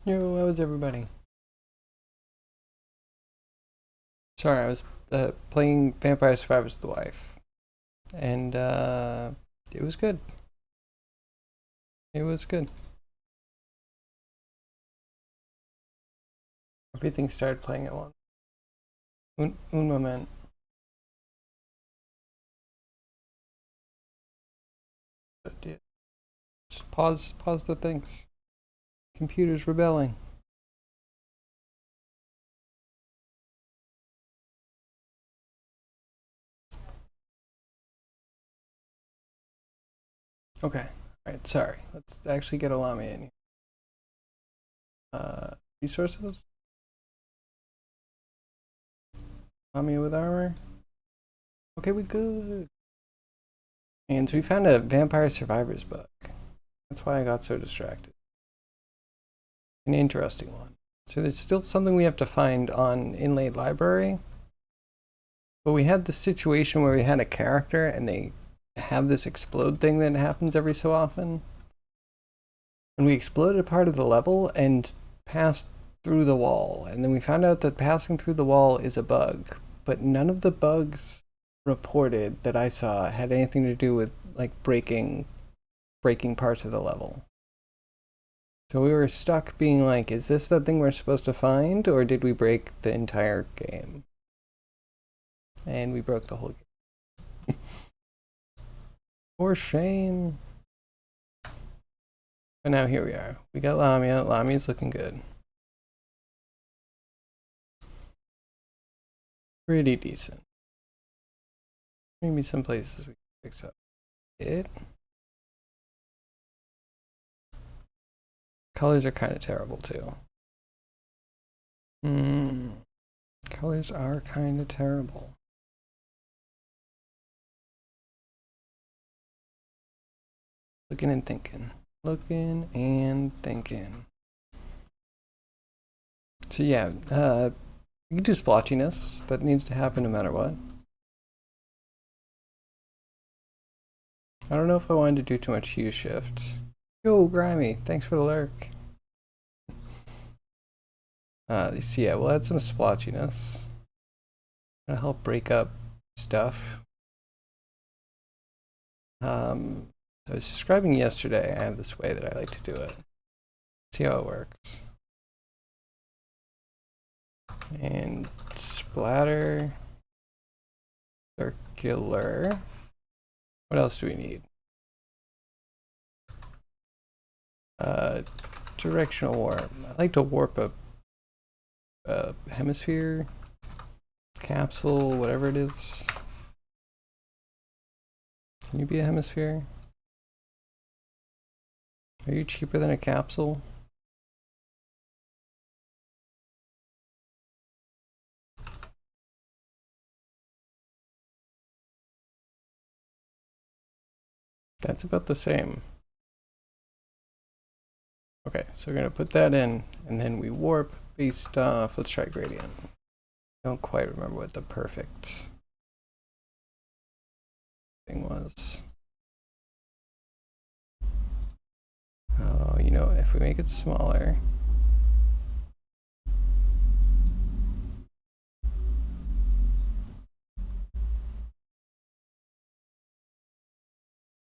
Yo, how is everybody? Sorry, I was playing Vampire Survivors with the wife, and it was good. It was good. Everything started playing at once. Un moment. But yeah, just pause the things. Computer's rebelling. Okay, alright, sorry. Let's actually get a Lamia in here. Resources? Lamia with armor? Okay, we good. And so we found a Vampire Survivors book. That's why I got so distracted. An interesting one. So there's still something we have to find on Inlaid Library. But we had this situation where we had a character and they have this explode thing that happens every so often. And we exploded a part of the level and passed through the wall. And then we found out that passing through the wall is a bug. But none of the bugs reported that I saw had anything to do with like breaking parts of the level. So we were stuck being like, is this the thing we're supposed to find, or did we break the entire game? And we broke the whole game. For shame. But now here we are. We got Lamia. Lamia's looking good. Pretty decent. Maybe some places we can fix up it. Colors are kind of terrible too. Colors are kind of terrible. Looking and thinking. Looking and thinking. So yeah, you can do splotchiness. That needs to happen no matter what. I don't know if I wanted to do too much hue shift. Yo, Grimy, thanks for the lurk. So yeah, we'll add some splotchiness. Gonna help break up stuff. I was describing yesterday, I have this way that I like to do it. See how it works. And splatter, circular. What else do we need? Directional warp. I like to warp a hemisphere, capsule, whatever it is. Can you be a hemisphere? Are you cheaper than a capsule? That's about the same. Okay, so we're gonna put that in, and then we warp based off, let's try gradient. Don't quite remember what the perfect thing was. Oh, you know, if we make it smaller.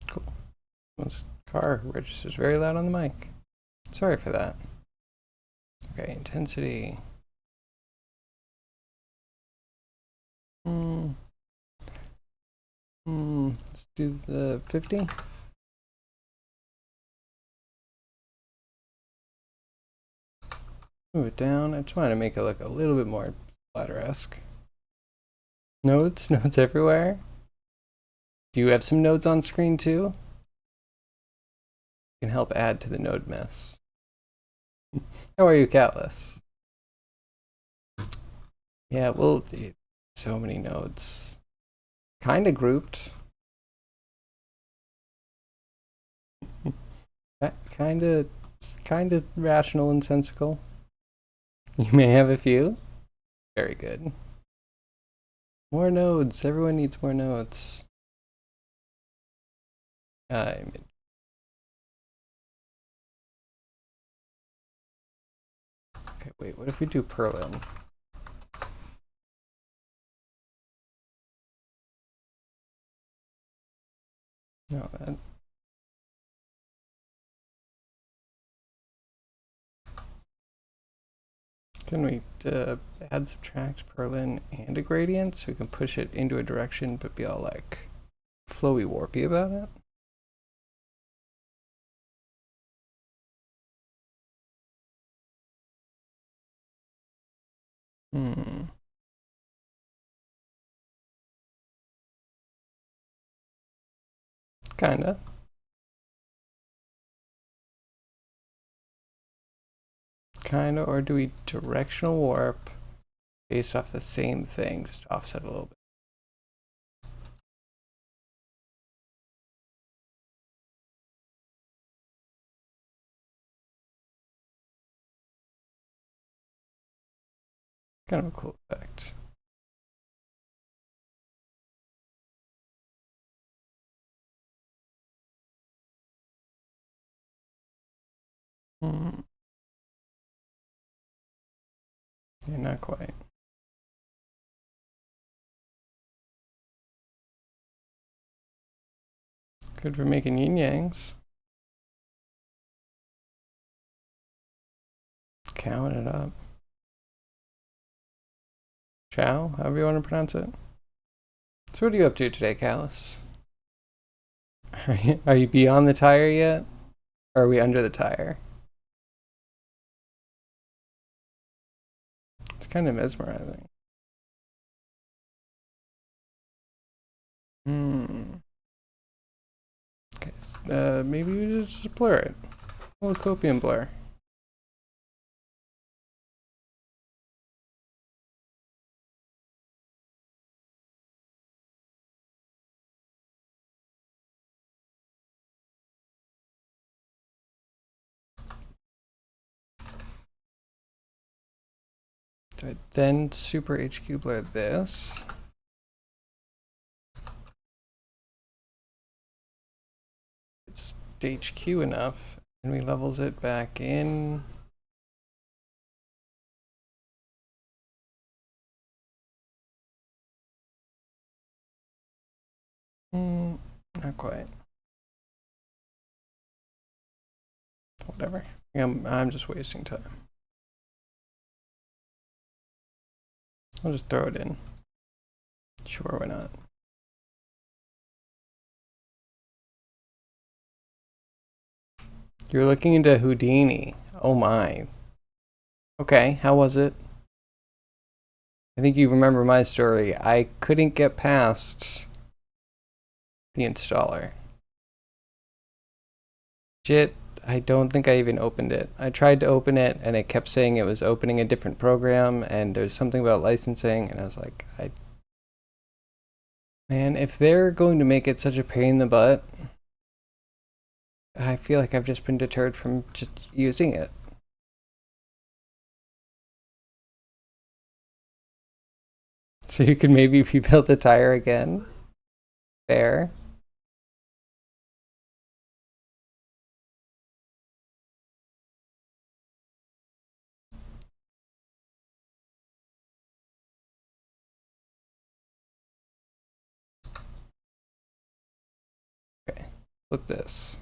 Cool. This car registers very loud on the mic. Sorry for that. Okay, intensity. Let's do the 50. Move it down. I just wanted to make it look a little bit more splatter-esque. Nodes? Nodes everywhere? Do you have some nodes on screen too? You can help add to the node mess. How are you, Catless? Yeah, well, so many nodes. Kinda grouped. Kinda rational and sensical. You may have a few. Very good. More nodes. Everyone needs more nodes. Okay, wait, what if we do purlin? No, that... Can we add, subtract, purlin, and a gradient so we can push it into a direction but be all like flowy warpy about it? Kinda. Kinda, or do we directional warp based off the same thing, just offset a little bit? Kind of a cool effect. Yeah, not quite. Good for making yin yangs. Cowing it up. Chow, however you want to pronounce it. So what are you up to today, Callus? Are you beyond the tire yet? Or are we under the tire? It's kind of mesmerizing. Okay, maybe we just blur it. A little copium blur. Do I then super HQ blur this? It's HQ enough, and we levels it back in. Not quite. Whatever. I'm just wasting time. I'll just throw it in. Sure, why not? You're looking into Houdini. Oh my. Okay, how was it? I think you remember my story. I couldn't get past the installer. Jit, I don't think I even opened it. I tried to open it and it kept saying it was opening a different program and there's something about licensing and I was like, man, if they're going to make it such a pain in the butt, I feel like I've just been deterred from just using it. So you could maybe rebuild the tire again? Fair. Okay, look this.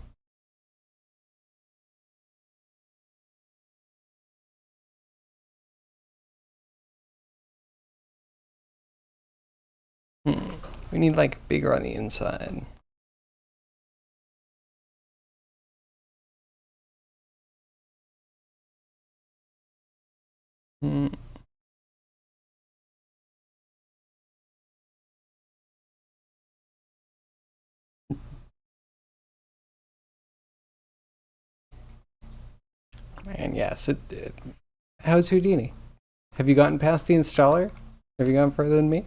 We need like bigger on the inside. Man, yes. How's Houdini? Have you gotten past the installer? Have you gone further than me?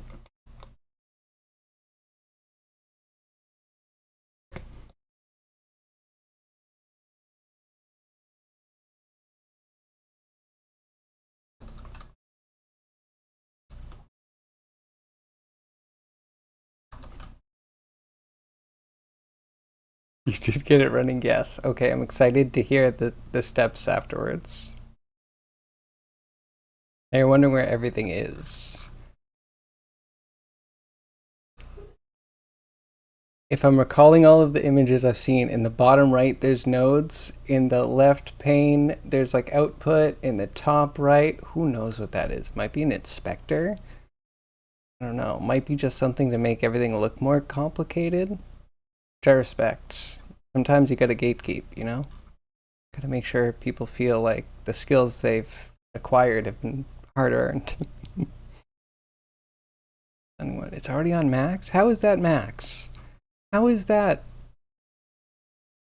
You did get it running, yes. Okay, I'm excited to hear the steps afterwards. Now you're wondering where everything is. If I'm recalling all of the images I've seen, in the bottom right there's nodes, in the left pane there's like output, in the top right, who knows what that is? Might be an inspector? I don't know. Might be just something to make everything look more complicated, which I respect. Sometimes you gotta gatekeep, you know? Gotta make sure people feel like the skills they've acquired have been hard earned. And what? It's already on max? How is that max? How is that?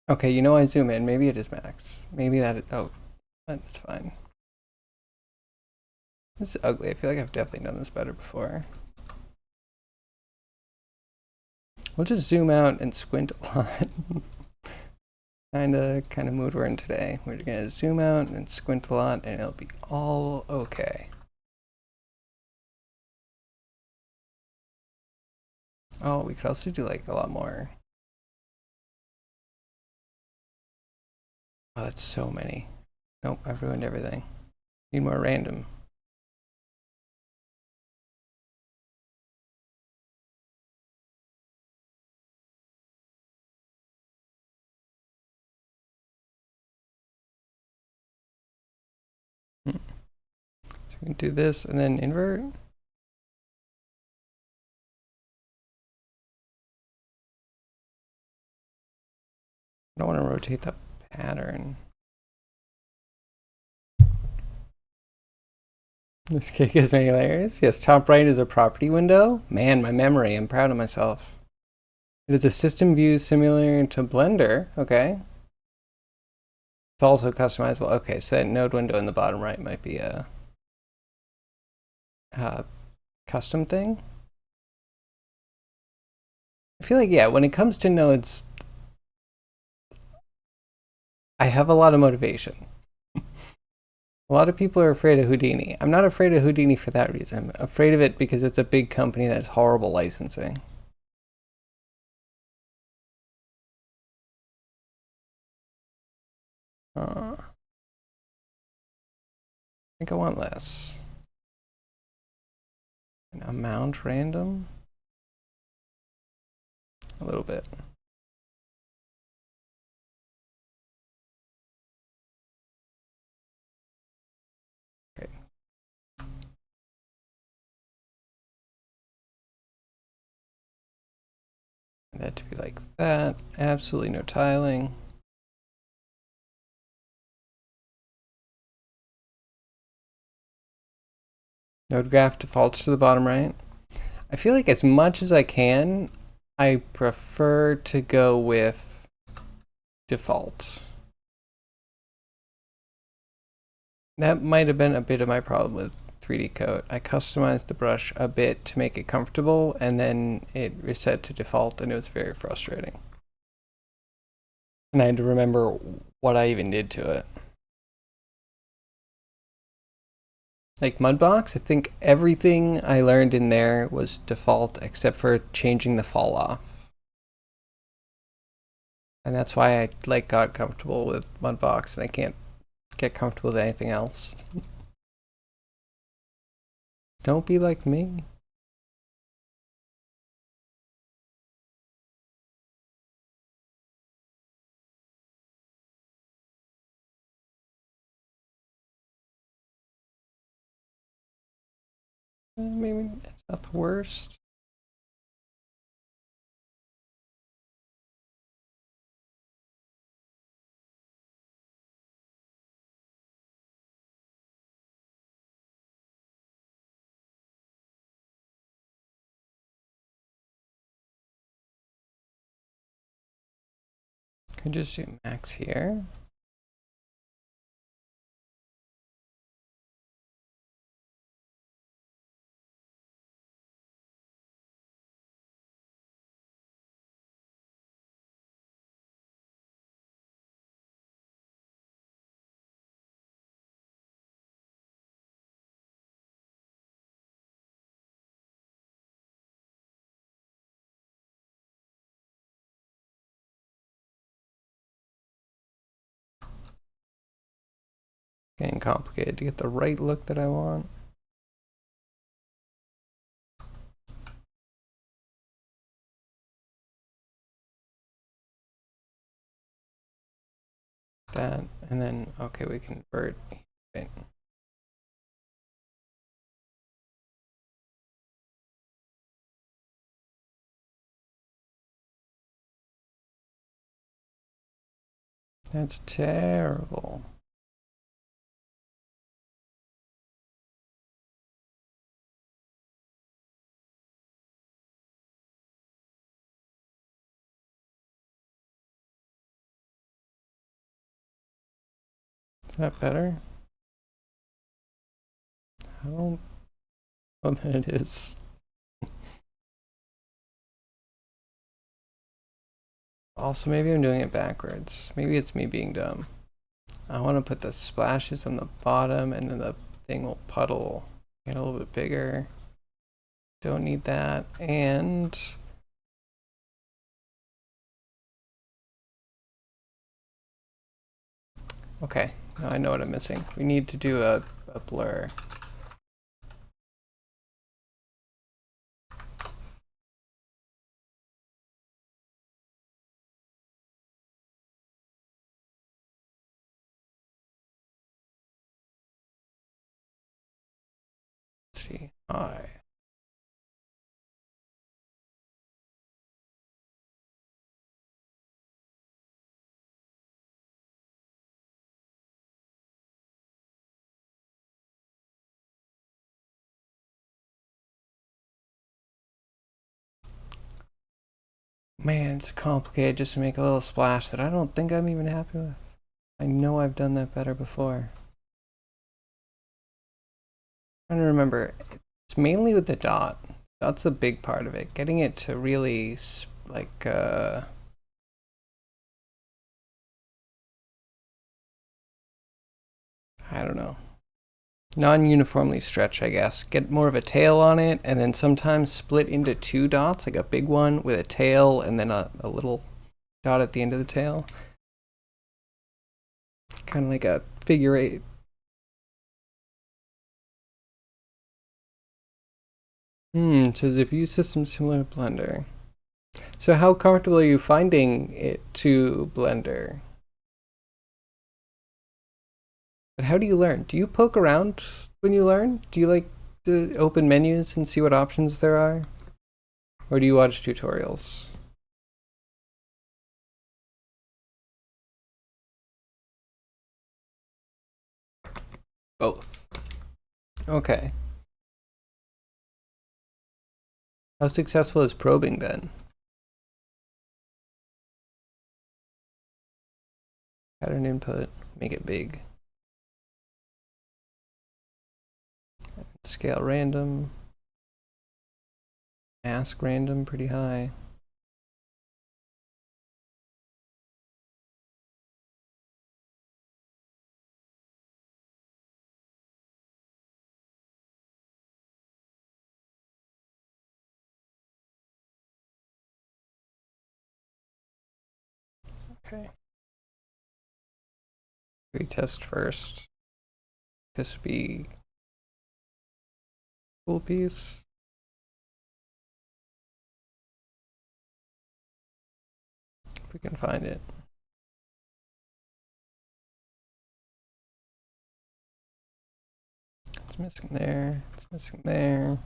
Okay, you know I zoom in. Maybe it is max. Maybe that is, oh, that's fine. This is ugly. I feel like I've definitely done this better before. We'll just zoom out and squint a lot. kind of mood we're in today. We're gonna zoom out and squint a lot and it'll be all okay. Oh, we could also do like a lot more. Oh, that's so many. Nope, I've ruined everything. Need more random. So we can do this and then invert. I don't want to rotate the pattern. This cake has many layers. Yes, top right is a property window. Man, my memory. I'm proud of myself. It is a system view similar to Blender. Okay. It's also customizable. Okay, so that node window in the bottom right might be a custom thing. I feel like, yeah, when it comes to nodes, I have a lot of motivation. A lot of people are afraid of Houdini. I'm not afraid of Houdini for that reason. I'm afraid of it because it's a big company that has horrible licensing. I think I want less. An amount random? A little bit. Okay. And that to be like that. Absolutely no tiling. Node graph defaults to the bottom right. I feel like as much as I can, I prefer to go with default. That might have been a bit of my problem with 3D Coat. I customized the brush a bit to make it comfortable, and then it reset to default, and it was very frustrating. And I had to remember what I even did to it. Like Mudbox, I think everything I learned in there was default except for changing the fall off. And that's why I like got comfortable with Mudbox and I can't get comfortable with anything else. Don't be like me. Maybe it's not the worst. Could just do max here. Getting complicated to get the right look that I want. that, and then, okay, we convert. Okay. That's terrible. Is that better? I don't know that it is. Also, maybe I'm doing it backwards. Maybe it's me being dumb. I want to put the splashes on the bottom, and then the thing will puddle, get a little bit bigger. Don't need that. And okay, now I know what I'm missing. We need to do a blur. Let's see. Hi. Man, it's complicated just to make a little splash that I don't think I'm even happy with. I know I've done that better before. I'm trying to remember. It's mainly with the dot. That's a big part of it. Getting it to really, like, I don't know. Non-uniformly stretch, I guess. Get more of a tail on it, and then sometimes split into two dots, like a big one with a tail, and then a little dot at the end of the tail. Kind of like a figure eight. It says if you use systems similar to Blender. So how comfortable are you finding it to Blender? But how do you learn? Do you poke around when you learn? Do you like to open menus and see what options there are? Or do you watch tutorials? Both. Okay. How successful has probing been? Pattern input, make it big. Scale random. Ask random, pretty high. Okay. Retest first. This would be cool piece. If we can find it. It's missing there. It's missing there.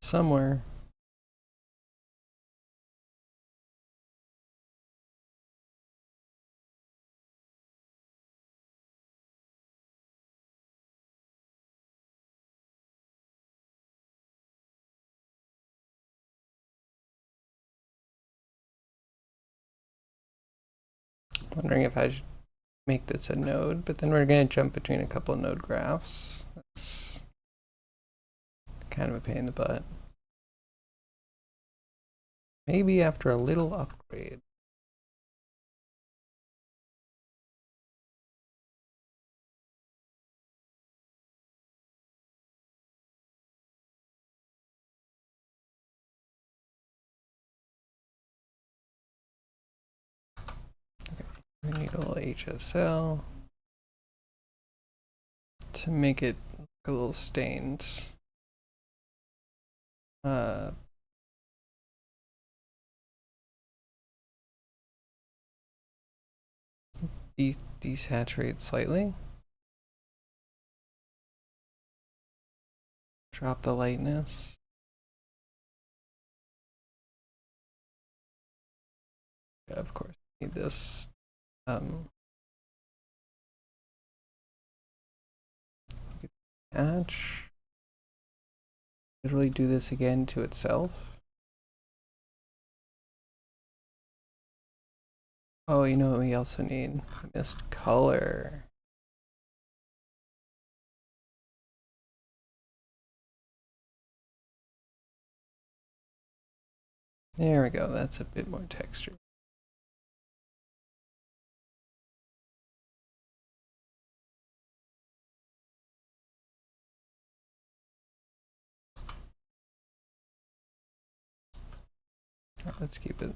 Somewhere. Wondering if I should make this a node, but then we're going to jump between a couple of node graphs. That's kind of a pain in the butt. Maybe after a little upgrade. We need a little HSL to make it look a little stained. Desaturate slightly. Drop the lightness. Yeah, of course, need this. Patch. Literally do this again to itself. Oh, you know what we also need? Mist color. There we go, that's a bit more texture. All right, let's keep it.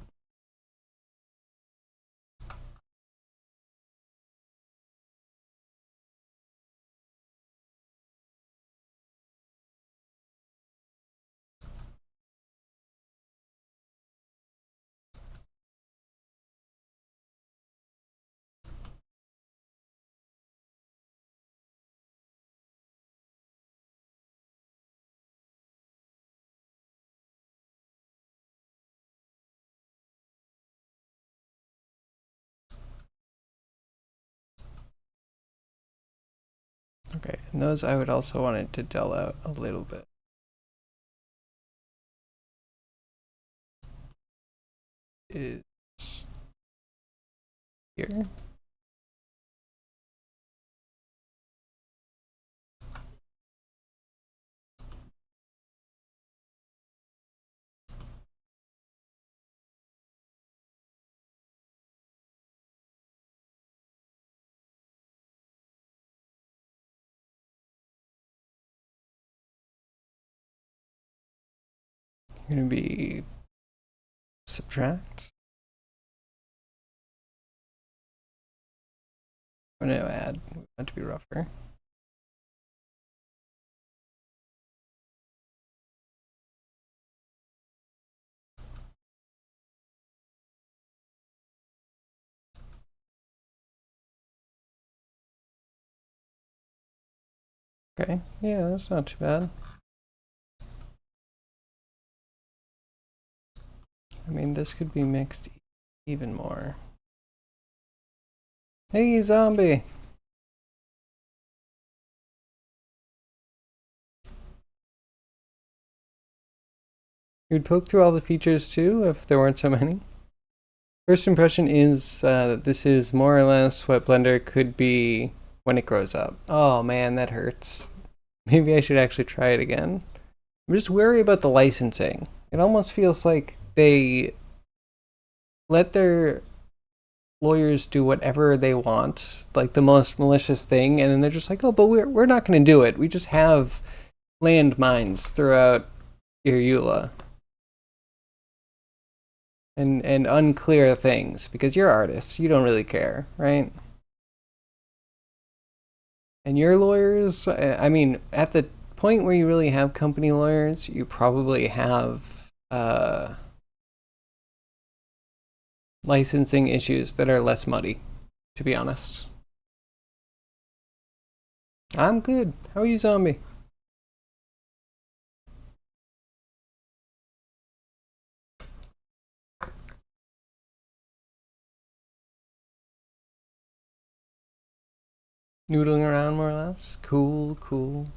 Okay, and those I would also want it to dull out a little bit. Is here. You're gonna be subtract. I'm gonna add. We want it to be rougher. Okay, yeah, that's not too bad. I mean, this could be mixed even more. Hey, zombie! You'd poke through all the features too if there weren't so many. First impression is that this is more or less what Blender could be when it grows up. Oh man, that hurts. Maybe I should actually try it again. I'm just wary about the licensing. It almost feels like they let their lawyers do whatever they want, like the most malicious thing, and then they're just like, oh, but we're not going to do it. We just have land mines throughout your EULA. And unclear things, because you're artists, you don't really care, right? And your lawyers, I mean, at the point where you really have company lawyers, you probably have licensing issues that are less muddy, to be honest. I'm good. How are you, zombie? Noodling around more or less? Cool, cool.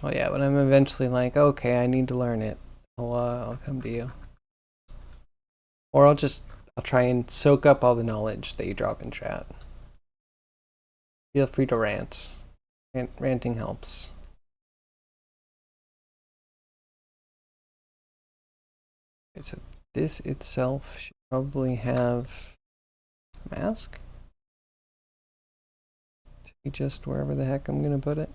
Oh yeah, when I'm eventually like, okay, I need to learn it, I'll come to you. Or I'll try and soak up all the knowledge that you drop in chat. Feel free to rant. Ranting helps. Okay, so this itself should probably have a mask. To be just wherever the heck I'm gonna put it.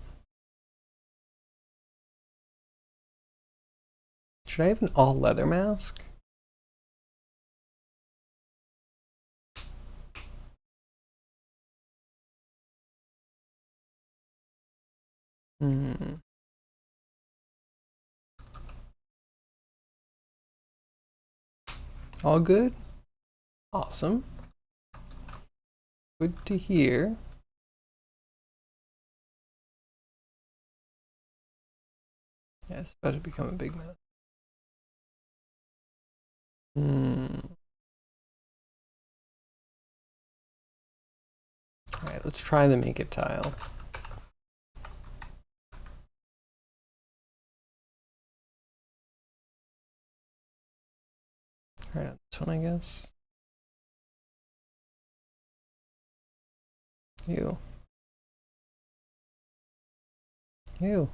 Should I have an all leather mask? Hmm. All good? Awesome. Good to hear. Yeah, it's about to become a big mess. Alright, let's try the make it tile. Alright, this one, I guess. Ew. Ew.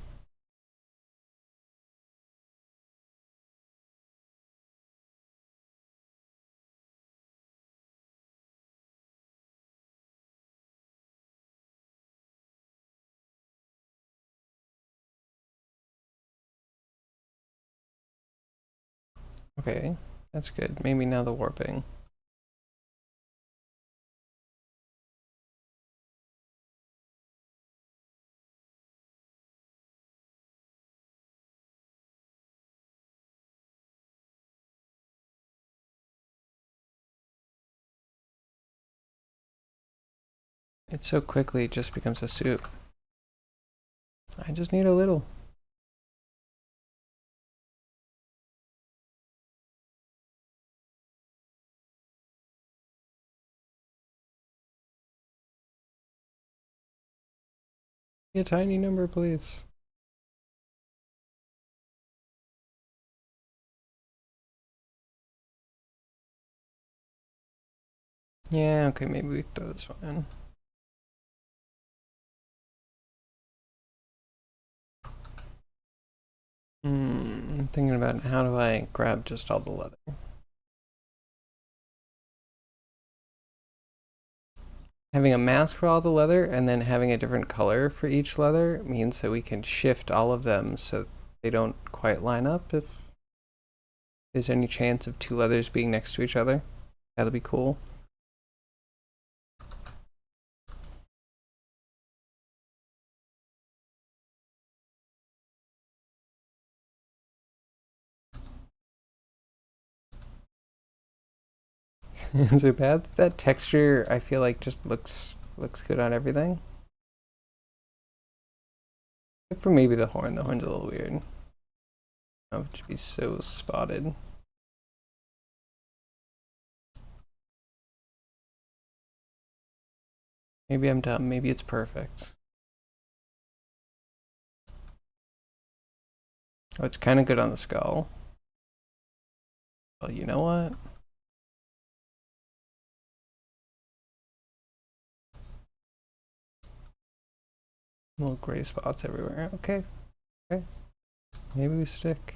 Okay, that's good. Maybe now the warping. It so quickly just becomes a suit. I just need a little. A tiny number, please. Yeah, okay, maybe we throw this one in. I'm thinking about how do I grab just all the leather. Having a mask for all the leather and then having a different color for each leather means that we can shift all of them so they don't quite line up if there's any chance of two leathers being next to each other. That'll be cool. Is it bad that texture I feel like just looks good on everything? Except for maybe the horn. The horn's a little weird. Oh, it should be so spotted. Maybe I'm dumb. Maybe it's perfect. Oh, it's kind of good on the skull. Well, you know what? Little gray spots everywhere. Okay. Okay. Maybe we stick.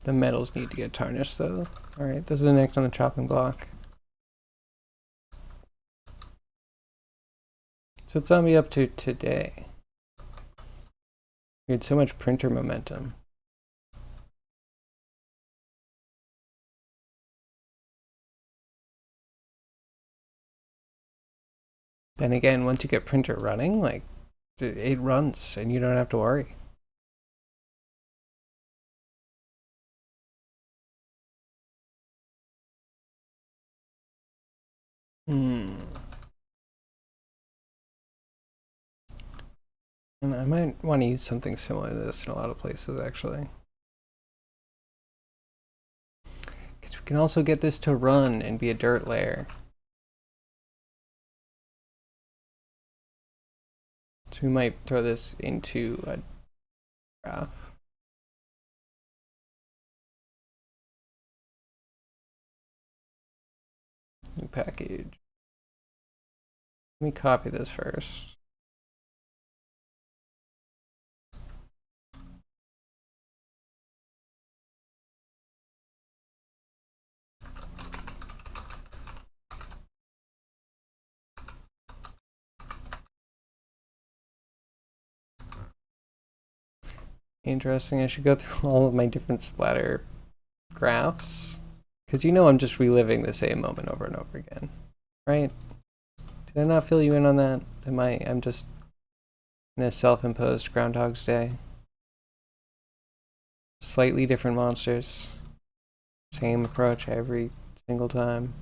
The metals need to get tarnished though. Alright, this is the next on the chopping block. So what's on me up to today? We had so much printer momentum. Then again, once you get printer running, like, it runs and you don't have to worry. And I might want to use something similar to this in a lot of places, actually. Because we can also get this to run and be a dirt layer. So we might throw this into a graph. New package. Let me copy this first. Interesting. I should go through all of my different splatter graphs. Because you know I'm just reliving the same moment over and over again. Right? Did I not fill you in on that? I'm just in a self-imposed Groundhog's Day. Slightly different monsters. Same approach every single time.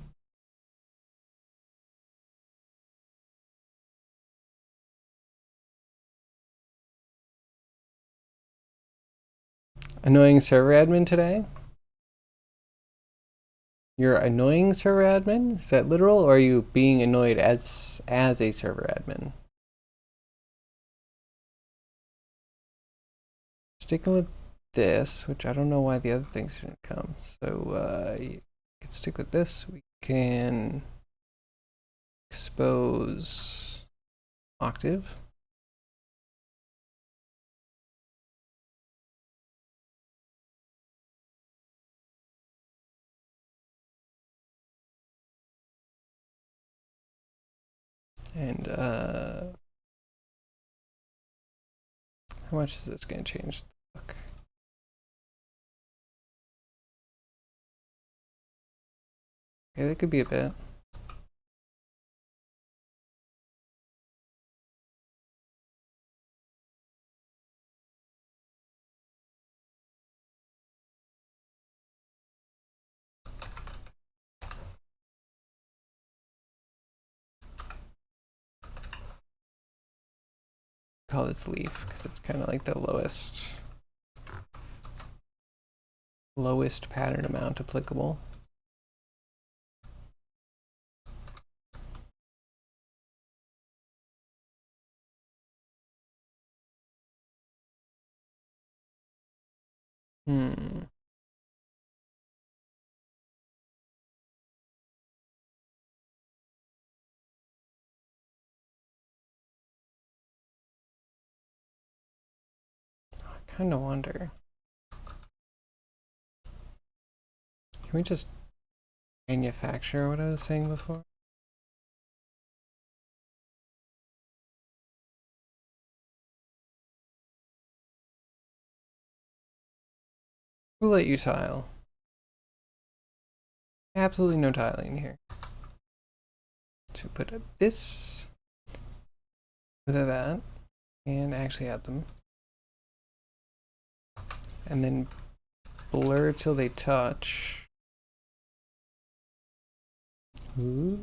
Annoying server admin today? You're annoying server admin? Is that literal, or are you being annoyed as a server admin? Sticking with this, which I don't know why the other things didn't come. So you can stick with this. We can expose octave. And how much is this going to change the book? Okay, that could be a bit. Call this leaf because it's kind of like the lowest pattern amount applicable. I kind of wonder. Can we just manufacture what I was saying before? Who let you tile? Absolutely no tiling here. So put this with that and actually add them. And then blur till they touch. Ooh.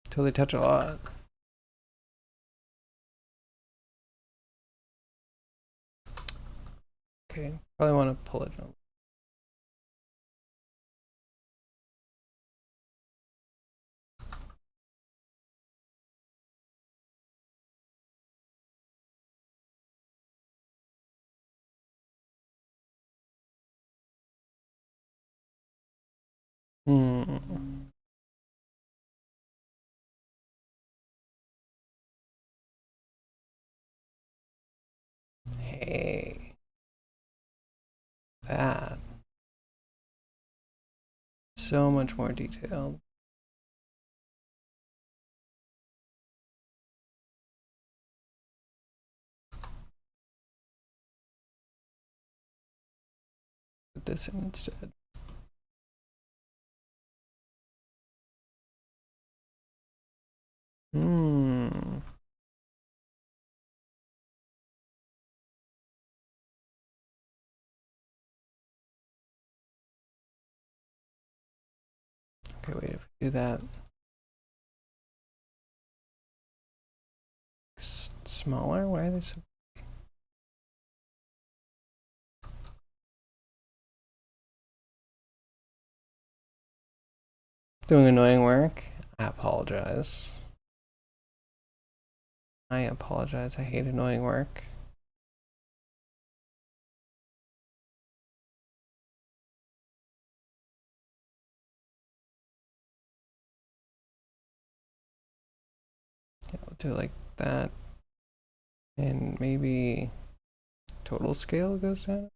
Till they touch a lot. Okay, probably want to pull it down. Hey. That. So much more detailed. Put this in instead. Okay, wait, if we do that. Smaller? Why are they so... Doing annoying work? I apologize. I apologize. I hate annoying work. Yeah, we'll do it like that. And maybe total scale goes down.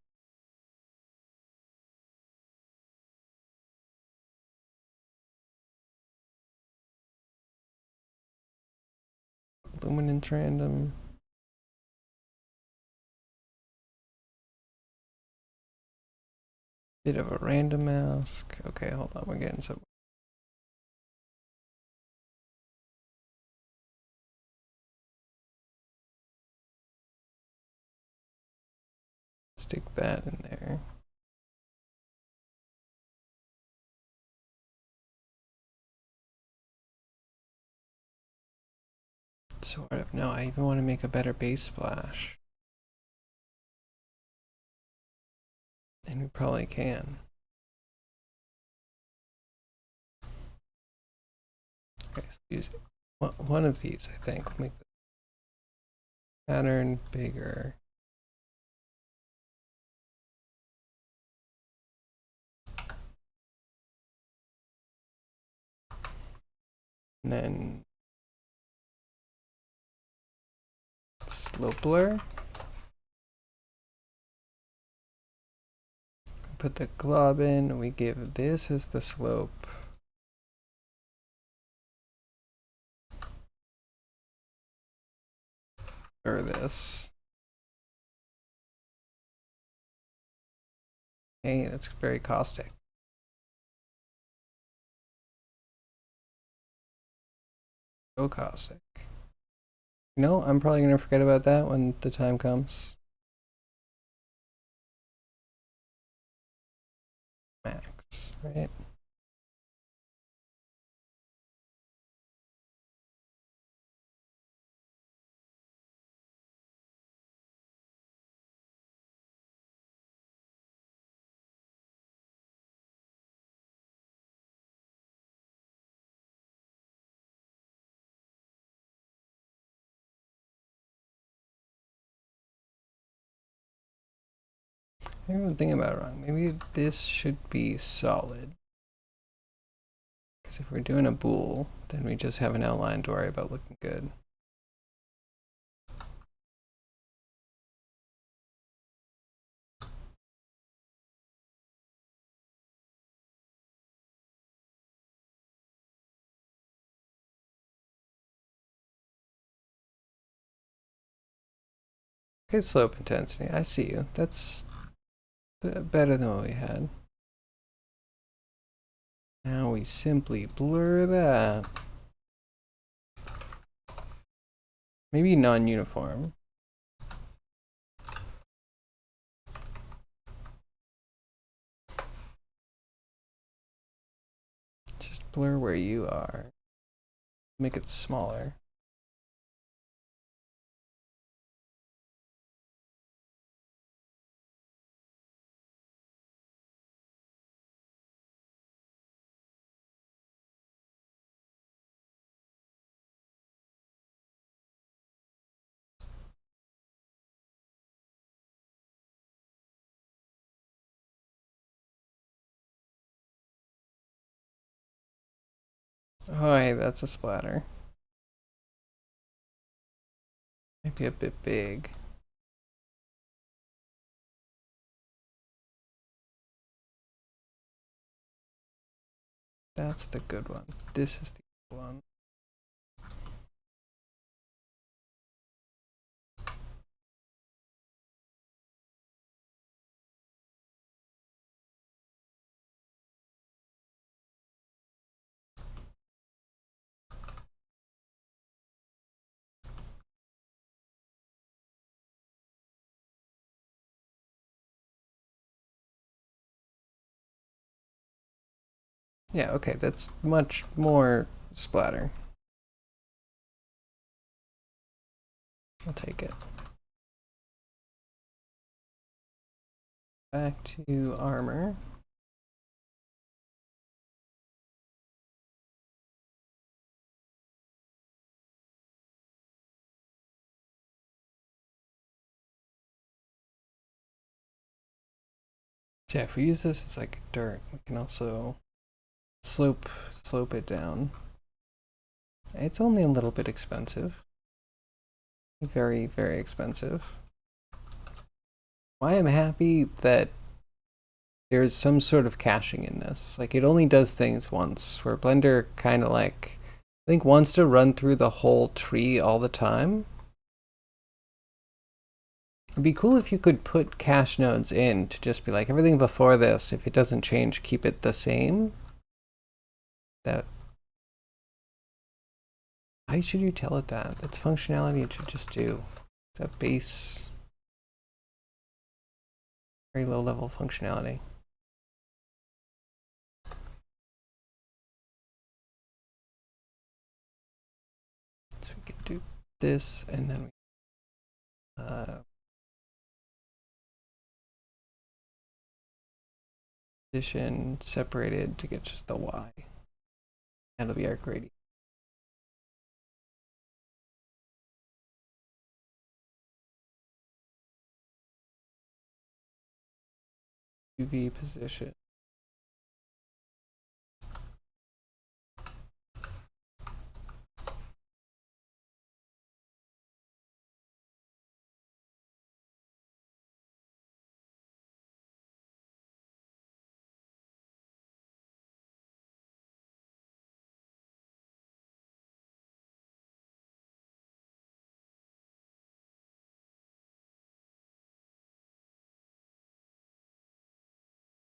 Luminance random. Bit of a random mask. Okay, hold on, we're getting some. Stick that in there. Sort of. No, I even want to make a better base splash. And we probably can. Okay, so use one of these, I think. We'll make the pattern bigger. And then slope blur. Put the glob in, we give this as the slope. Or this. Hey, that's very caustic. So caustic. No, I'm probably gonna forget about that when the time comes. Max, right? Maybe I'm thinking about it wrong. Maybe this should be solid. Because if we're doing a bool, then we just have an outline to worry about looking good. Okay, slope intensity. I see you. That's better than what we had. Now we simply blur that. Maybe non-uniform. Just blur where you are. Make it smaller. Oh, hey, that's a splatter. Maybe a bit big. That's the good one. This is the good one. Yeah, okay, that's much more splatter. I'll take it. Back to armor. Yeah, if we use this, it's like dirt. We can also slope it down. It's only a little bit expensive. Very, very expensive. I am happy that there's some sort of caching in this. Like, it only does things once, where Blender kind of like, I think wants to run through the whole tree all the time. It'd be cool if you could put cache nodes in to just be like, everything before this, if it doesn't change, keep it the same. That. Why should you tell it that? That's functionality it should just do. It's a base. very low level functionality. So we can do this, and then position separated to get just the Y. That'll be our gradient. UV position.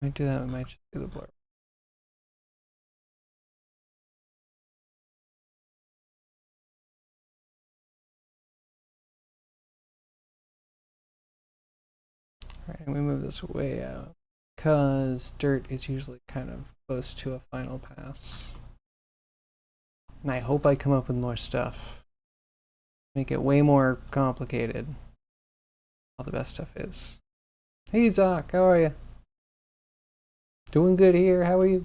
Might do that, we might just do the blur. Alright, and we move this way out because dirt is usually kind of close to a final pass. And I hope I come up with more stuff. Make it way more complicated. All the best stuff is. Hey Zoc, how are you? Doing good here, how are you?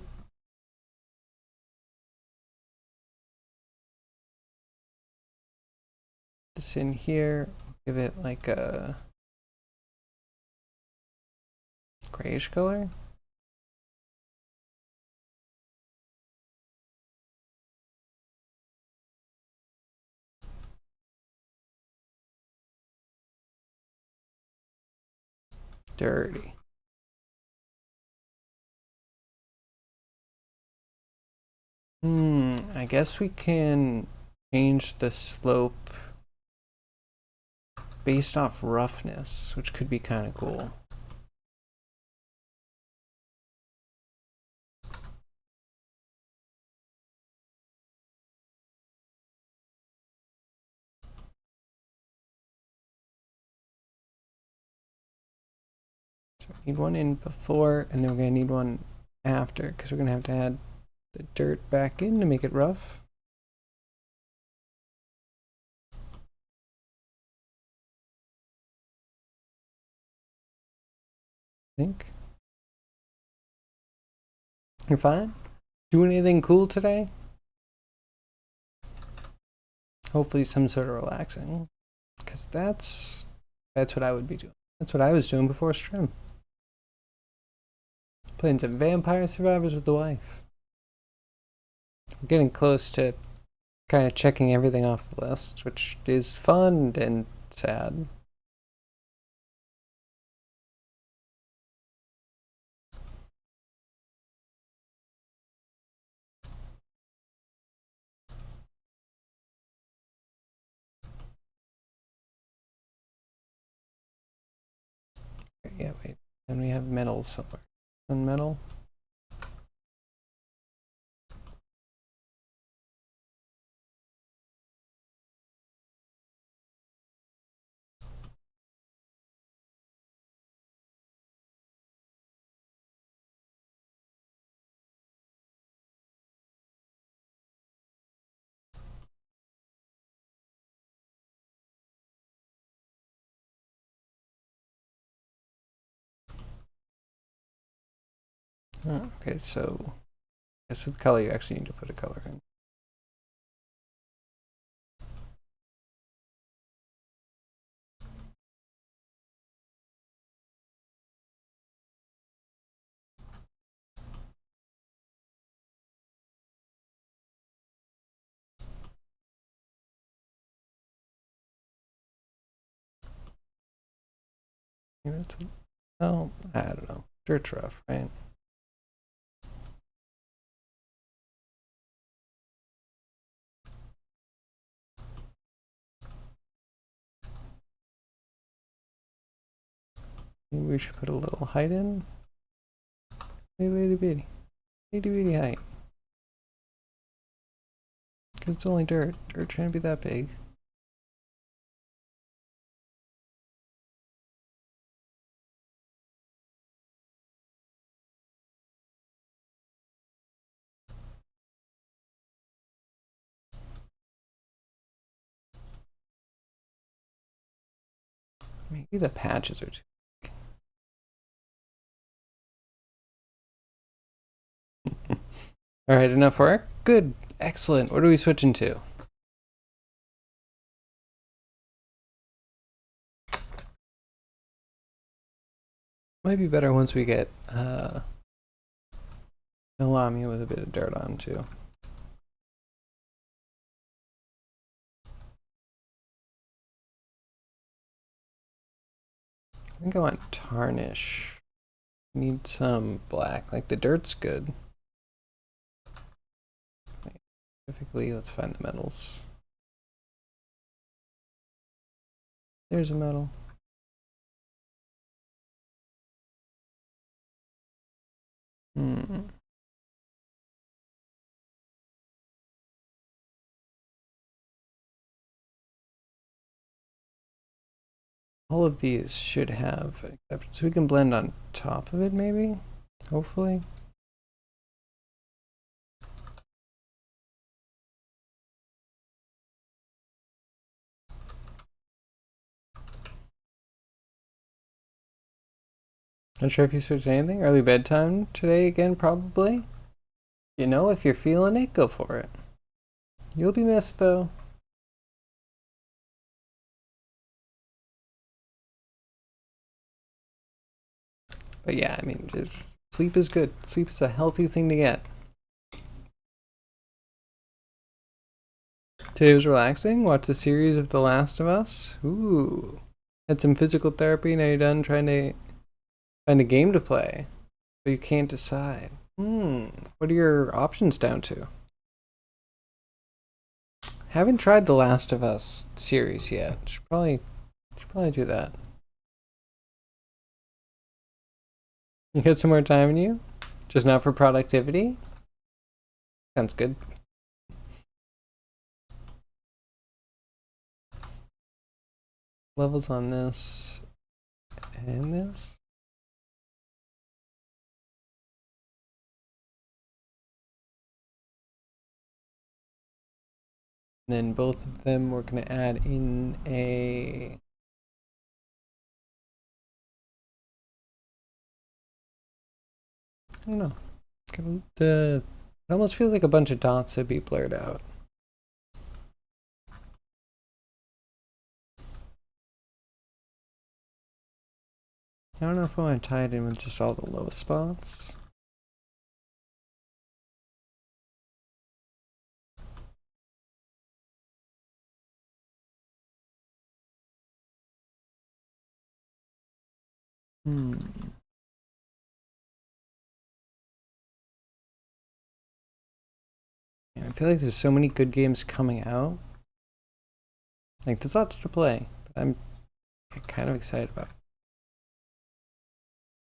This in here, give it like a grayish color. Dirty. I guess we can change the slope based off roughness, which could be kind of cool. So we need one in before, and then we're going to need one after, because we're going to have to add the dirt back in to make it rough. I think. You're fine? Doing anything cool today? Hopefully some sort of relaxing. Because that's what I would be doing. That's what I was doing before stream. Playing some Vampire Survivors with the wife. We're getting close to kind of checking everything off the list, which is fun and sad. Yeah, wait. And we have metal somewhere. And metal. Oh, okay, so I guess with color you actually need to put a color in. Oh, I don't know. Dirt's rough, right? Maybe we should put a little height in. Itty bitty. Itty bitty height. Because it's only dirt. Dirt shouldn't be that big. Maybe the patches are too big. All right, enough work? Good, excellent. What are we switching to? Might be better once we get Lamia with a bit of dirt on too. I think I want tarnish. Need some black. Like the dirt's good. Specifically, let's find the metals. There's a metal. All of these should have exceptions. So we can blend on top of it, maybe? Hopefully. Not sure if you switched anything. Early bedtime today again, probably. You know, if you're feeling it, go for it. You'll be missed, though. But yeah, I mean, just sleep is good. Sleep is a healthy thing to get. Today was relaxing. Watched a series of The Last of Us. Ooh. Had some physical therapy. Now you're done trying to find a game to play. But you can't decide. What are your options down to? Haven't tried The Last of Us series yet. Should probably do that. You got some more time in you? Just not for productivity? Sounds good. Levels on this and this. And then both of them we're going to add in a I don't know. It almost feels like a bunch of dots would be blurred out. I don't know if I want to tie it in with just all the lowest spots. I feel like there's so many good games coming out. Like, there's lots to play, but I'm kind of excited about it.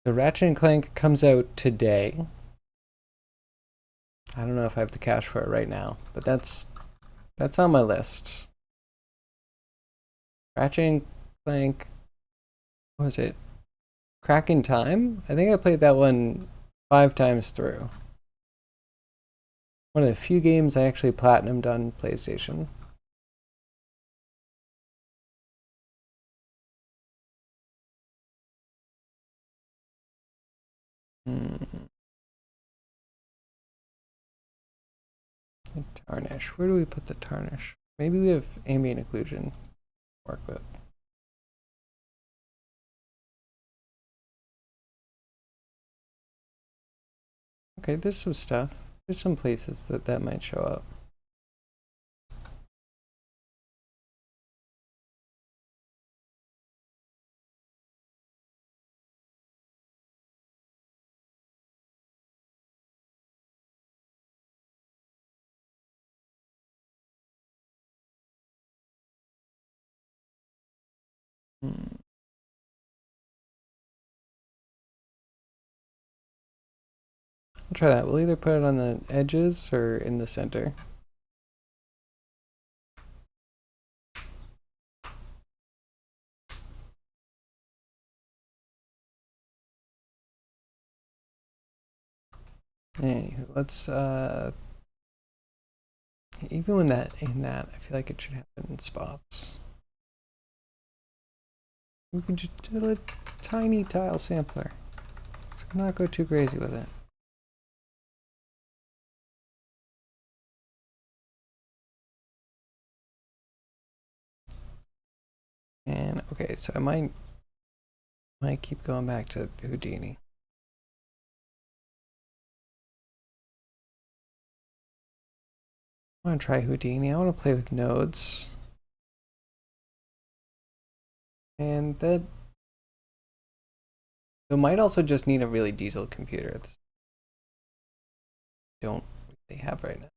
The Ratchet and Clank comes out today. I don't know if I have the cash for it right now, but that's on my list. Ratchet and Clank, what was it? Crack in Time? I think I played that one 5 times through. One of the few games I actually platinumed on PlayStation. Tarnish. Where do we put the tarnish? Maybe we have ambient occlusion to work with. Okay, there's some stuff. There's some places that might show up. I'll try that. We'll either put it on the edges or in the center. Anywho, let's even when in that, I feel like it should happen in spots. We could just do a tiny tile sampler. Not go too crazy with it. And okay, so I might keep going back to Houdini. I want to try Houdini. I want to play with nodes. And that it might also just need a really diesel computer. Don't really have right now.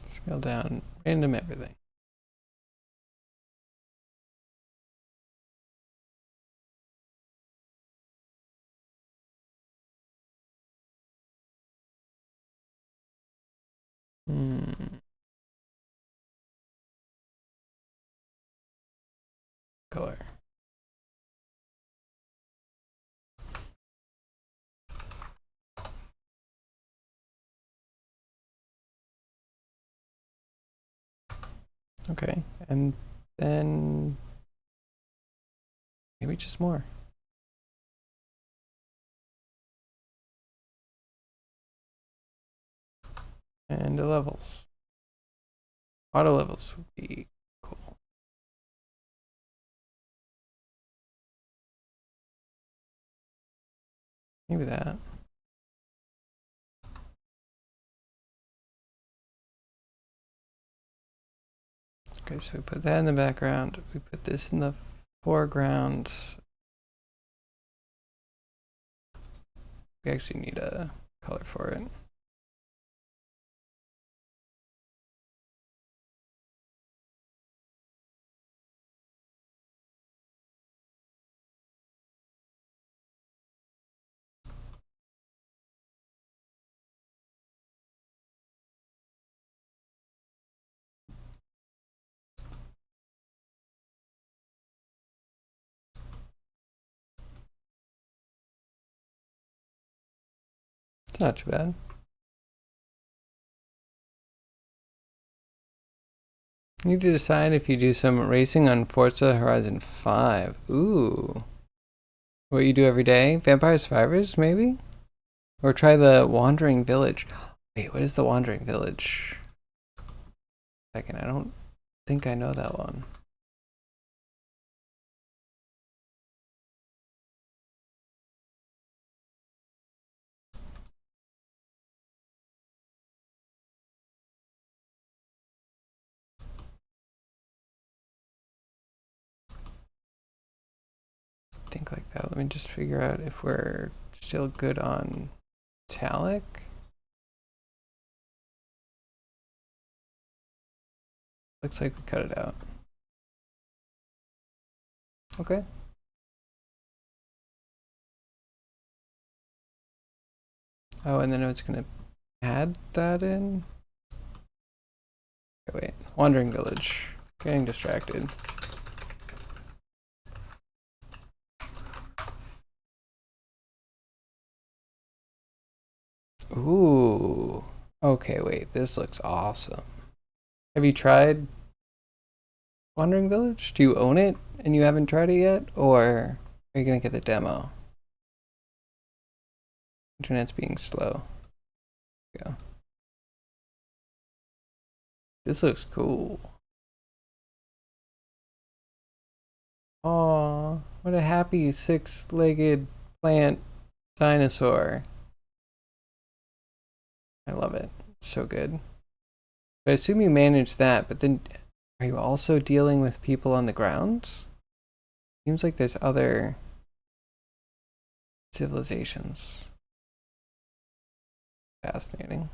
Scale down, random everything. Color. Okay, and then maybe just more. And the levels. Auto levels would be cool. Maybe that. Okay, so we put that in the background. We put this in the foreground. We actually need a color for it. It's not too bad. You need to decide if you do some racing on Forza Horizon 5. Ooh. What you do every day? Vampire Survivors, maybe? Or try the Wandering Village. Wait, what is the Wandering Village? Second, I don't think I know that one. Think like that. Let me just figure out if we're still good on metallic. Looks like we cut it out. Okay. Oh, and then it's gonna add that in. Okay, wait. Wandering Village. Getting distracted. Ooh. Okay, wait. This looks awesome. Have you tried Wandering Village? Do you own it and you haven't tried it yet? Or are you gonna get the demo? Internet's being slow. Yeah. This looks cool. Aw, what a happy six-legged plant dinosaur. I love it. It's so good. But I assume you manage that, but then are you also dealing with people on the ground? Seems like there's other civilizations. Fascinating.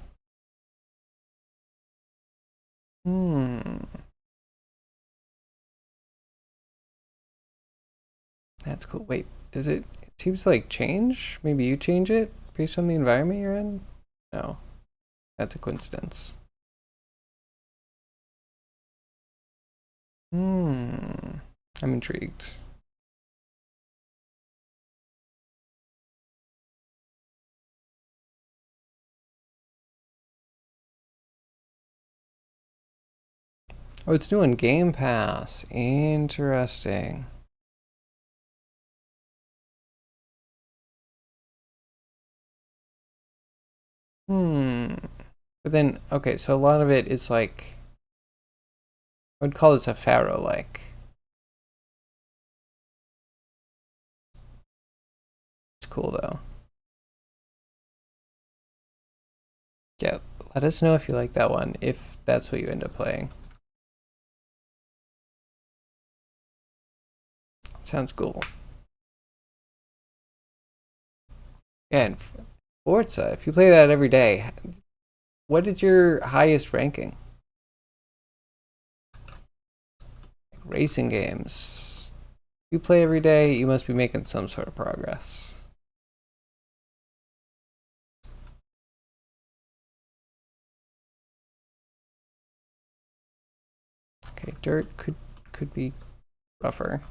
That's cool. Wait, does it seems to like change? Maybe you change it based on the environment you're in? No. That's a coincidence. I'm intrigued. Oh, it's doing Game Pass. Interesting. But then, okay, so a lot of it is like, I would call this a Pharaoh-like. It's cool though. Yeah, let us know if you like that one, if that's what you end up playing. Sounds cool. Yeah, and Forza, if you play that every day, what is your highest ranking? Racing games. If you play every day, you must be making some sort of progress. Okay, dirt could be rougher.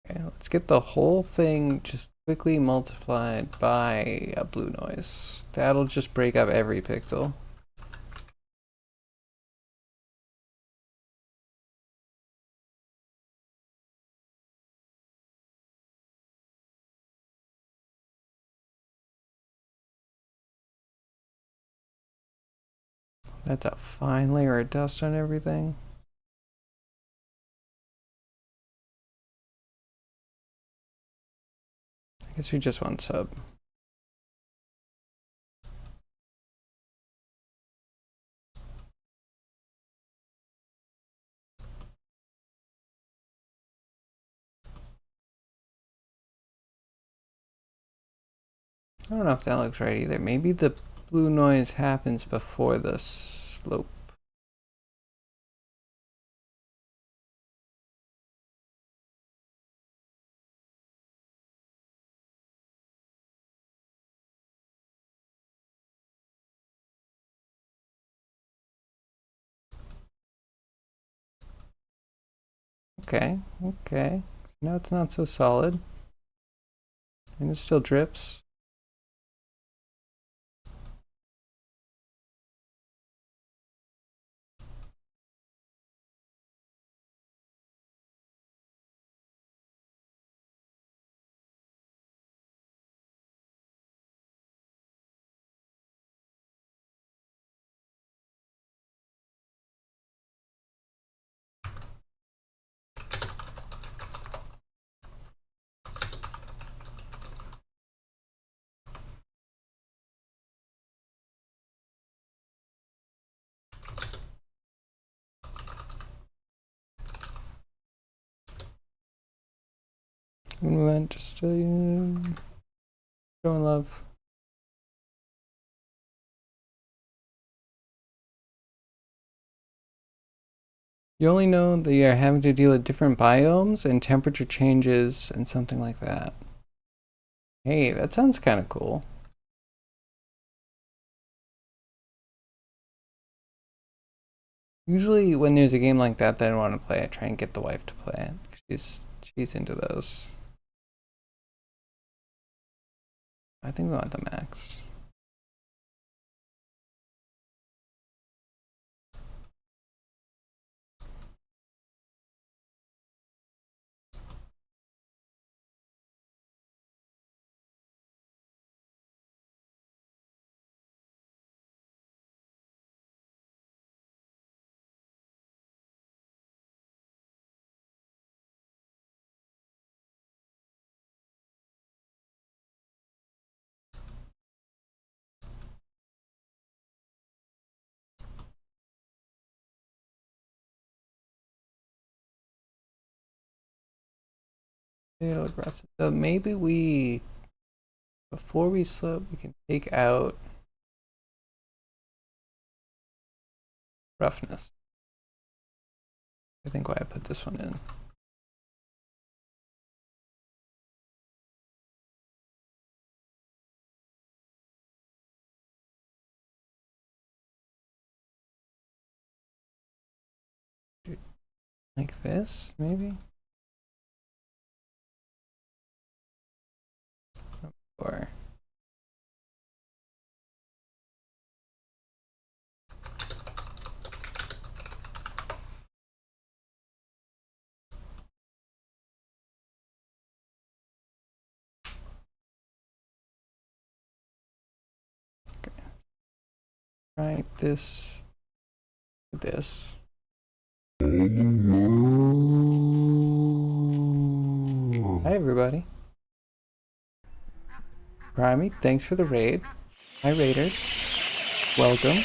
Okay, let's get the whole thing just quickly multiplied by a blue noise. That'll just break up every pixel. That's a fine layer of dust on everything. I guess we just want sub. I don't know if that looks right either. Maybe the blue noise happens before the slope. Okay, okay. Now it's not so solid. And it still drips. We went just showing love. You only know that you're having to deal with different biomes and temperature changes and something like that. Hey, that sounds kind of cool. Usually when there's a game like that I want to play, I try and get the wife to play it. She's into those. I think we want the max. So maybe we Before we slope, we can take out roughness. I think why I put this one in. Like this, maybe? Or try this with this. Hi everybody. Grimy, thanks for the raid. Hi raiders. Welcome.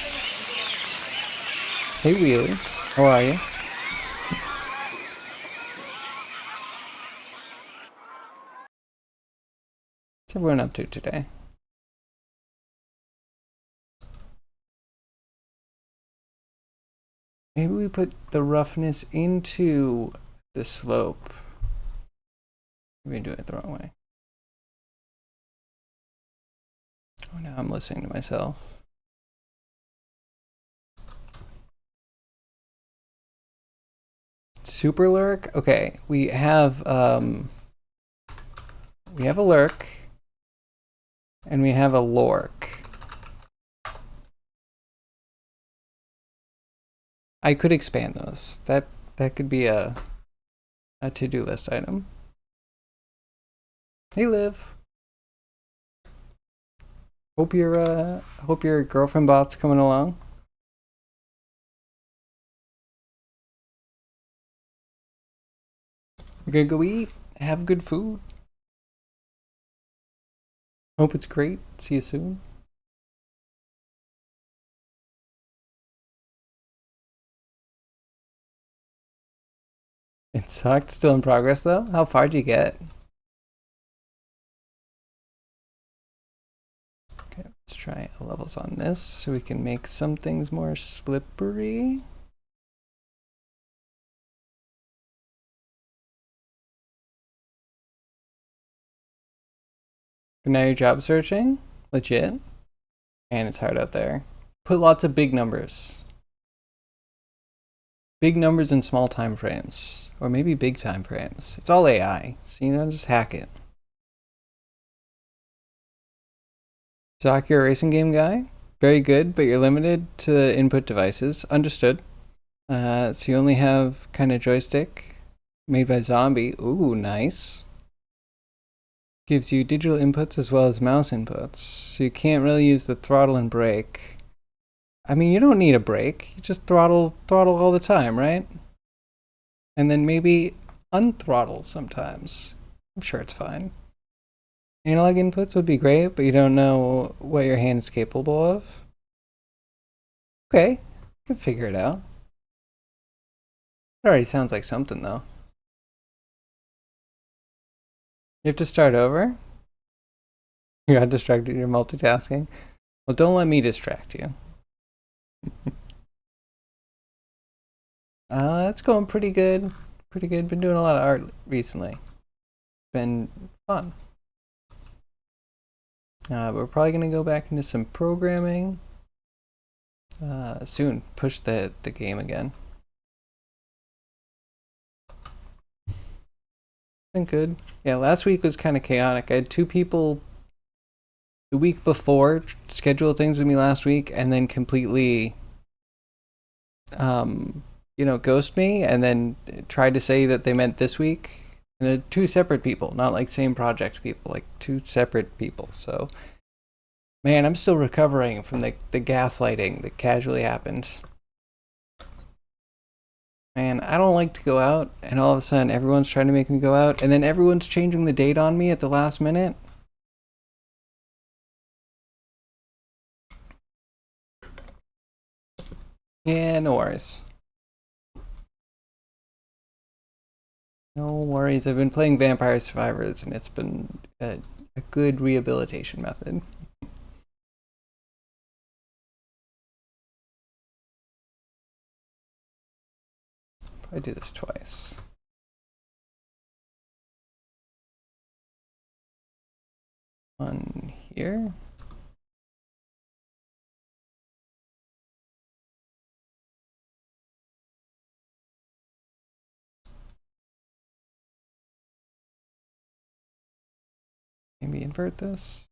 Hey Wheelie, how are you? What's everyone up to today? Maybe we put the roughness into the slope. We're doing it the wrong way. Oh, now I'm listening to myself. Super lurk. Okay, we have a lurk, and we have a lork. I could expand those. That could be a to-do list item. Hey Liv. Hope your girlfriend bot's coming along. We're gonna go eat, have good food. Hope it's great. See you soon. It sucked. Still in progress though. How far did you get? Okay, let's try levels on this so we can make some things more slippery. But now you're job searching? Legit? And it's hard out there. Put lots of big numbers. Big numbers in small time frames. Or maybe big time frames. It's all AI. So, you know, just hack it. Zoc, you're a racing game guy? Very good, but you're limited to input devices. Understood. So you only have kind of joystick made by Zombie. Ooh, nice. Gives you digital inputs as well as mouse inputs. So you can't really use the throttle and brake. I mean, you don't need a brake. You just throttle all the time, right? And then maybe unthrottle sometimes. I'm sure it's fine. Analog inputs would be great, but you don't know what your hand is capable of. Okay, you can figure it out. It already sounds like something, though. You have to start over? You got distracted, you're multitasking? Well, don't let me distract you. It's going pretty good. Pretty good. Been doing a lot of art recently. Been fun. We're probably going to go back into some programming soon. Push the game again. Been good. Yeah, last week was kind of chaotic. I had 2 people the week before schedule things with me last week and then completely you know, ghost me and then tried to say that they meant this week. And they're 2 separate people, not like same project people, like 2 separate people. So, man, I'm still recovering from the gaslighting that casually happened. Man, I don't like to go out, and all of a sudden everyone's trying to make me go out, and then everyone's changing the date on me at the last minute. Yeah, no worries. No worries. I've been playing Vampire Survivors, and it's been a a good rehabilitation method. Probably do this twice. One here. Maybe invert this.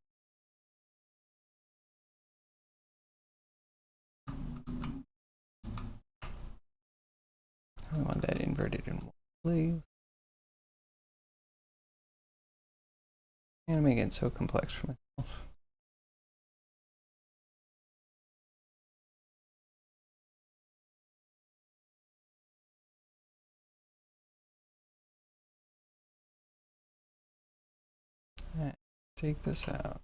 I want that inverted in one place. I'm gonna make it so complex for myself. Right, take this out.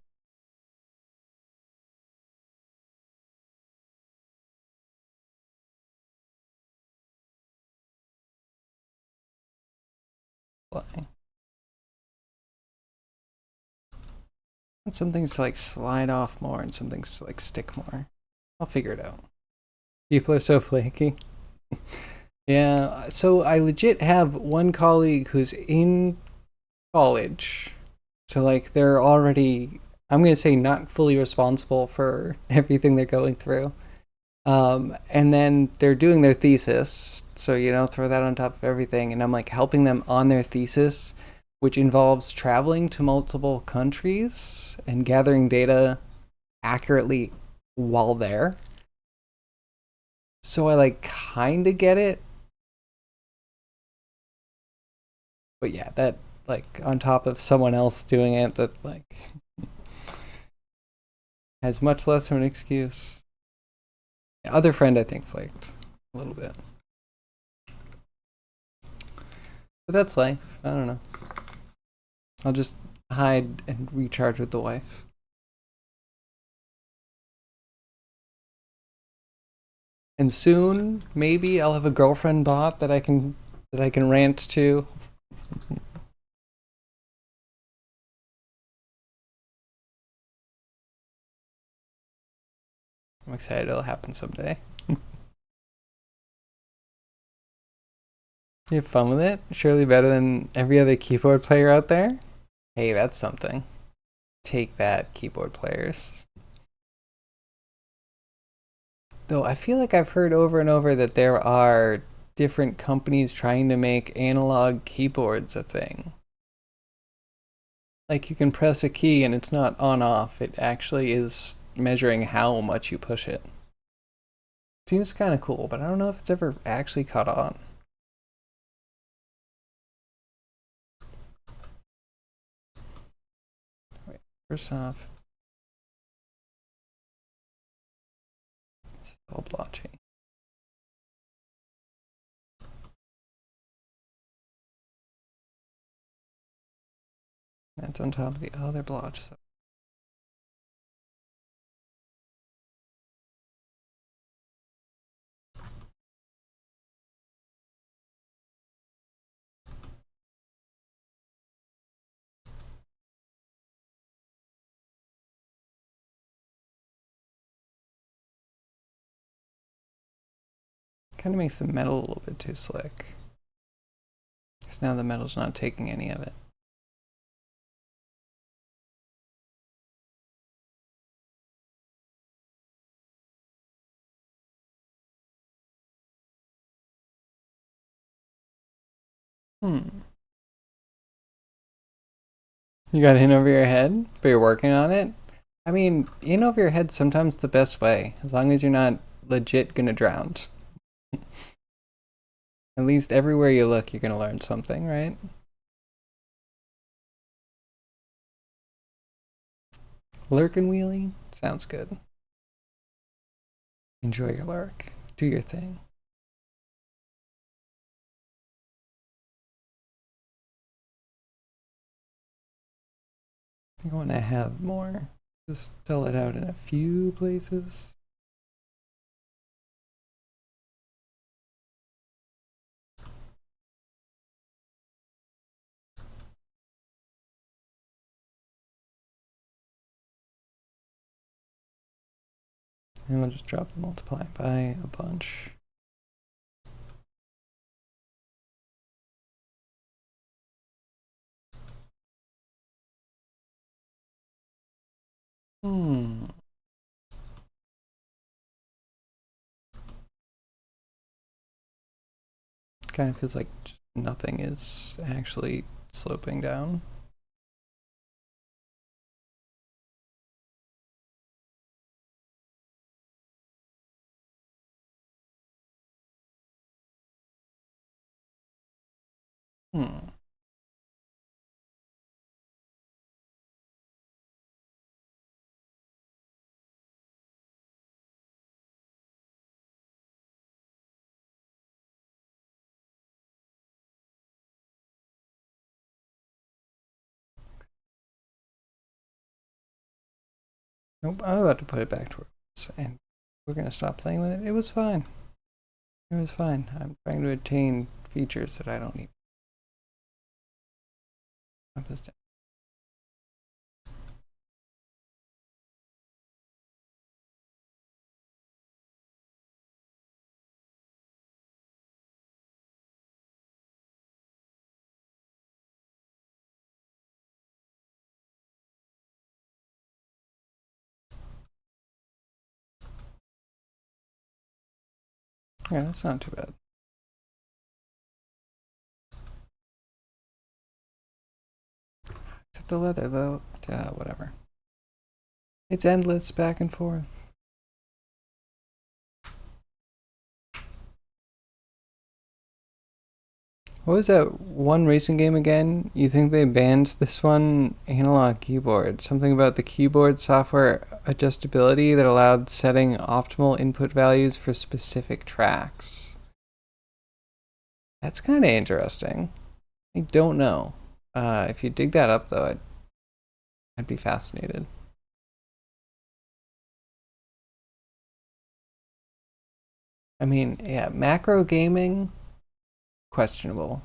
And some things like slide off more and some things like stick more. I'll figure it out. People are so flaky. Yeah, so I legit have one colleague who's in college. So like they're already, I'm gonna say, not fully responsible for everything they're going through. And then they're doing their thesis. So, you know, throw that on top of everything. And I'm like helping them on their thesis, which involves traveling to multiple countries and gathering data accurately while there. So I like kind of get it. But yeah, that like on top of someone else doing it that like has much less of an excuse. Other friend I think flaked a little bit. But that's life. I don't know. I'll just hide and recharge with the wife. And soon, maybe I'll have a girlfriend bot that I can rant to. I'm excited it'll happen someday. You have fun with it? Surely better than every other keyboard player out there? Hey, that's something. Take that, keyboard players. Though I feel like I've heard over and over that there are different companies trying to make analog keyboards a thing. Like you can press a key and it's not on off. It actually is measuring how much you push it. Seems kind of cool, but I don't know if it's ever actually caught on. Wait, first off, it's all blotchy. That's on top of the other blotch. So kind of makes the metal a little bit too slick. Because now the metal's not taking any of it. You got in over your head, but you're working on it? I mean, in over your head's sometimes the best way, as long as you're not legit gonna drown. At least everywhere you look, you're gonna learn something, right? Lurk and wheelie? Sounds good. Enjoy your lurk. Do your thing. I think I want to have more. Just fill it out in a few places. And we'll just drop the multiply by a bunch. Kind of feels like just nothing is actually sloping down. Nope, I'm about to put it back to where it was, and we're gonna stop playing with it. It was fine. It was fine. I'm trying to attain features that I don't need. Up this down. Yeah, that's not too bad. Except the leather, though. Whatever. It's endless back and forth. What was that one racing game again? You think they banned this one? Analog keyboard. Something about the keyboard software adjustability that allowed setting optimal input values for specific tracks. That's kind of interesting. I don't know. If you dig that up, though, I'd be fascinated. I mean, yeah, macro gaming, questionable.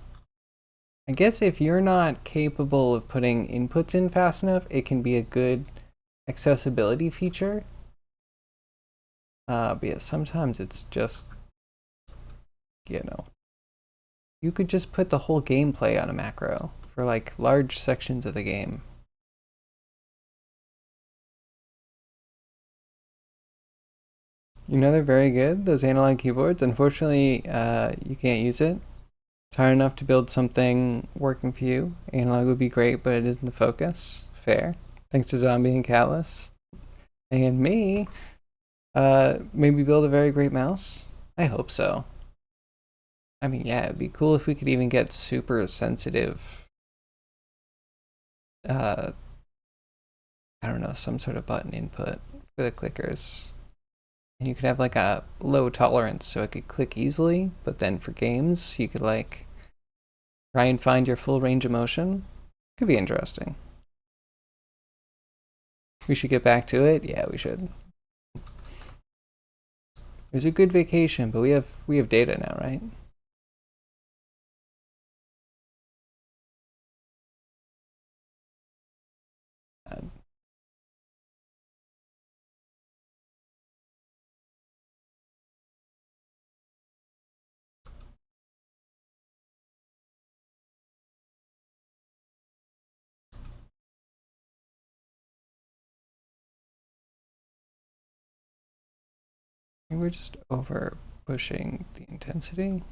I guess if you're not capable of putting inputs in fast enough, it can be a good accessibility feature. But yeah, sometimes it's just, you know, you could just put the whole gameplay on a macro for like large sections of the game. You know they're very good, those analog keyboards. Unfortunately, you can't use it. It's hard enough to build something working for you. Analog would be great, but it isn't the focus. Fair. Thanks to Zombie and Callus. And me, maybe build a very great mouse? I hope so. I mean, yeah, it'd be cool if we could even get super sensitive, I don't know, some sort of button input for the clickers. And you could have like a low tolerance so it could click easily, but then for games, you could like try and find your full range of motion. Could be interesting. We should get back to it. Yeah, we should. It was a good vacation, but we have data now, right? We're just over pushing the intensity.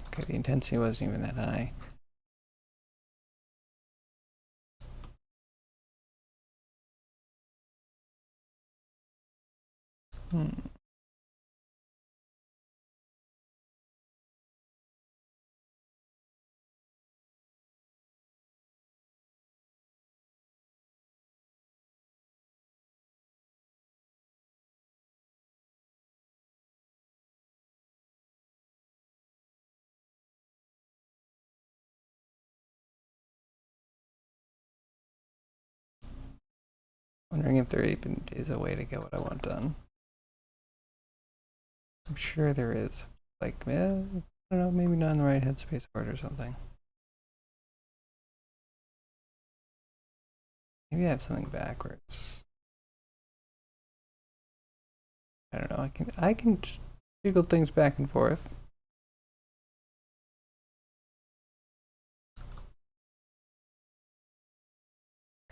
Okay, the intensity wasn't even that high. Wondering if there even is a way to get what I want done. I'm sure there is. Like, I don't know, maybe not in the right headspace for it or something. Maybe I have something backwards. I don't know. I can jiggle things back and forth.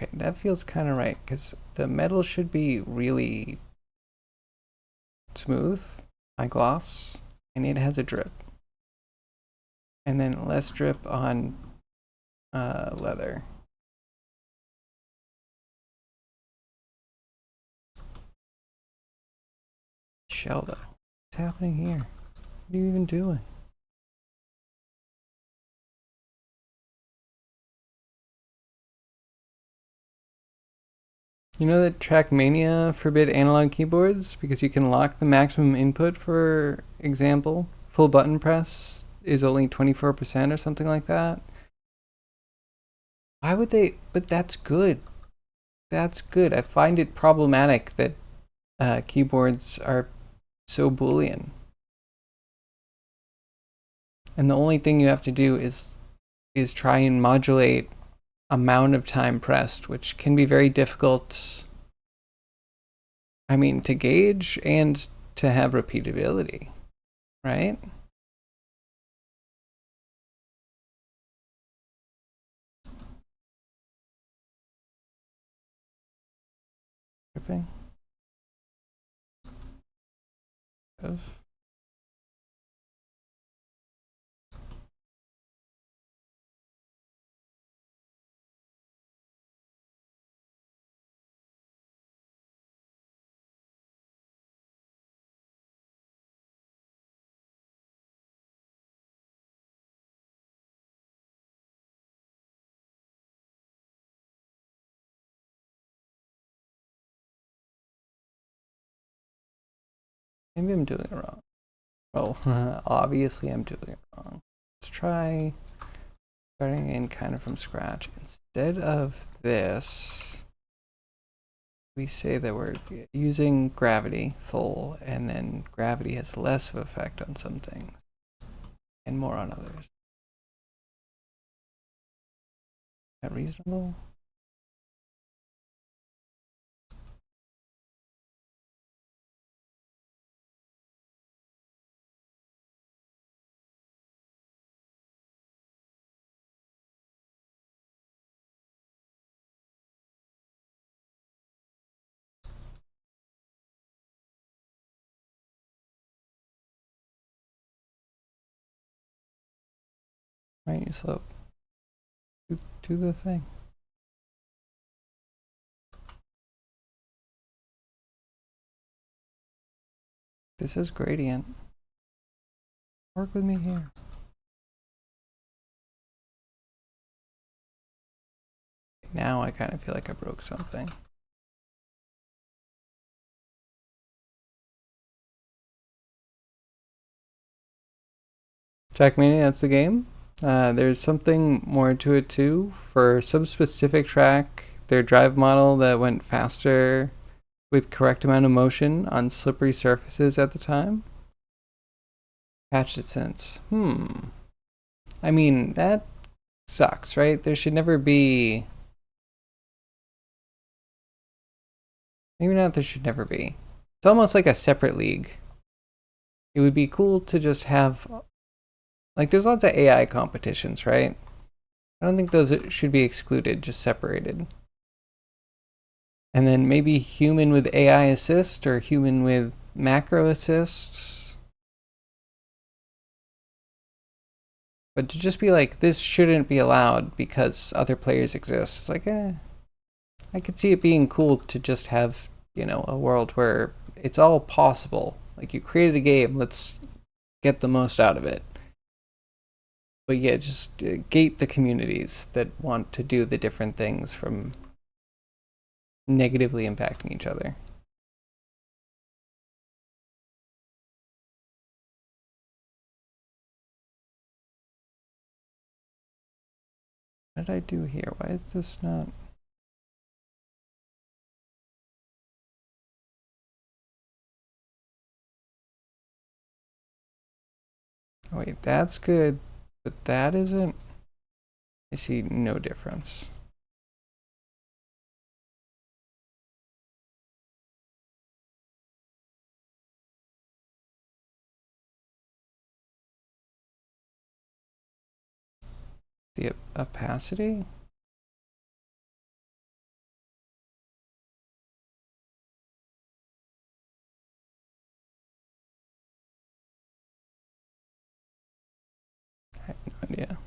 Okay, that feels kind of right because the metal should be really smooth, my gloss, and it has a drip. And then less drip on leather. Shell though. What's happening here? What are you even doing? You know that Trackmania forbid analog keyboards because you can lock the maximum input, for example, full button press is only 24% or something like that. Why would they? But that's good. That's good. I find it problematic that keyboards are so Boolean. And the only thing you have to do is try and modulate amount of time pressed, which can be very difficult, I mean, to gauge and to have repeatability, right? Tripping. Of. Maybe I'm doing it wrong. Well, obviously I'm doing it wrong. Let's try starting in kind of from scratch. Instead of this, we say that we're using gravity full, and then gravity has less of effect on some things and more on others. Is that reasonable? Right, you slope. Do the thing. This is gradient. Work with me here. Now I kind of feel like I broke something. Trackmania, that's the game. There's something more to it too. For some specific track, their drive model that went faster with correct amount of motion on slippery surfaces at the time. Patched it since. I mean, that sucks, right? There should never be... Maybe not there should never be. It's almost like a separate league. It would be cool to just have... Like, there's lots of AI competitions, right? I don't think those should be excluded, just separated. And then maybe human with AI assist or human with macro assists. But to just be like, this shouldn't be allowed because other players exist. It's like, I could see it being cool to just have, you know, a world where it's all possible. Like, you created a game, let's get the most out of it. But yeah, just gate the communities that want to do the different things from negatively impacting each other. What did I do here? Why is this not... Oh, wait, that's good, but that isn't... I see no difference. The opacity? I have no idea.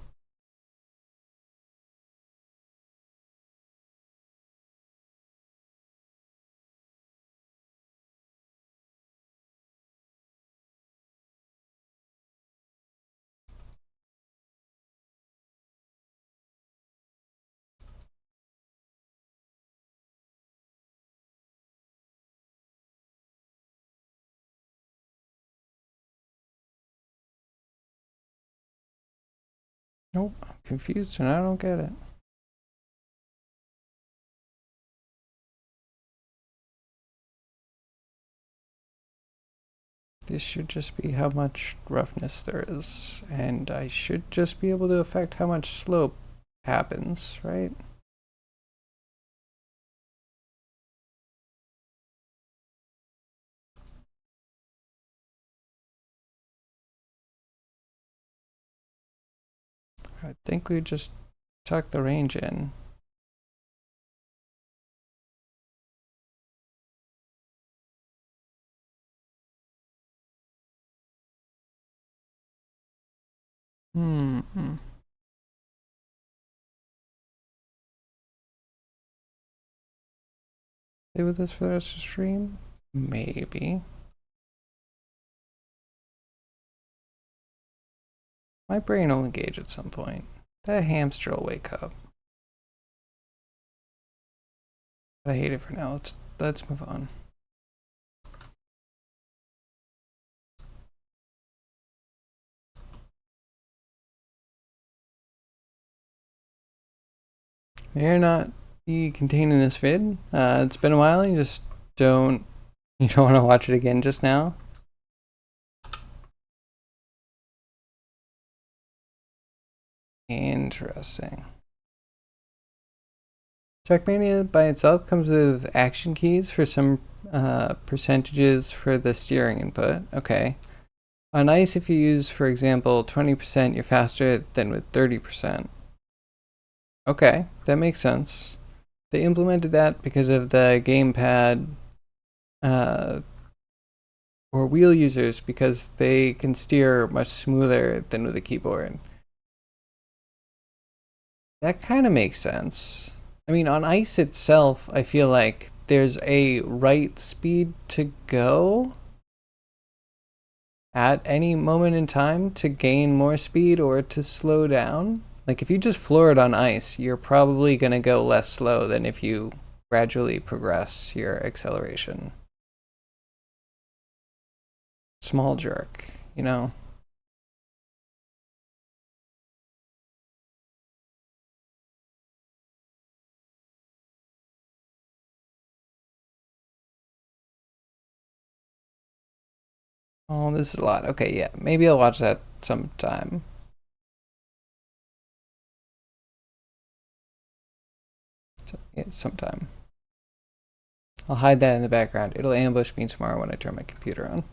Nope, I'm confused and I don't get it. This should just be how much roughness there is, and I should just be able to affect how much slope happens, right? I think we just tuck the range in. Stay with us for the rest of the stream? Maybe. My brain will engage at some point. That hamster will wake up. But I hate it for now. Let's move on. May or not be contained in this vid. It's been a while and you just don't want to watch it again just now. Interesting. Trackmania by itself comes with action keys for some percentages for the steering input. Okay. On ice, if you use, for example, 20%, you're faster than with 30%. Okay, that makes sense. They implemented that because of the gamepad or wheel users, because they can steer much smoother than with a keyboard. That kind of makes sense. I mean, on ice itself, I feel like there's a right speed to go at any moment in time to gain more speed or to slow down. Like if you just floor it on ice, you're probably going to go less slow than if you gradually progress your acceleration. Small jerk, you know? Oh, this is a lot. Okay, yeah, maybe I'll watch that sometime. Yeah, sometime. I'll hide that in the background. It'll ambush me tomorrow when I turn my computer on.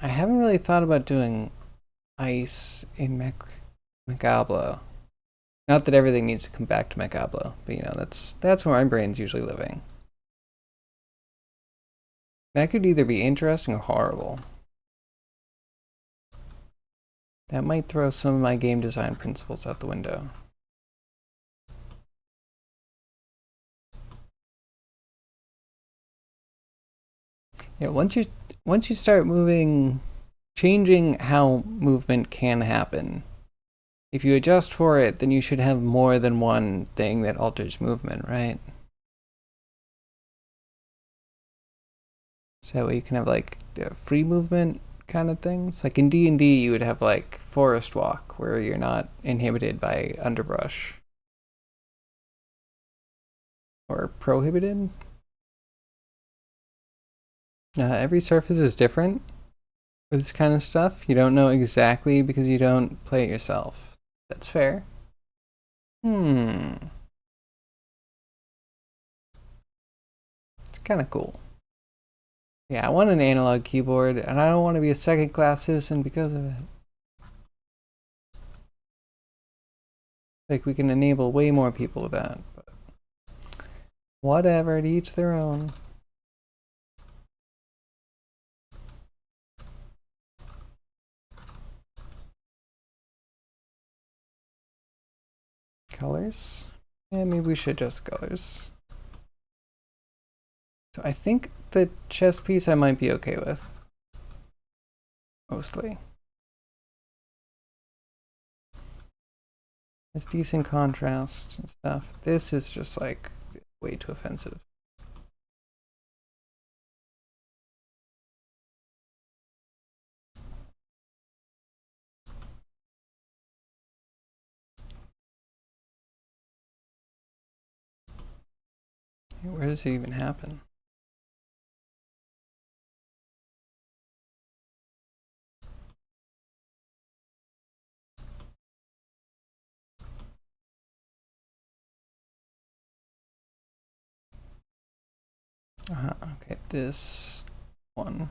I haven't really thought about doing ice in Macablo. Not that everything needs to come back to Macablo, but you know, that's where my brain's usually living. That could either be interesting or horrible. That might throw some of my game design principles out the window. Yeah, once you start changing how movement can happen, if you adjust for it, then you should have more than one thing that alters movement, right? So that way you can have like free movement kind of things. Like in D&D, you would have like forest walk where you're not inhibited by underbrush. Or prohibited. Every surface is different with this kind of stuff. You don't know exactly because you don't play it yourself. That's fair. It's kind of cool. Yeah, I want an analog keyboard, and I don't want to be a second-class citizen because of it. Like, we can enable way more people with that, but whatever, to each their own. Colors? Yeah, maybe we should adjust colors. So I think the chest piece I might be okay with. Mostly. It's decent contrast and stuff. This is just like way too offensive. Where does it even happen? Okay, this one.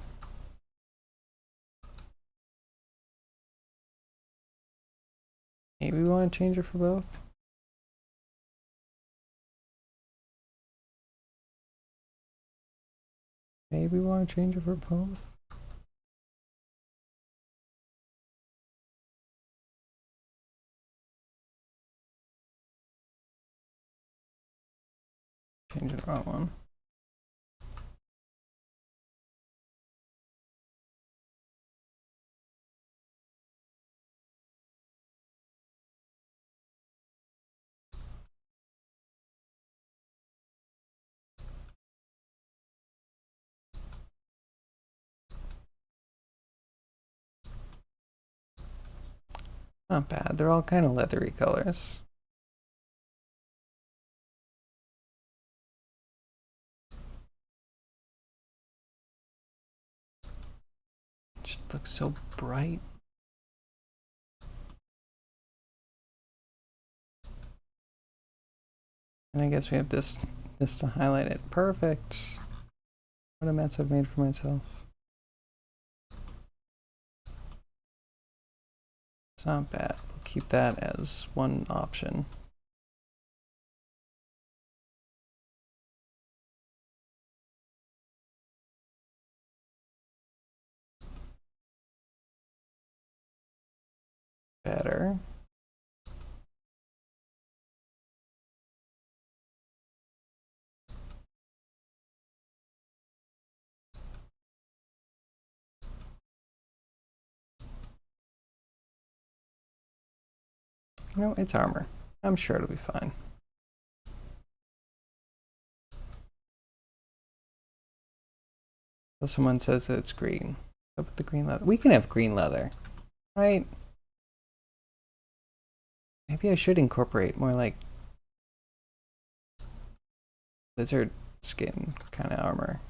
Maybe we want to change it for both. Maybe we want to change it for both. Change the wrong one. Not bad. They're all kind of leathery colors. Just looks so bright. And I guess we have this to highlight it. Perfect. What a mess I've made for myself. It's not bad. We'll keep that as one option. Better. No, it's armor. I'm sure it'll be fine. So someone says that it's green. Up with the green leather. We can have green leather, right? Maybe I should incorporate more like lizard skin kind of armor.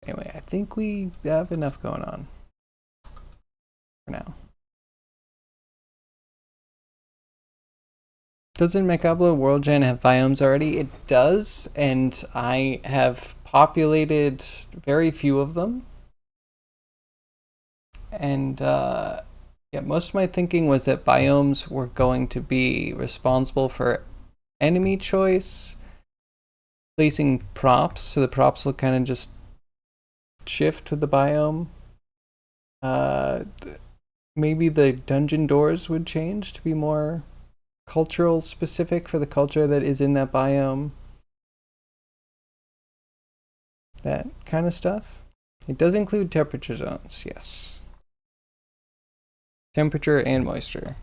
Anyway, I think we have enough going on for now. Doesn't Macablo World Gen have biomes already? It does, and I have populated very few of them. And yeah, most of my thinking was that biomes were going to be responsible for enemy choice, placing props, so the props will kind of just shift with the biome. Maybe the dungeon doors would change to be more cultural specific for the culture that is in that biome. That kind of stuff. It does include temperature zones, yes. Temperature and moisture.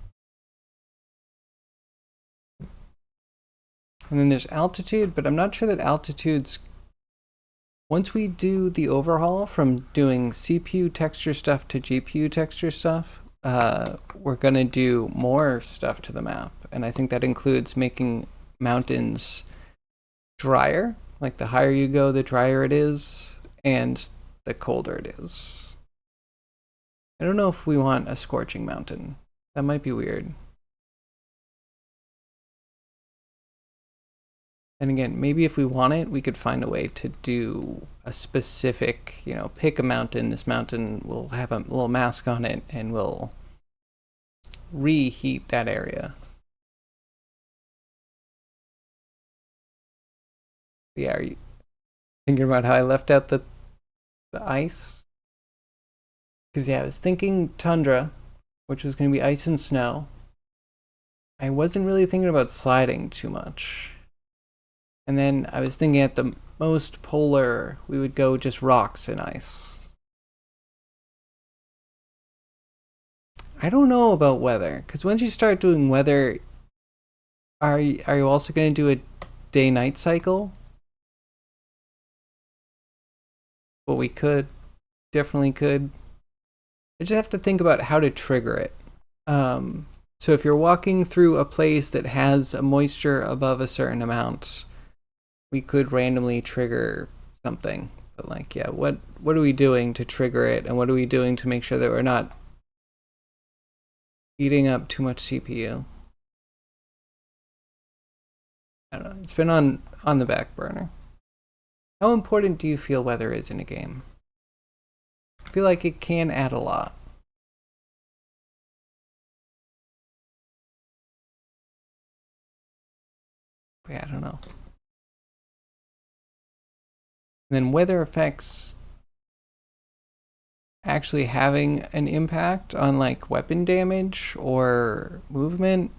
And then there's altitude, but I'm not sure that altitude's... Once we do the overhaul from doing CPU texture stuff to GPU texture stuff, we're going to do more stuff to the map. And I think that includes making mountains drier. Like the higher you go, the drier it is, and the colder it is. I don't know if we want a scorching mountain. That might be weird. And again, maybe if we want it, we could find a way to do a specific, you know, pick a mountain. This mountain will have a little mask on it and we'll reheat that area. Yeah, are you thinking about how I left out the ice? Because yeah, I was thinking tundra, which was going to be ice and snow. I wasn't really thinking about sliding too much. And then I was thinking at the most polar, we would go just rocks and ice. I don't know about weather, because once you start doing weather, are you also going to do a day-night cycle? Well, we could, definitely could. I just have to think about how to trigger it. So if you're walking through a place that has a moisture above a certain amount, we could randomly trigger something. But like, yeah, what are we doing to trigger it, and what are we doing to make sure that we're not eating up too much CPU? I don't know. It's been on the back burner. How important do you feel weather is in a game? I feel like it can add a lot. Yeah, I don't know. And then weather effects actually having an impact on like weapon damage or movement.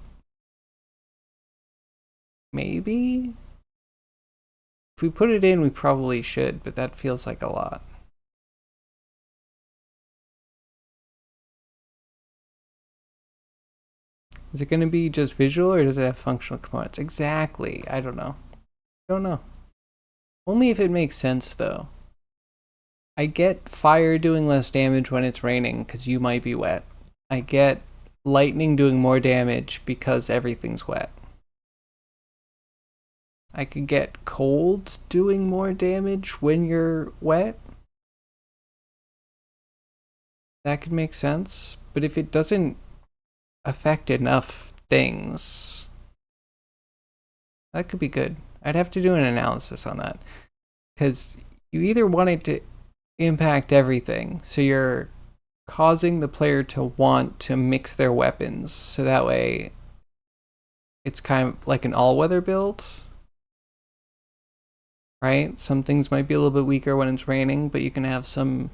Maybe? If we put it in, we probably should, but that feels like a lot. Is it going to be just visual, or does it have functional components? Exactly. I don't know. I don't know. Only if it makes sense, though. I get fire doing less damage when it's raining because you might be wet. I get lightning doing more damage because everything's wet. I could get cold doing more damage when you're wet. That could make sense. But if it doesn't affect enough things, that could be good. I'd have to do an analysis on that. Because you either want it to impact everything, so you're causing the player to want to mix their weapons, so that way it's kind of like an all-weather build, right? Some things might be a little bit weaker when it's raining, but you can have some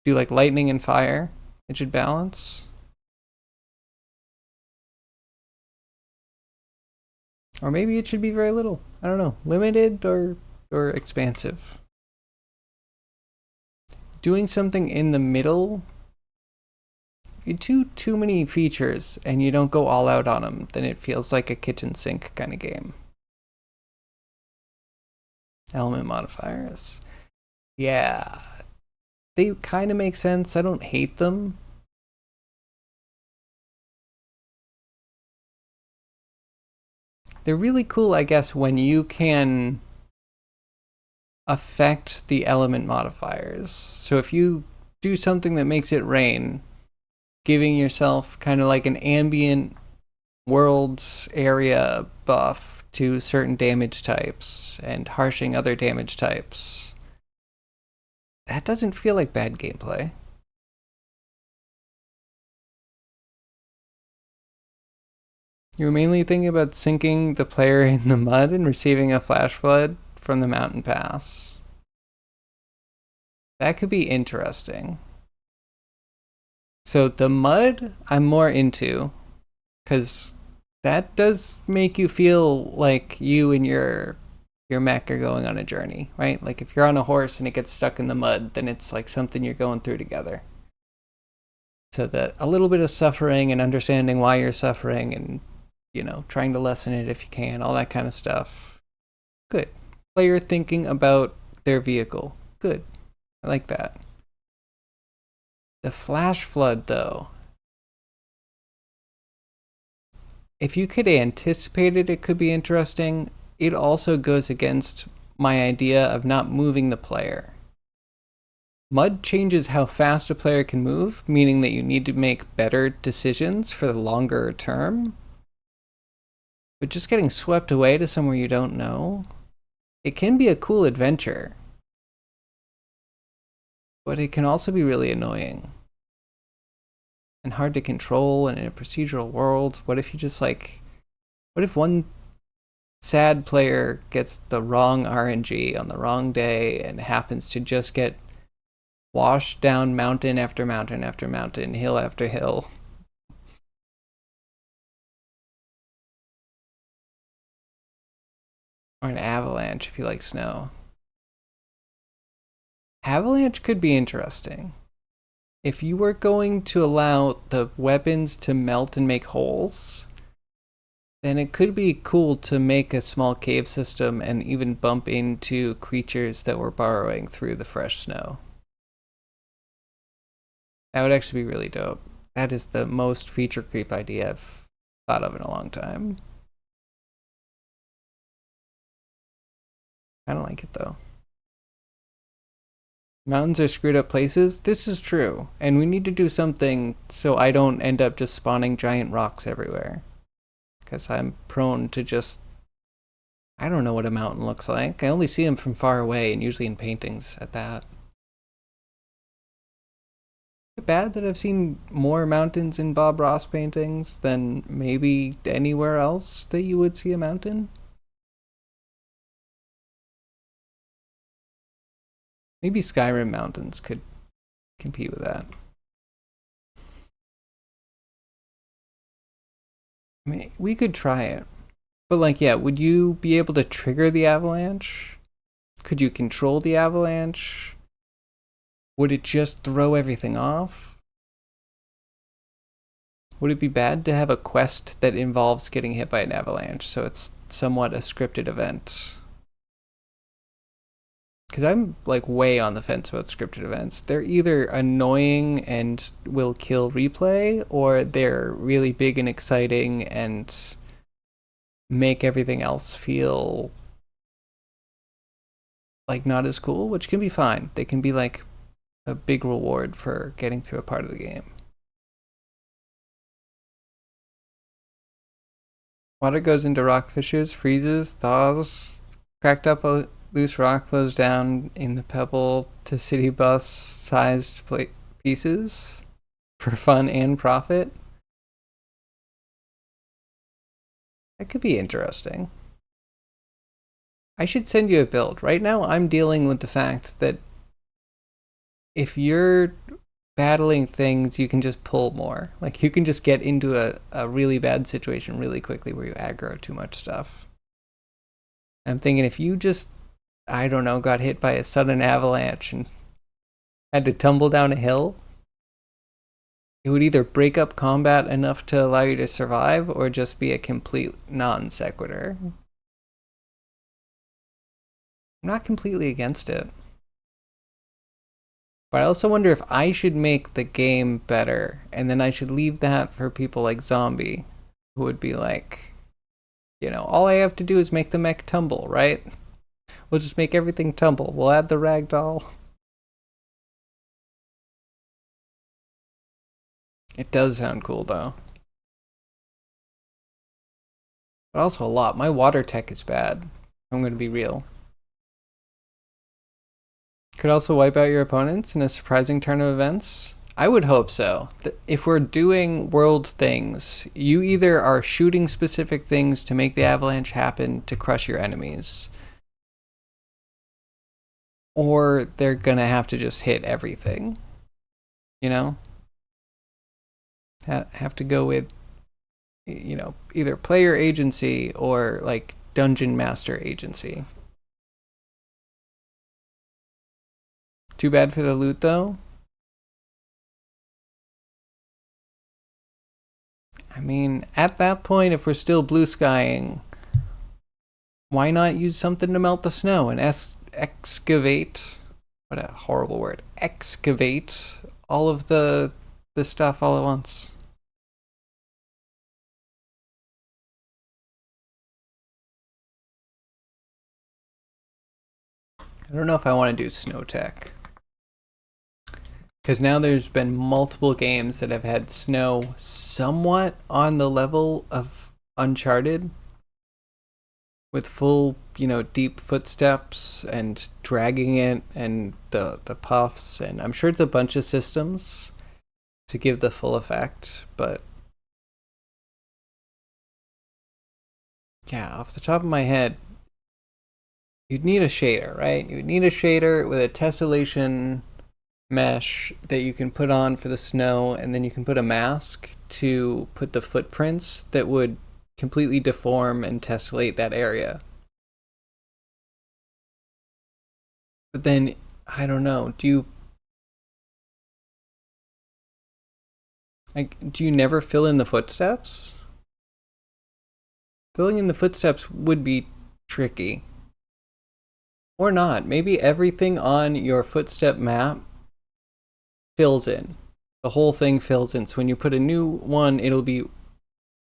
do like lightning and fire. It should balance. Or maybe it should be very little. I don't know. Limited or expansive. Doing something in the middle, if you do too many features and you don't go all out on them, then it feels like a kitchen sink kind of game. Element modifiers. Yeah. They kind of make sense. I don't hate them. They're really cool, I guess, when you can affect the element modifiers. So if you do something that makes it rain, giving yourself kind of like an ambient world area buff to certain damage types and harshing other damage types, that doesn't feel like bad gameplay. You were mainly thinking about sinking the player in the mud and receiving a flash flood from the mountain pass. That could be interesting. So the mud I'm more into, because that does make you feel like you and your mech are going on a journey, right? Like if you're on a horse and it gets stuck in the mud, then it's like something you're going through together. So that a little bit of suffering and understanding why you're suffering and, you know, trying to lessen it if you can, all that kind of stuff. Good. Player thinking about their vehicle. Good. I like that. The flash flood, though. If you could anticipate it, it could be interesting. It also goes against my idea of not moving the player. Mud changes how fast a player can move, meaning that you need to make better decisions for the longer term. But just getting swept away to somewhere you don't know, it can be a cool adventure. But it can also be really annoying. And hard to control, and in a procedural world, what if you just like... What if one sad player gets the wrong RNG on the wrong day and happens to just get washed down mountain after mountain after mountain, hill after hill? Or an avalanche if you like snow. Avalanche could be interesting. If you were going to allow the weapons to melt and make holes, then it could be cool to make a small cave system and even bump into creatures that were burrowing through the fresh snow. That would actually be really dope. That is the most feature creep idea I've thought of in a long time. I don't like it though. Mountains are screwed up places. This is true. And we need to do something so I don't end up just spawning giant rocks everywhere. Because I'm prone to just... I don't know what a mountain looks like. I only see them from far away and usually in paintings at that. Is it bad that I've seen more mountains in Bob Ross paintings than maybe anywhere else that you would see a mountain? Maybe Skyrim mountains could compete with that. I mean, we could try it. But like, yeah, would you be able to trigger the avalanche? Could you control the avalanche? Would it just throw everything off? Would it be bad to have a quest that involves getting hit by an avalanche, so it's somewhat a scripted event? Because I'm like way on the fence about scripted events. They're either annoying and will kill replay, or they're really big and exciting and make everything else feel like not as cool, which can be fine. They can be like a big reward for getting through a part of the game. Water goes into rock fissures, freezes, thaws, cracked up a loose rock flows down in the pebble to city bus sized pieces for fun and profit. That could be interesting. I should send you a build. Right now I'm dealing with the fact that if you're battling things, you can just pull more. Like you can just get into a really bad situation really quickly where you aggro too much stuff. I'm thinking if you just, I don't know, got hit by a sudden avalanche and had to tumble down a hill, it would either break up combat enough to allow you to survive or just be a complete non sequitur. I'm not completely against it. But I also wonder if I should make the game better, and then I should leave that for people like Zombie, who would be like, you know, all I have to do is make the mech tumble, right? We'll just make everything tumble. We'll add the ragdoll. It does sound cool, though. But also a lot. My water tech is bad. I'm going to be real. Could also wipe out your opponents in a surprising turn of events. I would hope so. If we're doing world things, you either are shooting specific things to make the avalanche happen to crush your enemies, or they're gonna have to just hit everything. You know? Have to go with, you know, either player agency or like dungeon master agency. Too bad for the loot though. I mean, at that point, if we're still blue skying, why not use something to melt the snow and excavate? What a horrible word. Excavate all of the stuff all at once. I don't know if I want to do snow tech. Because now there's been multiple games that have had snow somewhat on the level of Uncharted, with full, deep footsteps and dragging it and the puffs, and I'm sure it's a bunch of systems to give the full effect, but yeah, off the top of my head, you'd need a shader, right? You'd need a shader with a tessellation mesh that you can put on for the snow, and then you can put a mask to put the footprints that would completely deform and tessellate that area. But then, I don't know, do you never fill in the footsteps? Filling in the footsteps would be tricky. Or not. Maybe everything on your footstep map fills in. The whole thing fills in. So when you put a new one, it'll be,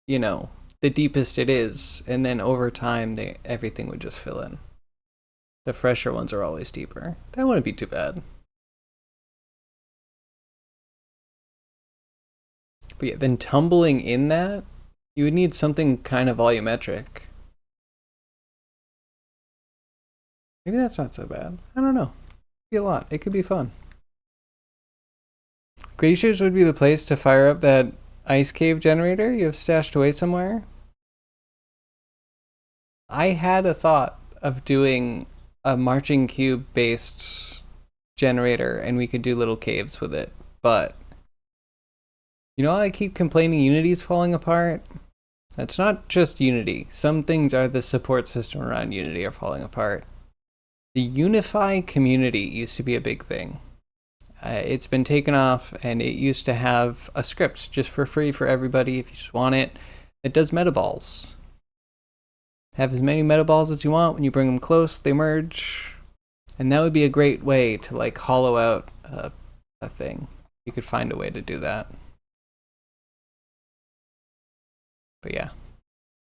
the deepest it is. And then over time, everything would just fill in. The fresher ones are always deeper. That wouldn't be too bad. But yeah, then tumbling in that, you would need something kind of volumetric. Maybe that's not so bad. I don't know. It'd be a lot. It could be fun. Glaciers would be the place to fire up that ice cave generator you have stashed away somewhere. I had a thought of doing a marching cube based generator and we could do little caves with it, but I keep complaining Unity's falling apart. That's not just Unity. Some things are the support system around Unity are falling apart. The Unify community used to be a big thing. It's been taken off, and it used to have a script just for free for everybody if you just want it. It does metaballs. Have as many metaballs as you want. When you bring them close, they merge. And that would be a great way to hollow out a thing. You could find a way to do that. But yeah.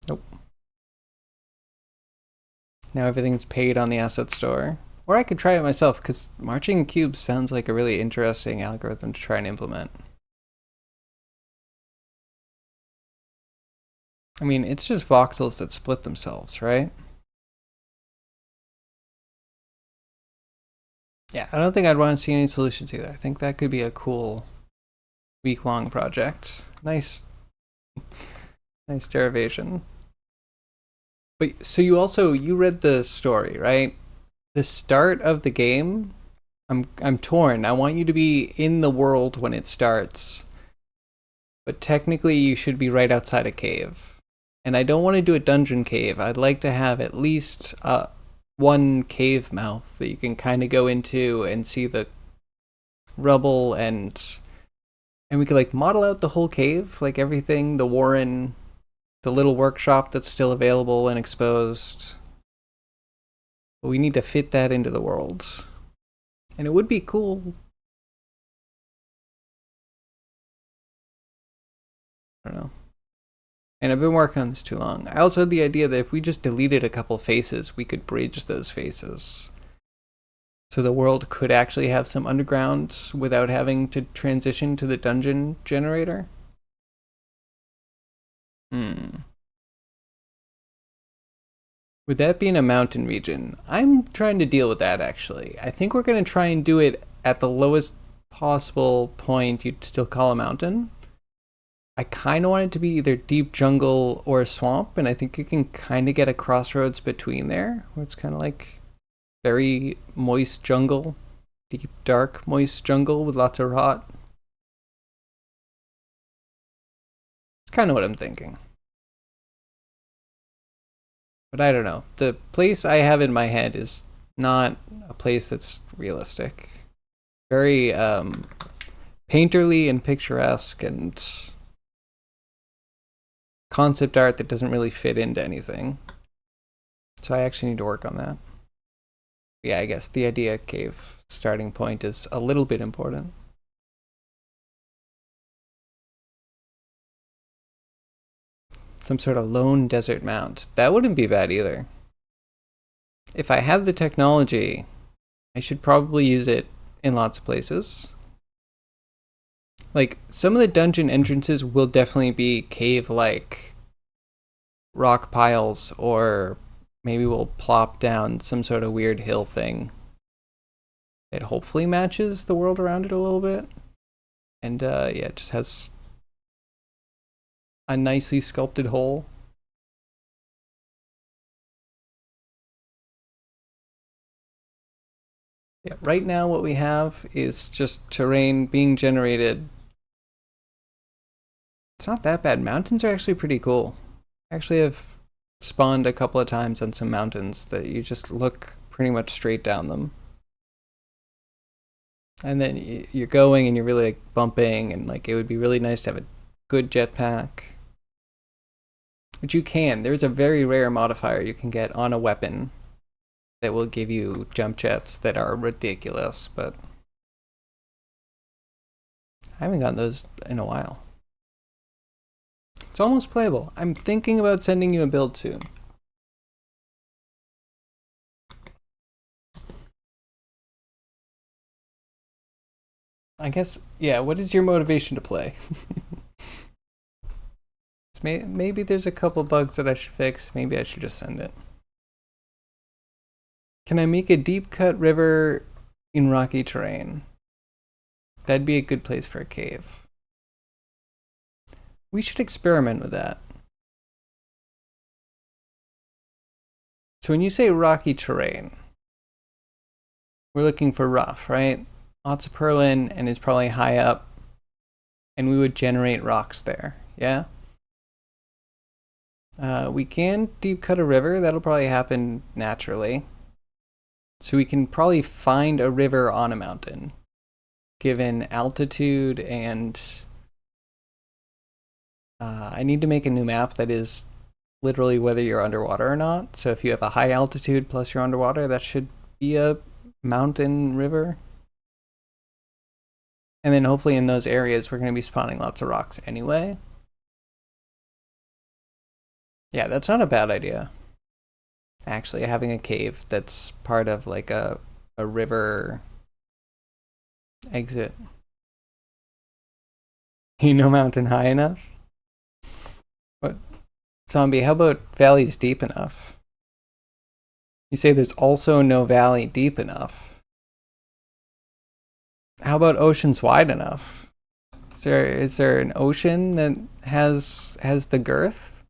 Nope. Now everything's paid on the asset store. Or I could try it myself, because marching cubes sounds like a really interesting algorithm to try and implement. I mean, it's just voxels that split themselves, right? Yeah, I don't think I'd want to see any solutions either. I think that could be a cool week-long project. Nice derivation. But so you read the story, right? The start of the game, I'm torn. I want you to be in the world when it starts, but technically you should be right outside a cave. And I don't want to do a dungeon cave. I'd like to have at least one cave mouth that you can kind of go into and see the rubble, and we could model out the whole cave, everything, the warren, the little workshop that's still available and exposed. But we need to fit that into the world. And it would be cool. I don't know. And I've been working on this too long. I also had the idea that if we just deleted a couple faces, we could bridge those faces. So the world could actually have some underground without having to transition to the dungeon generator. Would that be in a mountain region? I'm trying to deal with that, actually. I think we're going to try and do it at the lowest possible point you'd still call a mountain. I kind of want it to be either deep jungle or a swamp, and I think you can kind of get a crossroads between there, where it's kind of very moist jungle, deep, dark, moist jungle with lots of rot. It's kind of what I'm thinking. But I don't know. The place I have in my head is not a place that's realistic. Very painterly and picturesque and concept art that doesn't really fit into anything. So I actually need to work on that. Yeah, I guess the idea cave starting point is a little bit important. Some sort of lone desert mount. That wouldn't be bad either. If I have the technology, I should probably use it in lots of places. Some of the dungeon entrances will definitely be cave-like rock piles or maybe we'll plop down some sort of weird hill thing that hopefully matches the world around it a little bit. And yeah, it just has a nicely sculpted hole. Yeah, right now what we have is just terrain being generated. It's not that bad. Mountains are actually pretty cool. I actually have spawned a couple of times on some mountains that you just look pretty much straight down them. And then you're going and you're really like bumping, and like it would be really nice to have a good jetpack. Which you can. There's a very rare modifier you can get on a weapon that will give you jump jets that are ridiculous, but I haven't gotten those in a while. It's almost playable. I'm thinking about sending you a build soon. I guess, yeah, what is your motivation to play? Maybe there's a couple bugs that I should fix. Maybe I should just send it. Can I make a deep cut river in rocky terrain? That'd be a good place for a cave. We should experiment with that. So when you say rocky terrain, we're looking for rough, right? Lots of purlin, and it's probably high up, and we would generate rocks there, yeah? We can deep cut a river. That'll probably happen naturally. So we can probably find a river on a mountain, given altitude and... I need to make a new map that is literally whether you're underwater or not. So if you have a high altitude plus you're underwater, that should be a mountain river. And then hopefully in those areas, we're going to be spawning lots of rocks anyway. Yeah, that's not a bad idea. Actually, having a cave that's part of like a river exit. You know mountain high enough? What? Zombie, how about valleys deep enough? You say there's also no valley deep enough. How about oceans wide enough? Is there an ocean that has the girth?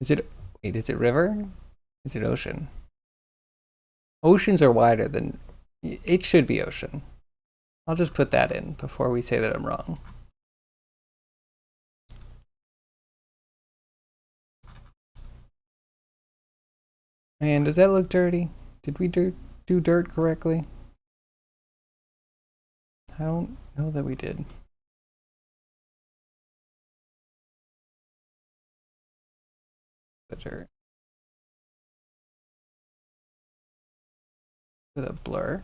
Is it river? Is it ocean? Oceans are wider than it should be ocean. I'll just put that in before we say that I'm wrong. Man, does that look dirty? Did we do dirt correctly? I don't know that we did. The dirt. With a blur.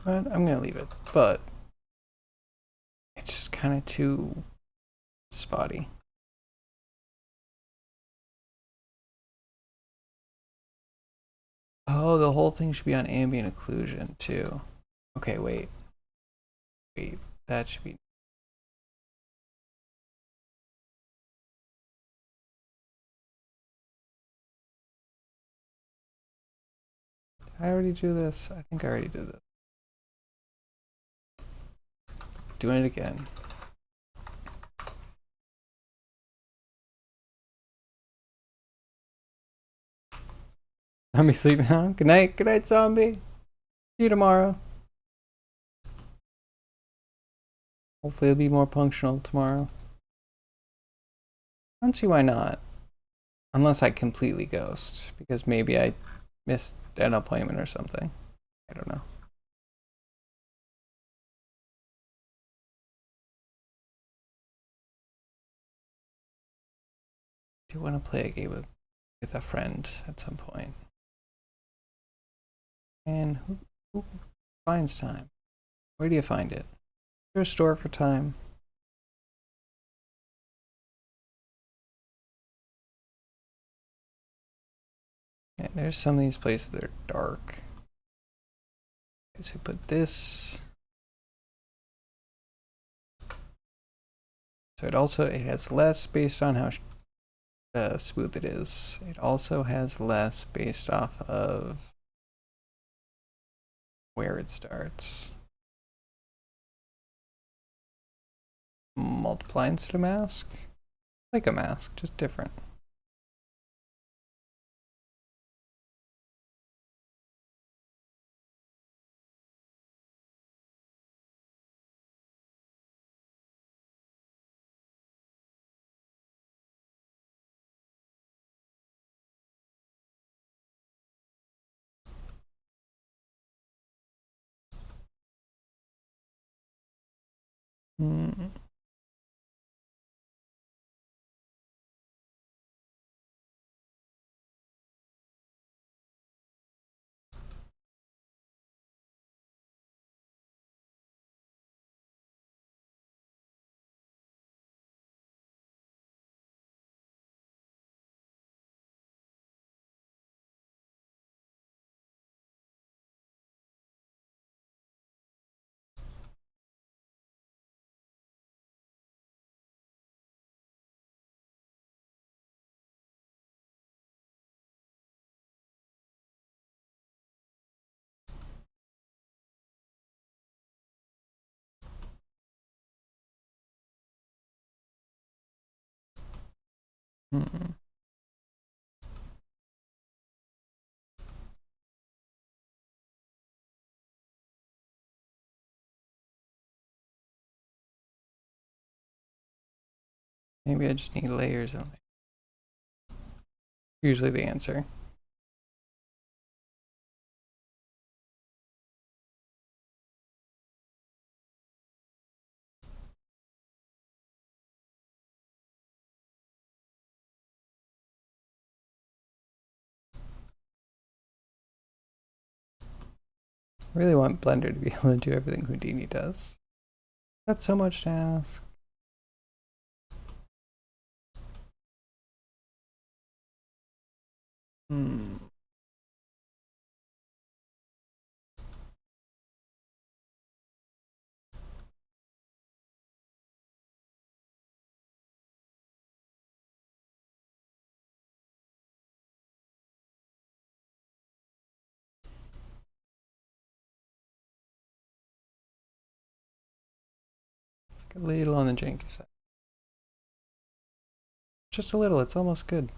But I'm gonna leave it, but it's just kind of too spotty. Oh, the whole thing should be on ambient occlusion too. Okay, wait, that should be. Did I already do this? I think I already did this. Doing it again. Let me sleep now. Good night, zombie. See you tomorrow. Hopefully it'll be more functional tomorrow. I don't see why not. Unless I completely ghost, because maybe I missed an appointment or something. I don't know. I do want to play a game with a friend at some point. And who finds time? Where do you find it? Is there a store for time? Yeah, there's some of these places that are dark. Okay, so put this. So it has less based on how smooth it is. It also has less based off of where it starts. Multiply instead of mask? Like a mask, just different. Hmm. Hmm. Maybe I just need layers on it. Usually the answer. I really want Blender to be able to do everything Houdini does. That's so much to ask. Hmm. A little on the janky side. Just a little, it's almost good.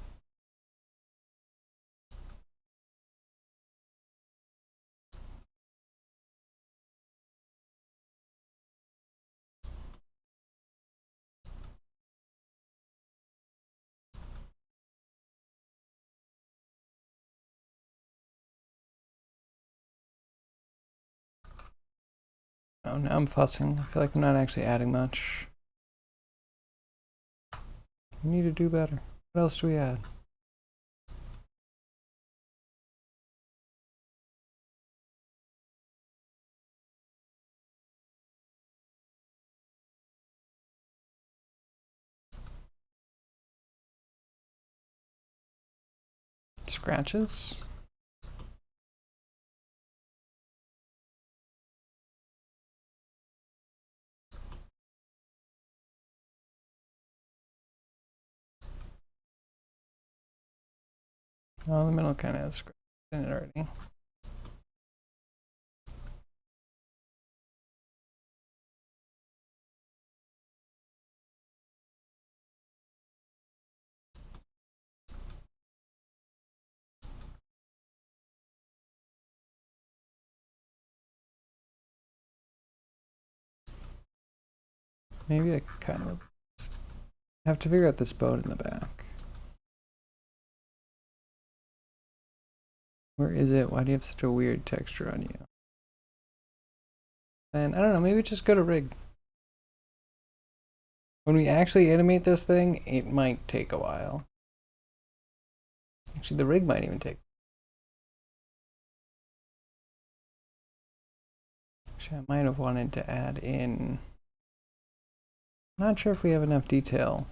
Oh, now I'm fussing. I feel like I'm not actually adding much. We need to do better. What else do we add? Scratches? Oh, the middle kind of has scratches in it already. Maybe I kind of have to figure out this bone in the back. Where is it? Why do you have such a weird texture on you? And I don't know, maybe just go to rig. When we actually animate this thing, it might take a while. Actually, the rig might even take. Actually, I might have wanted to add in. I'm not sure if we have enough detail.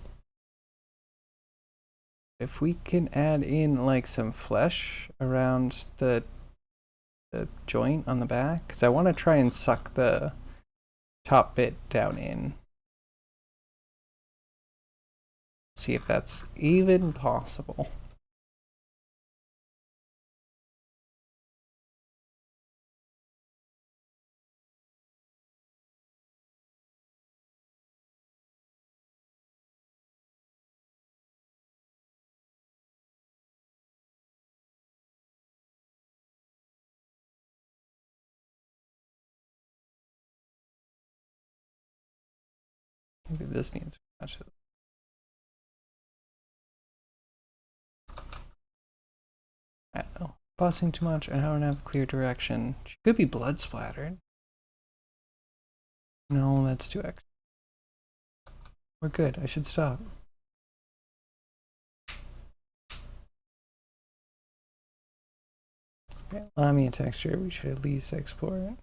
If we can add in like some flesh around the joint on the back, because I want to try and suck the top bit down in. See if that's even possible. Maybe this needs to match it. I don't know. Fussing too much and I don't have clear direction. She could be blood splattered. No, that's too extra. We're good. I should stop. Okay, Lamia texture. We should at least export it.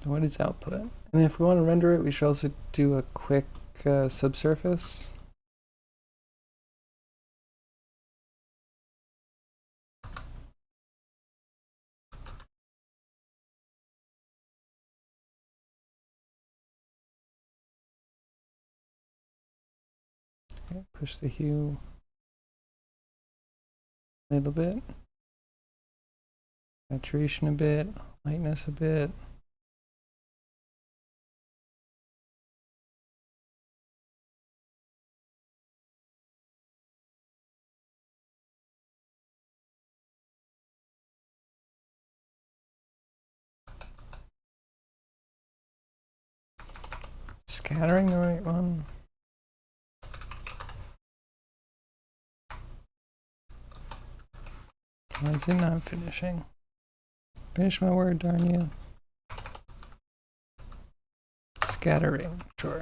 What is output? And if we want to render it, we should also do a quick subsurface. Okay, push the hue a little bit, saturation a bit, lightness a bit. Scattering the right one. Why is it not finishing? Finish my word, darn you. Scattering, sure.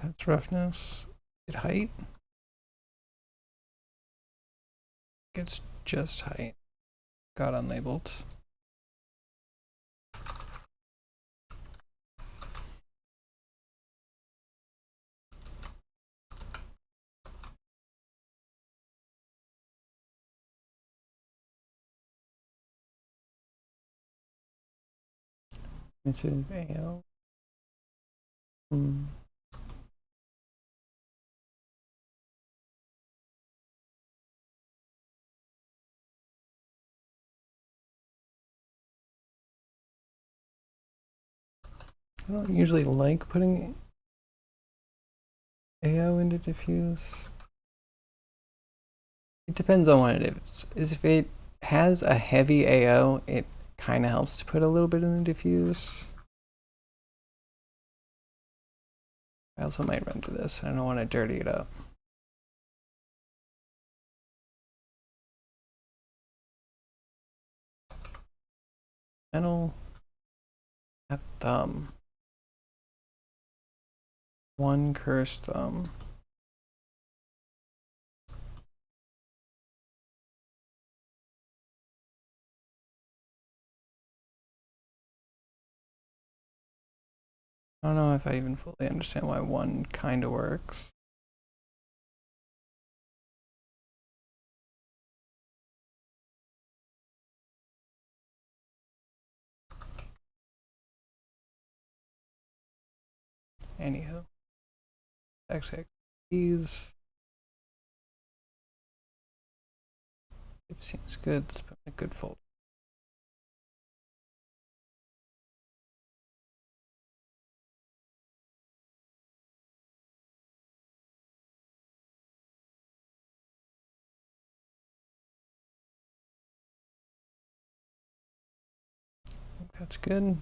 That's roughness. Get height. It's just height. Got unlabeled. It's an AO. I don't usually like putting AO into diffuse. It depends on what it is. If it has a heavy AO, it kind of helps to put a little bit in the diffuse. I also might render this. I don't want to dirty it up. Channel at thumb. One cursed thumb. I don't know if I even fully understand why one kind of works. Anyhow, actually, these. It seems good. Let's put in a good folder. That's good.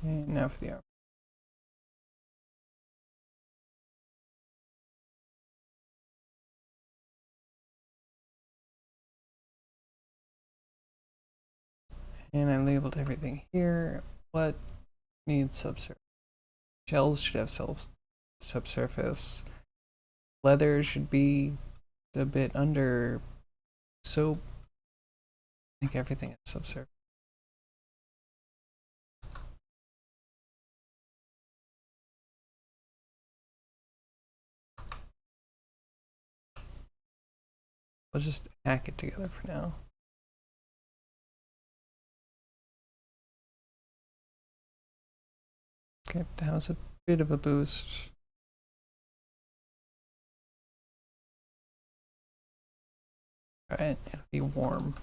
And now for the armor. And I labeled everything here. What needs subsurface? Shells should have subsurface. Leather should be a bit under soap. I think everything is subsurface. We'll just hack it together for now. Okay, that was a bit of a boost. Alright, it'll be warm.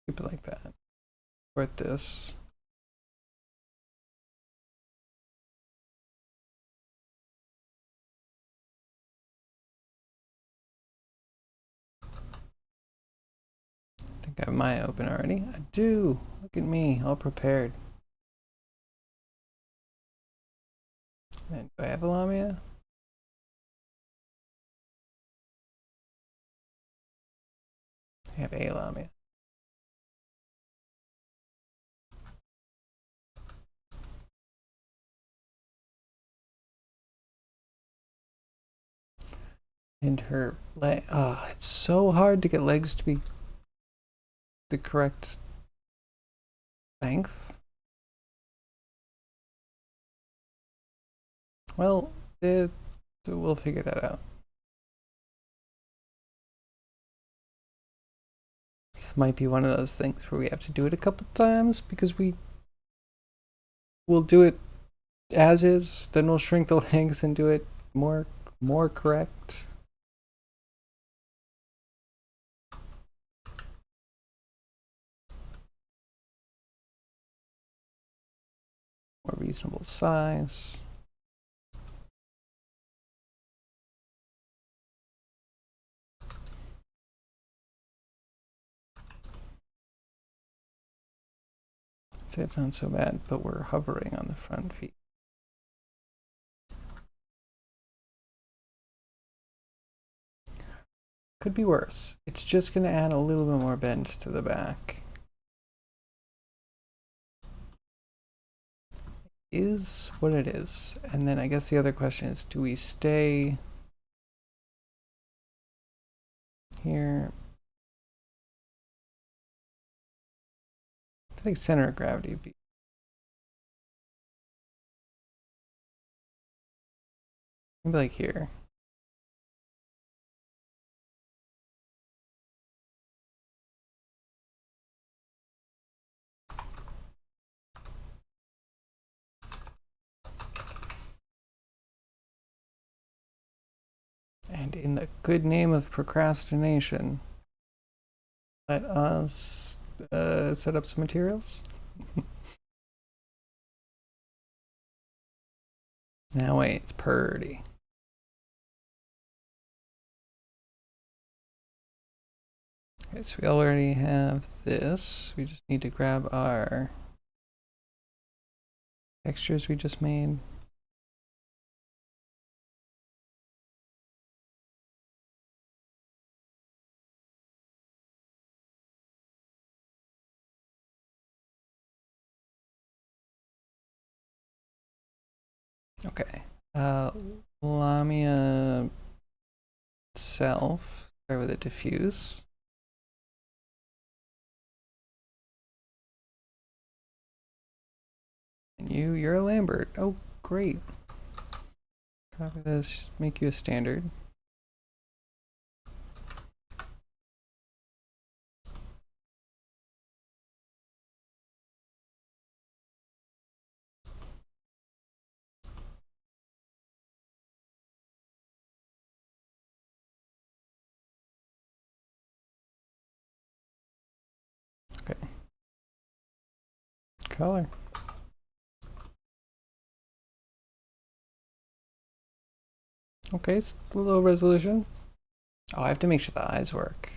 Keep it like that. Put this. I think I have mine open already. I do. Look at me, all prepared. And do I have a Lamia? I have a Lamia. And her leg. Oh, it's so hard to get legs to be the correct length. Well, we'll figure that out. This might be one of those things where we have to do it a couple times because we'll do it as is, then we'll shrink the legs and do it more correct. More reasonable size. I'd say it's not so bad, but we're hovering on the front feet. Could be worse. It's just going to add a little bit more bend to the back. Is what it is. And then I guess the other question is, do we stay here? I think center of gravity would be. Maybe like here. And in the good name of procrastination, let us set up some materials. Now wait, it's pretty. Okay, so we already have this. We just need to grab our textures we just made. Okay. Lamia itself. Start with a diffuse. And you're a Lambert. Oh, great. Copy this, make you a standard. Okay. Color. Okay, it's low resolution. Oh, I have to make sure the eyes work.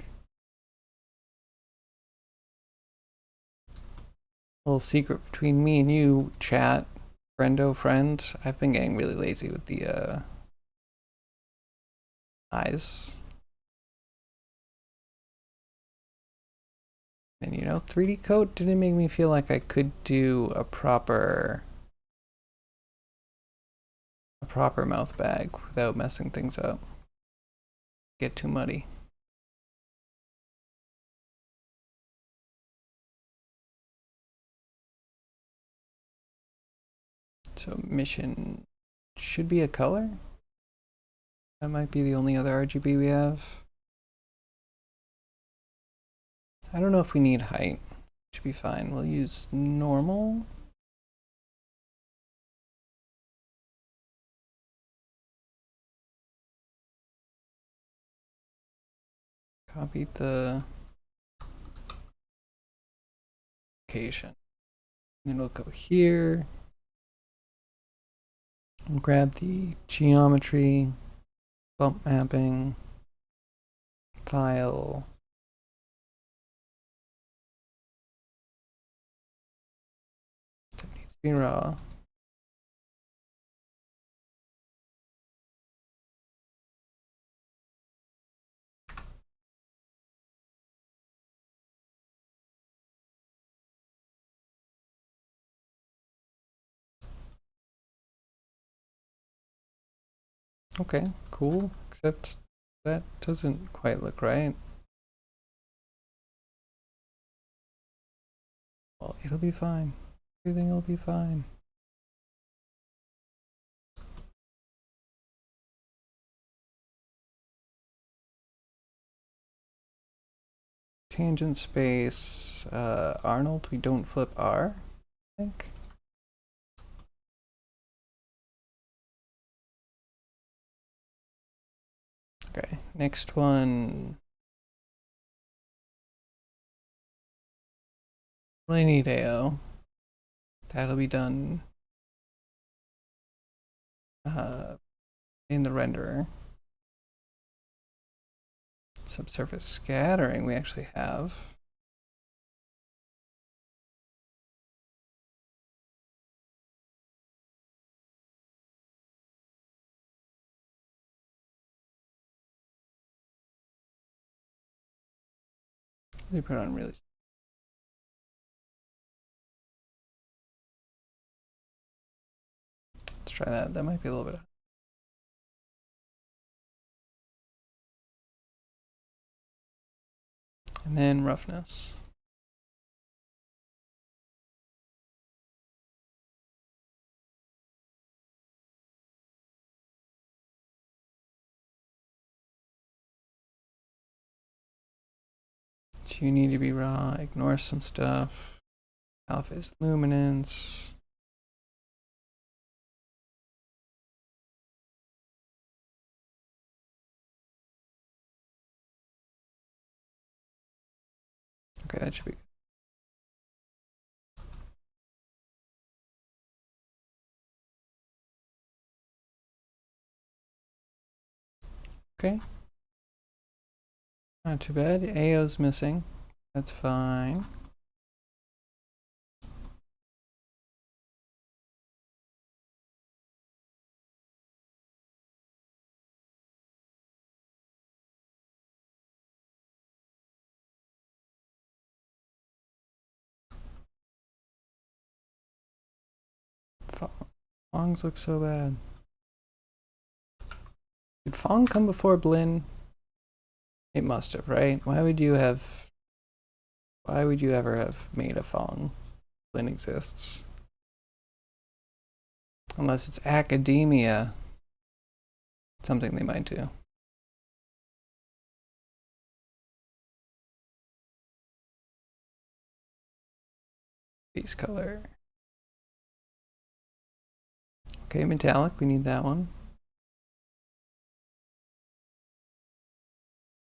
Little secret between me and you, chat, friendo friend. I've been getting really lazy with the eyes. And you know, 3D coat didn't make me feel like I could do a proper mouth bag without messing things up. Get too muddy. So mission should be a color. That might be the only other RGB we have. I don't know if we need height. Should be fine. We'll use normal. Copy the location. Then we'll go here and grab the geometry, bump mapping, file. It needs to be raw. Okay, cool. Except that doesn't quite look right. Well, it'll be fine. Everything will be fine. Tangent space, Arnold, we don't flip R, I think. Okay, next one. Really need AO. That'll be done in the renderer. Subsurface scattering we actually have. We put on really. Let's try that. That might be a little bit. And then roughness. So you need to be raw, ignore some stuff. Alpha is luminance. Okay, that should be good. Okay. Not too bad. AO's missing. That's fine. Fongs look so bad. Did Fong come before Blinn? It must have, right? Why would you ever have made a Fong? Blinn exists. Unless it's academia. Something they might do. Base color. Okay, metallic, we need that one.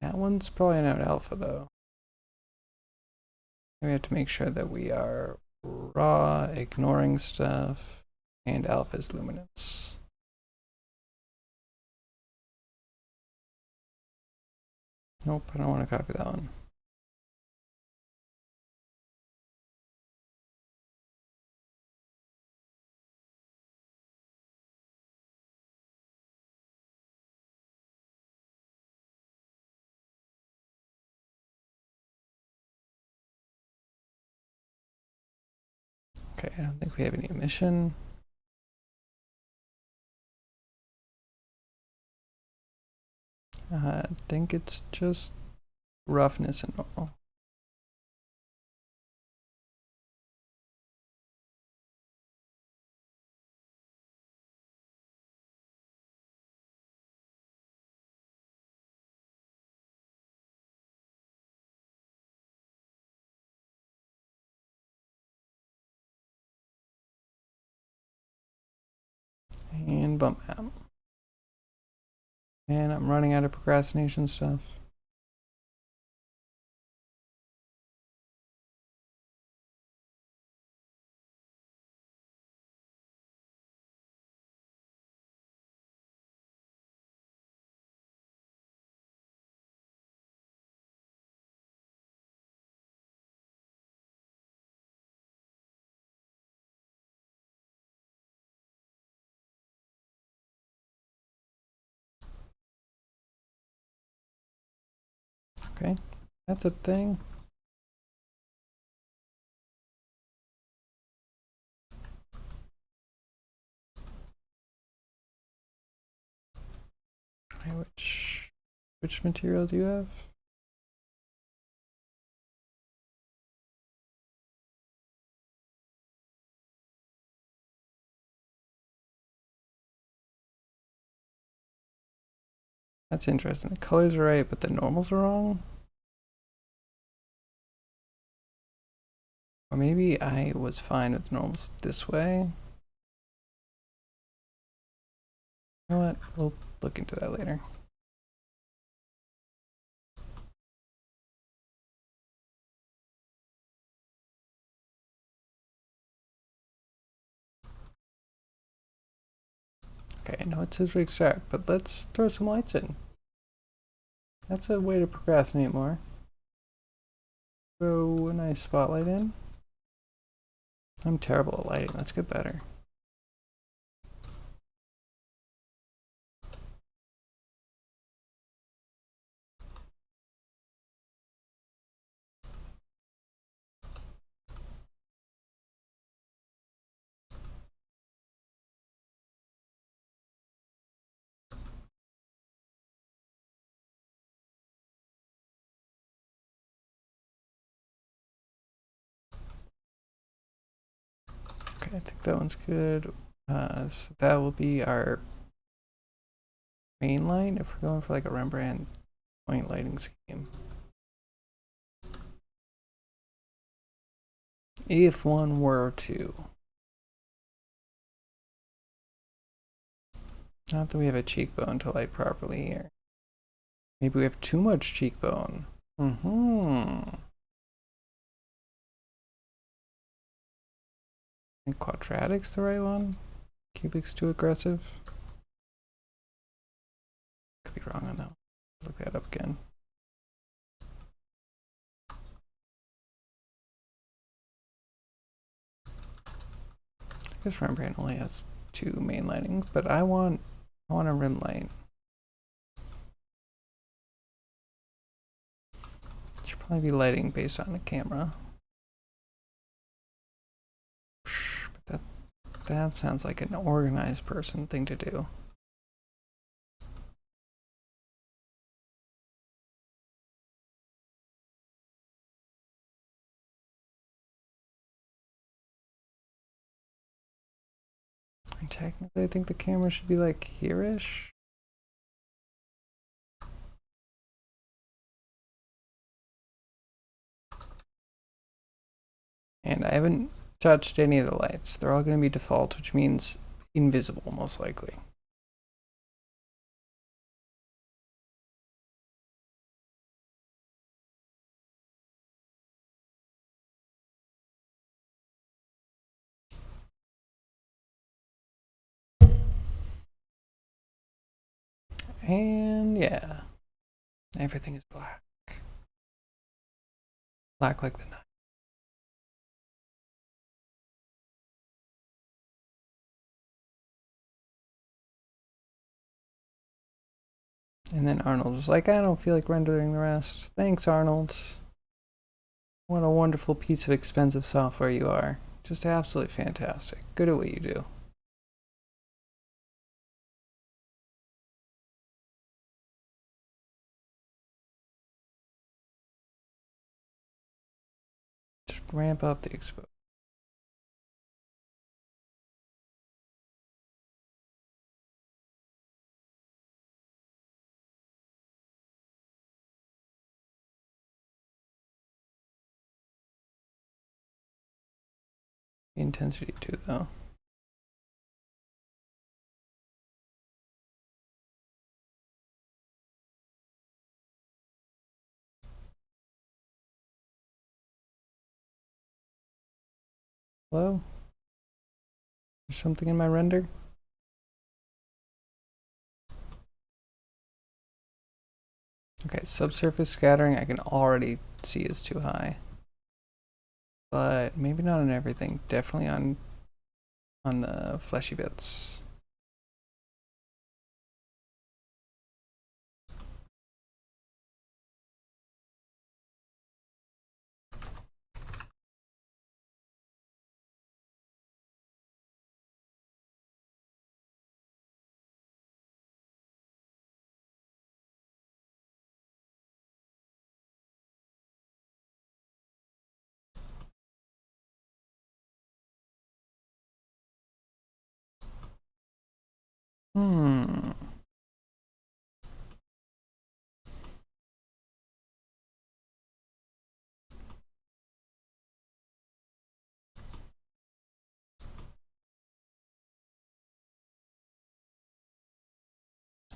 That one's probably not alpha though. We have to make sure that we are raw, ignoring stuff, and alpha is luminance. Nope, I don't want to copy that one. Okay, I don't think we have any emission. I think it's just roughness and normal. And bump map. And I'm running out of procrastination stuff. Okay, that's a thing. Okay, which material do you have? That's interesting. The colors are right, but the normals are wrong. Or maybe I was fine with normals this way. You know what? We'll look into that later. Okay, I know it says re-extract, but let's throw some lights in. That's a way to procrastinate more. Throw a nice spotlight in. I'm terrible at lighting. Let's get better. Okay, I think that one's good. So that will be our main line if we're going for like a Rembrandt point lighting scheme. If one were to. Not that we have a cheekbone to light properly here. Maybe we have too much cheekbone. I think quadratic's the right one. Cubic's too aggressive. Could be wrong on that one. Look that up again. I guess Rembrandt only has 2 main lightings, but I want a rim light. Should probably be lighting based on the camera. But That sounds like an organized person thing to do. And technically, I think the camera should be like here-ish. And I haven't touched any of the lights. They're all going to be default, which means invisible, most likely. And yeah, everything is black. Black like the night. And then Arnold was like, I don't feel like rendering the rest. Thanks, Arnold. What a wonderful piece of expensive software you are. Just absolutely fantastic. Good at what you do. Just ramp up the exposure. The intensity too, though. Hello? There's something in my render? Okay, subsurface scattering I can already see is too high. But maybe not on everything. Definitely on the fleshy bits.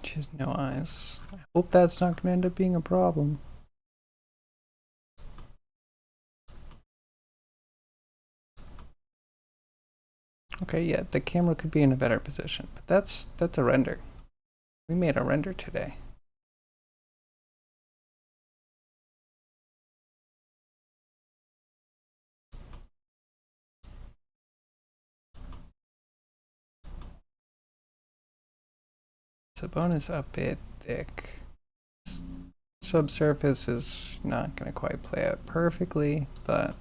She has no eyes. I hope that's not going to end up being a problem. Okay, yeah, the camera could be in a better position, but that's a render. We made a render today. So bonus a bit thick. Subsurface is not going to quite play out perfectly, but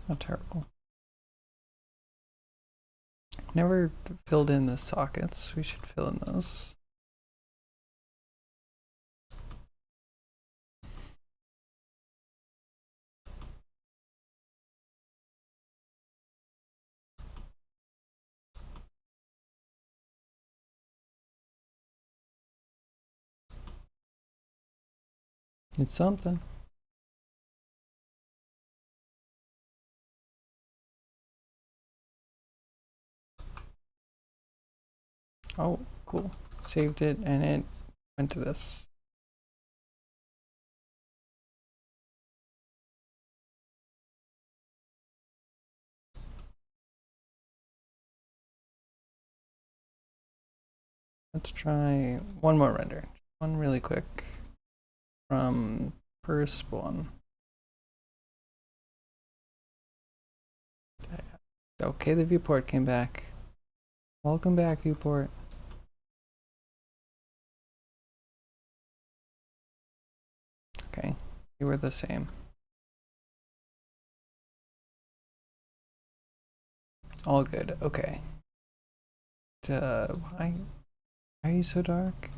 not terrible. Never filled in the sockets. We should fill in those. It's something. Oh, cool. Saved it and it went to this. Let's try one more render. One really quick from first one. Okay, the viewport came back. Welcome back, viewport. They were the same. All good. Okay. Why are you so dark?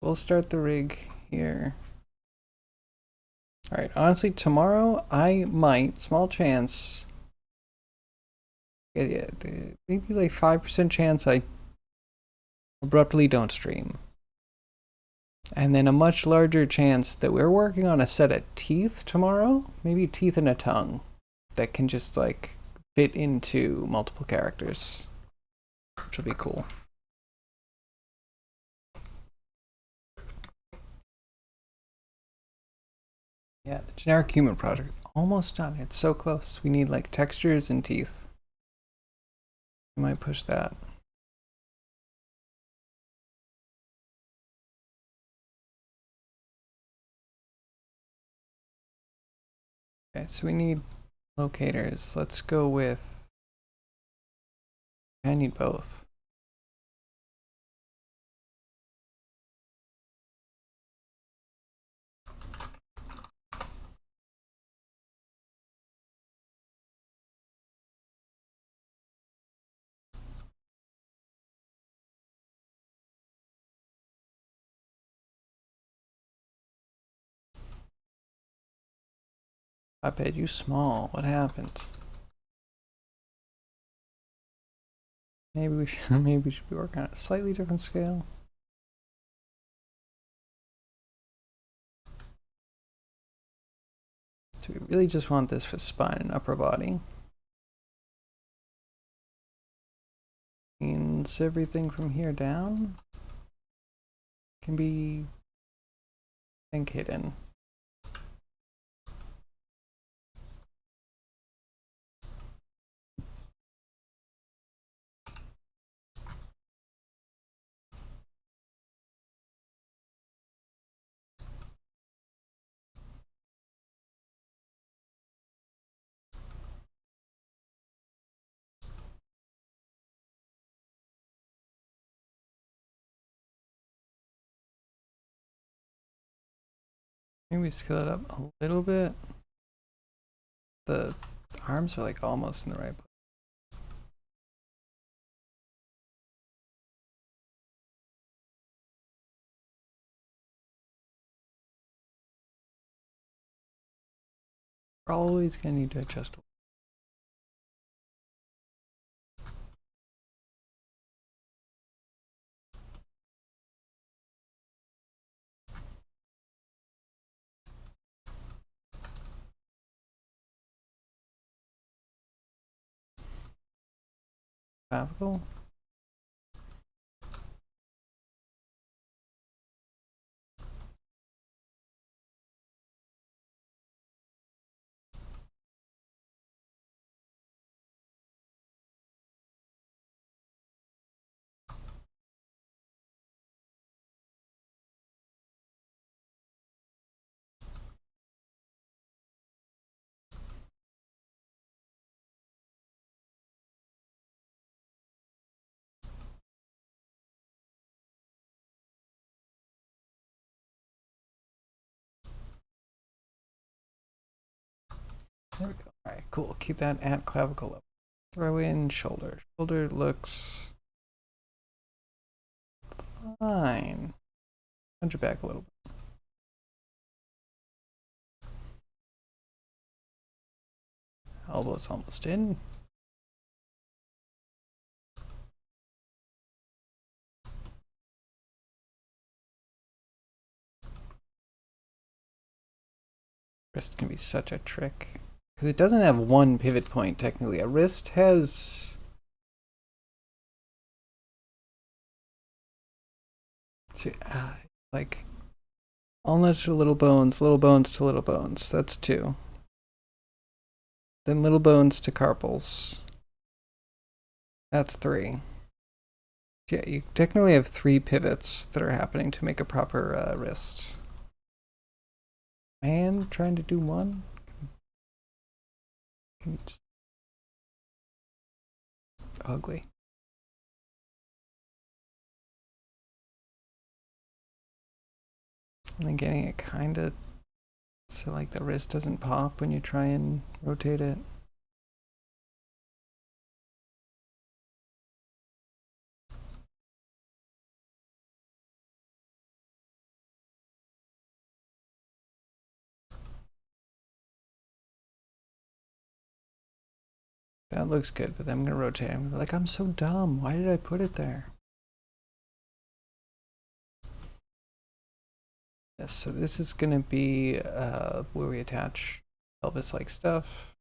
We'll start the rig here. All right, honestly, tomorrow I might, small chance, yeah, maybe like 5% chance I abruptly don't stream. And then a much larger chance that we're working on a set of teeth tomorrow, maybe teeth and a tongue that can just like fit into multiple characters, which will be cool. Yeah, the generic human project, almost done. It's so close. We need like textures and teeth. We might push that. Okay, so we need locators. Let's go with, I need both. I bet you small. What happened? Maybe we should be working on a slightly different scale. So we really just want this for spine and upper body. Means everything from here down can be, I think, hidden. Maybe scale it up a little bit. The arms are like almost in the right place. We're always gonna need to adjust. Clavicle. There we go. All right, cool. Keep that at clavicle level. Throw in shoulder. Shoulder looks fine. Punch it back a little bit. Elbow's almost in. Wrist can be such a trick. Because it doesn't have one pivot point, technically. A wrist has... like, ulna to little bones to little bones. That's 2. Then little bones to carpals. That's 3. Yeah, you technically have 3 pivots that are happening to make a proper wrist. And trying to do one? Can you just... ugly. And then getting it kind of so like the wrist doesn't pop when you try and rotate it. That looks good, but then I'm gonna rotate. I'm like, I'm so dumb. Why did I put it there? Yes, so this is gonna be where we attach pelvis-like stuff.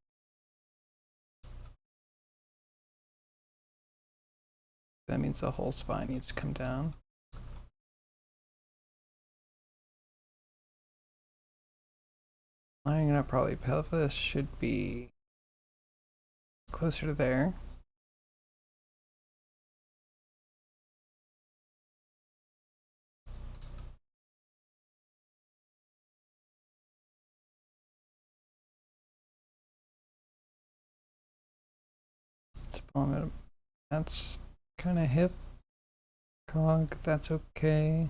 That means the whole spine needs to come down. Lining up probably pelvis should be closer to there. That's kind of hip. Cog, that's okay.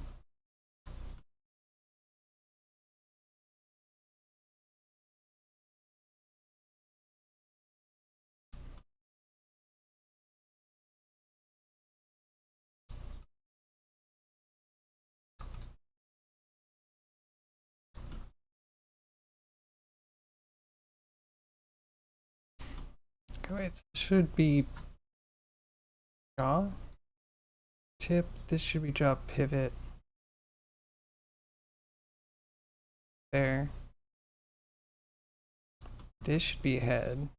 Okay, wait, so this should be jaw tip. This should be jaw pivot. There. This should be head.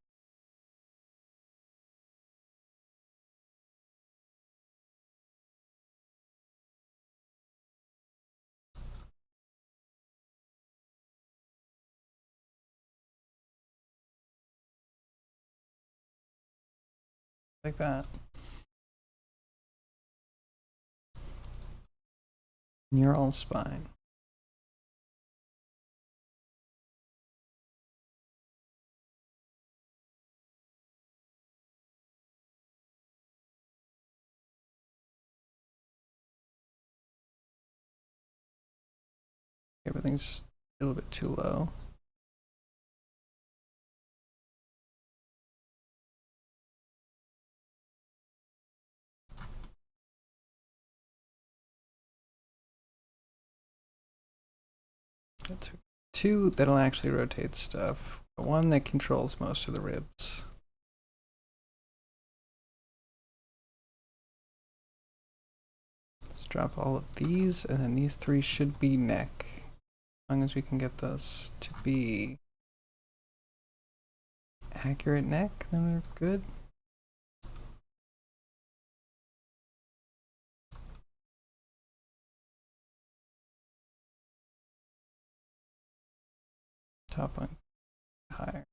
Like that. Neural spine. Everything's just a little bit too low. That's 2 that'll actually rotate stuff. One that controls most of the ribs. Let's drop all of these, and then these 3 should be neck. As long as we can get those to be accurate neck, then we're good. Top one higher.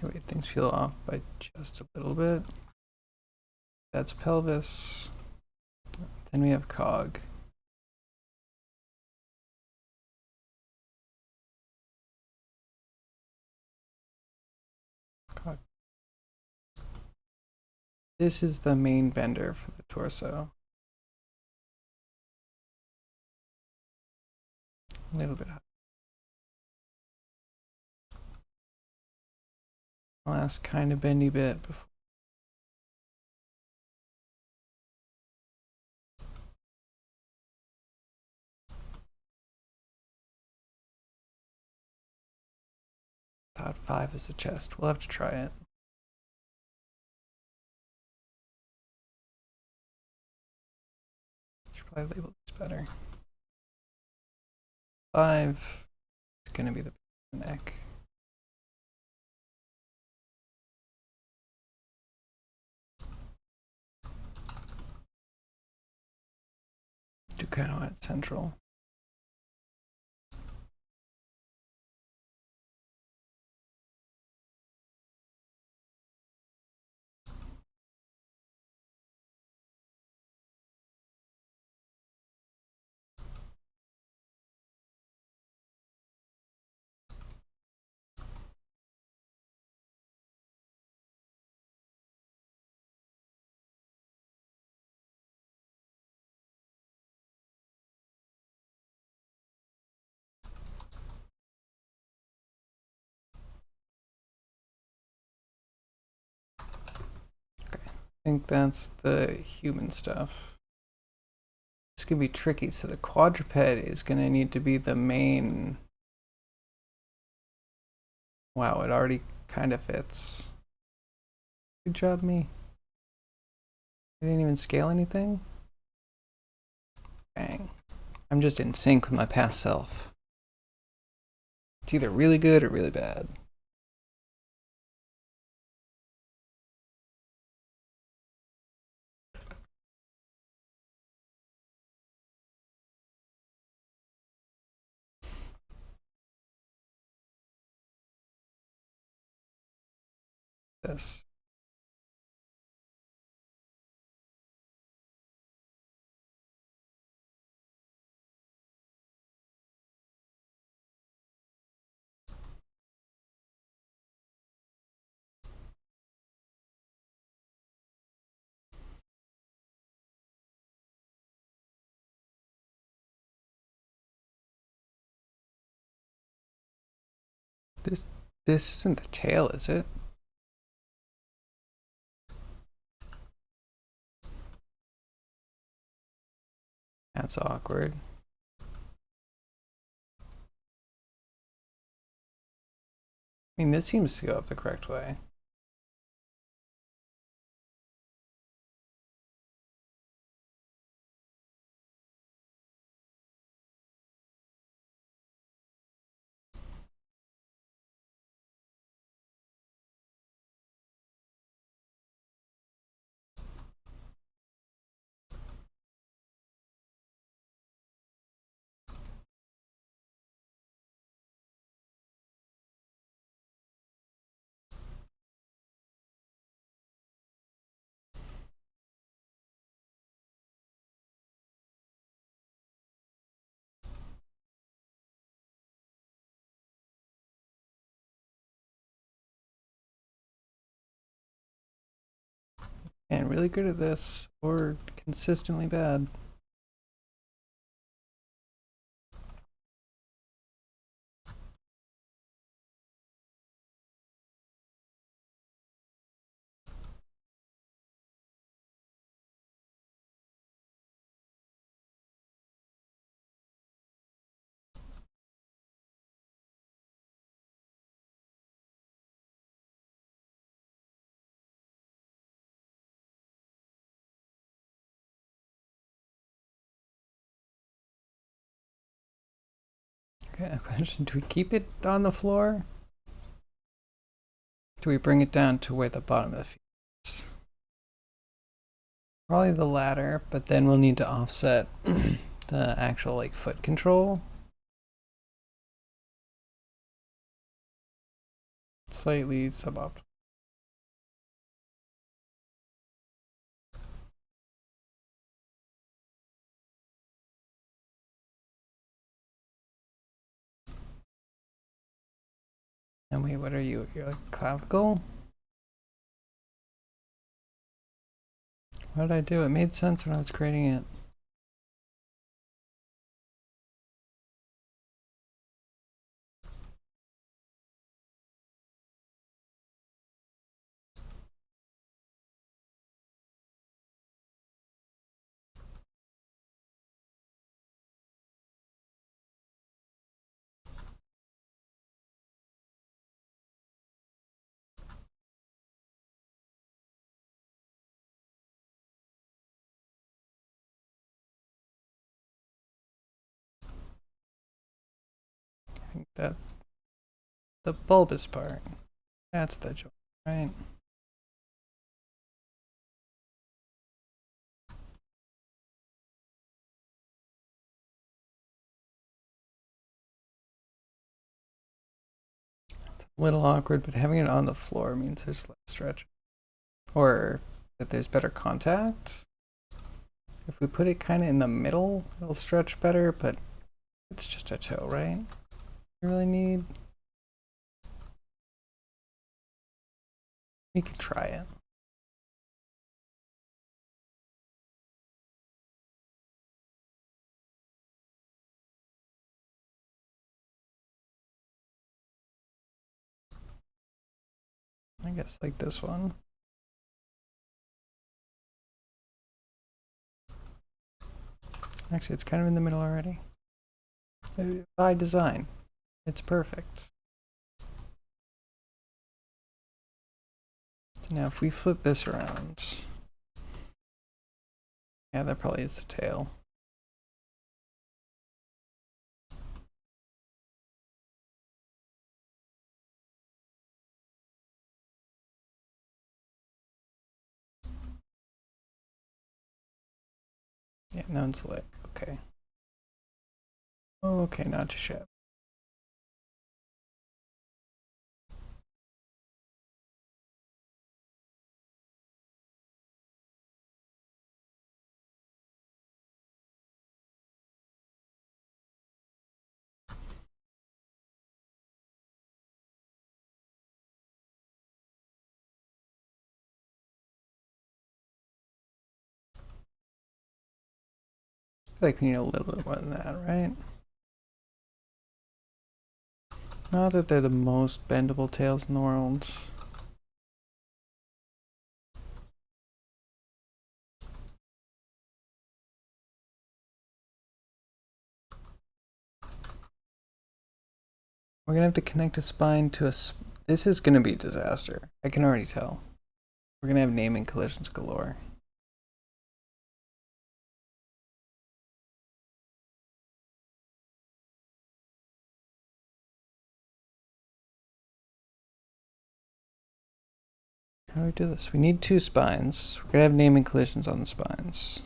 Okay, wait, things feel off by just a little bit. That's pelvis. Then we have cog. Cog. This is the main bender for the torso. A little bit high. Last kind of bendy bit before. Pot 5 is a chest. We'll have to try it. Should probably label this better. 5 is going to be the neck. Do kind of at central. I think that's the human stuff. This could be tricky, so the quadruped is going to need to be the main. Wow, it already kind of fits. Good job, me. I didn't even scale anything? Bang. I'm just in sync with my past self. It's either really good or really bad. This. This isn't the tail, is it? That's awkward. I mean, this seems to go up the correct way. And really good at this, or consistently bad. Okay, question, do we keep it on the floor? Do we bring it down to where the bottom of the feet is? Probably the latter, but then we'll need to offset the actual like foot control. Slightly suboptimal. And wait, what are you? You're like clavicle? What did I do? It made sense when I was creating it. I think that the bulbous part, that's the joint, right? It's a little awkward, but having it on the floor means there's less stretch. Or that there's better contact. If we put it kind of in the middle, it'll stretch better, but it's just a toe, right? You really need... You can try it. I guess like this one. Actually, it's kind of in the middle already. By design, it's perfect. So now if we flip this around, yeah, that probably is the tail. Yeah, now it's like, okay. Okay, not too shabby. I feel like we need a little bit more than that, right? Not that they're the most bendable tails in the world. We're gonna have to connect a spine to a... This is gonna be a disaster. I can already tell. We're gonna have naming collisions galore. How do we do this? We need two spines. We're gonna have naming collisions on the spines.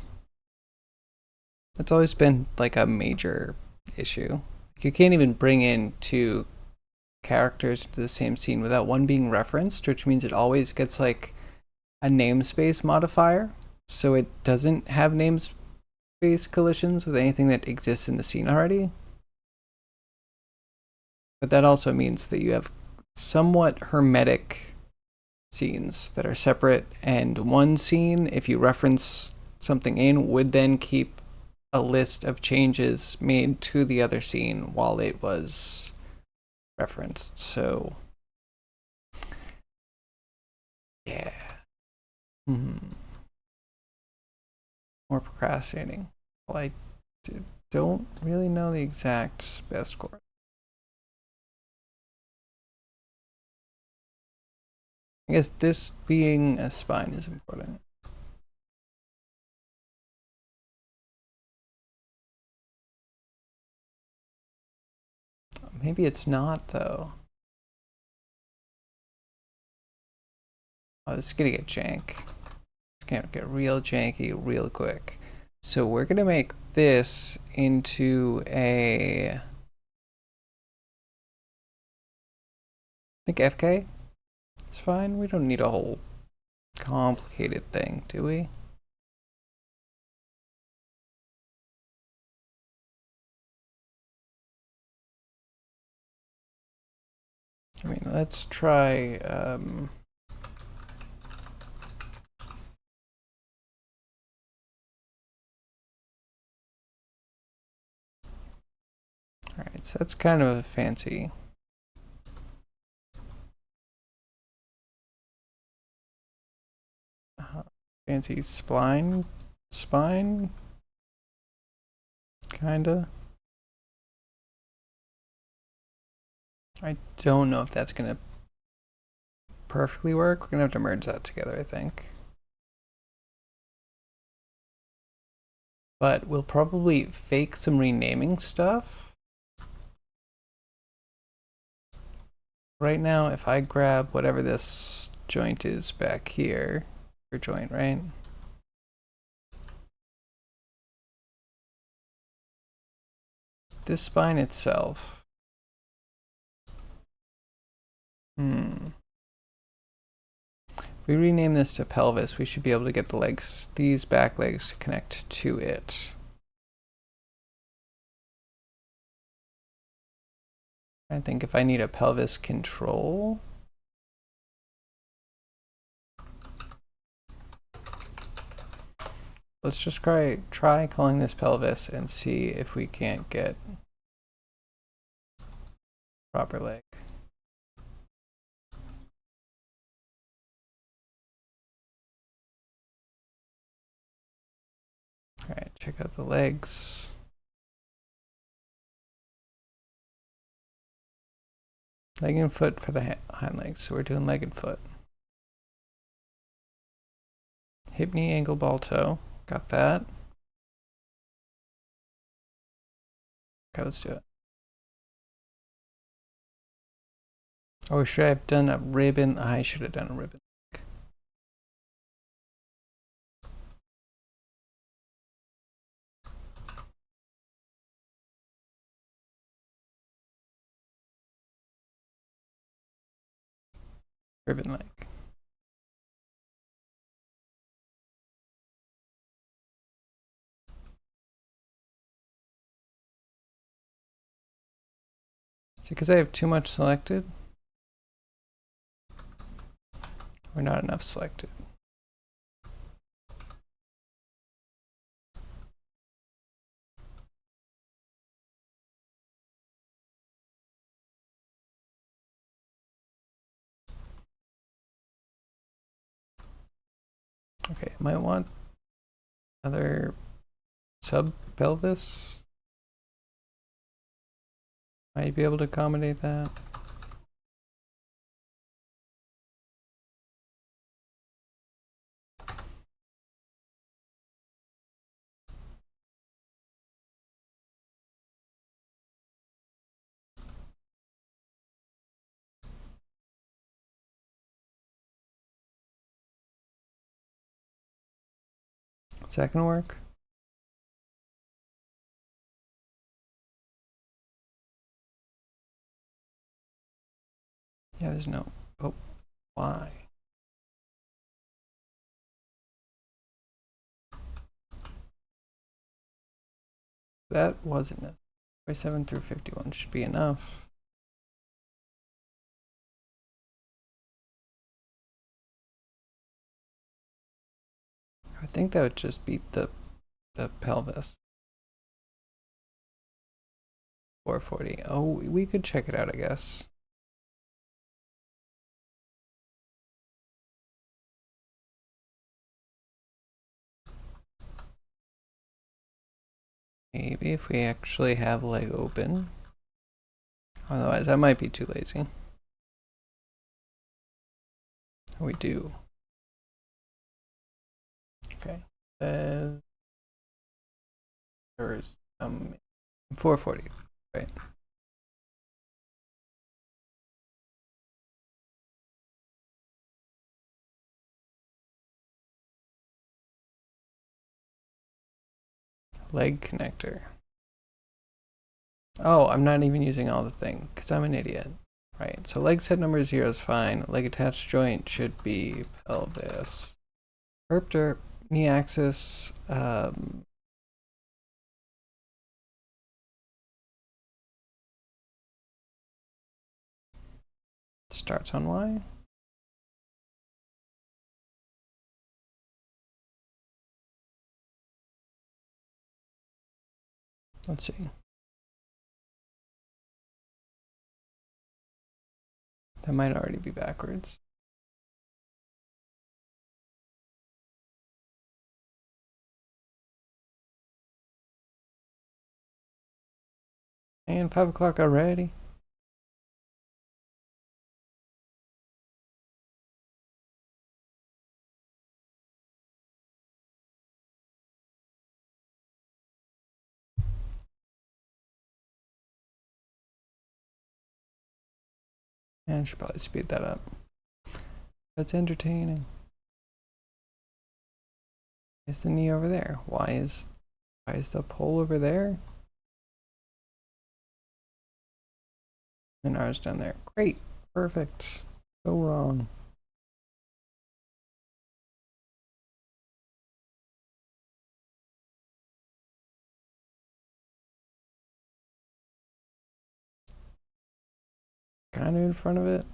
That's always been like a major issue. You can't even bring in two characters into the same scene without one being referenced, which means it always gets like a namespace modifier. So it doesn't have namespace collisions with anything that exists in the scene already. But that also means that you have somewhat hermetic scenes that are separate, and one scene, if you reference something in, would then keep a list of changes made to the other scene while it was referenced. So yeah. More procrastinating. Well, I don't really know the exact best course. I guess this being a spine is important. Maybe it's not, though. Oh, this is gonna get jank. It's gonna get real janky real quick. So we're gonna make this into a... I think FK is fine. We don't need a whole complicated thing, do we? I mean, let's try... Alright, so that's kind of a fancy... fancy spine? Kinda. I don't know if that's gonna perfectly work. We're gonna have to merge that together, I think. But we'll probably fake some renaming stuff. right now, if I grab whatever this joint is back here, your joint, right? This spine itself. If we rename this to pelvis, we should be able to get the legs, these back legs, to connect to it. I think if I need a pelvis control, let's just try calling this pelvis and see if we can't get proper leg. All right, check out the legs. Leg and foot for the hind legs. So we're doing leg and foot. Hip, knee, ankle, ball, toe. Got that. Okay, let's do it. Oh, should I have done a ribbon? I should have done a ribbon. Ribbon leg. Is it because I have too much selected? Or not enough selected? Okay, might want other sub-pelvis. Might be able to accommodate that. Is that gonna work? Yeah, there's no. Oh, why? That wasn't it. 47 through 51 should be enough. I think that would just beat the pelvis. 440. Oh, we could check it out, I guess. Maybe if we actually have leg open. Otherwise, I might be too lazy. We do. Okay. There's 440. Right. Leg connector. Oh, I'm not even using all the thing because I'm an idiot. Right. So leg set number 0 is fine. Leg attached joint should be pelvis. Herp derp, knee axis. Starts on Y. Let's see. That might already be backwards. And 5 o'clock already. And I should probably speed that up. That's entertaining. Is the knee over there? Why is the pole over there? And ours down there. Great. Perfect. So wrong. Kind of in front of it.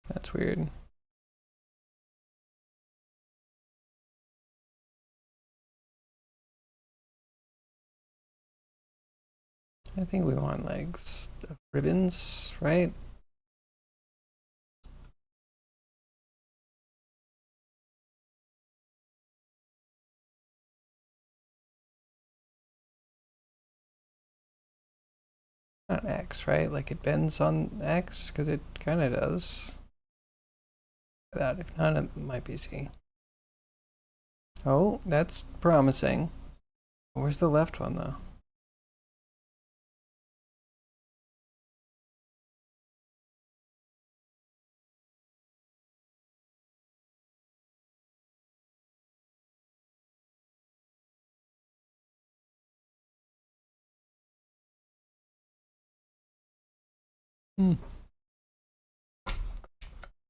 That's weird. I think we want legs of ribbons, right? Not X, right? Like it bends on X, because it kind of does. That, if not, it might be Z. Oh, that's promising. Where's the left one, though?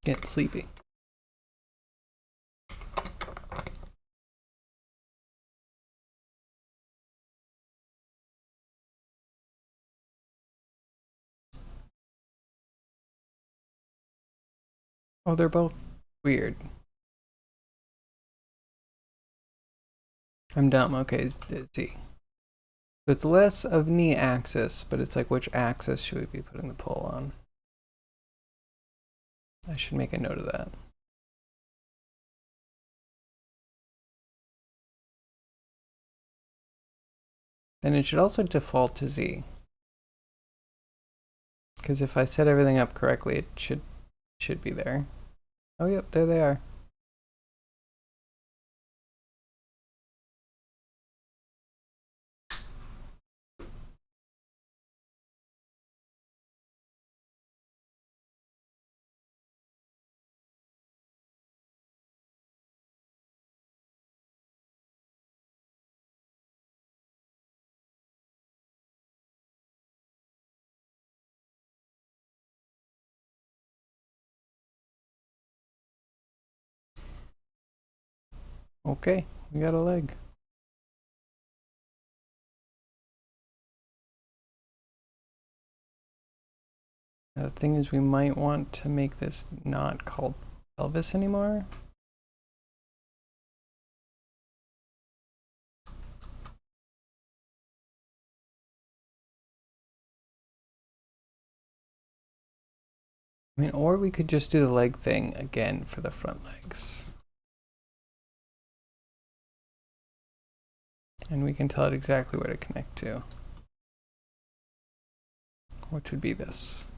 Get sleepy. Oh, they're both weird. I'm dumb. Okay, Z. So it's less of knee axis, but it's like which axis should we be putting the pole on? I should make a note of that. And it should also default to Z. Because if I set everything up correctly, it should be there. Oh, yep, there they are. Okay, we got a leg. The thing is, we might want to make this not called pelvis anymore. I mean, or we could just do the leg thing again for the front legs. And we can tell it exactly where to connect to. Which would be this.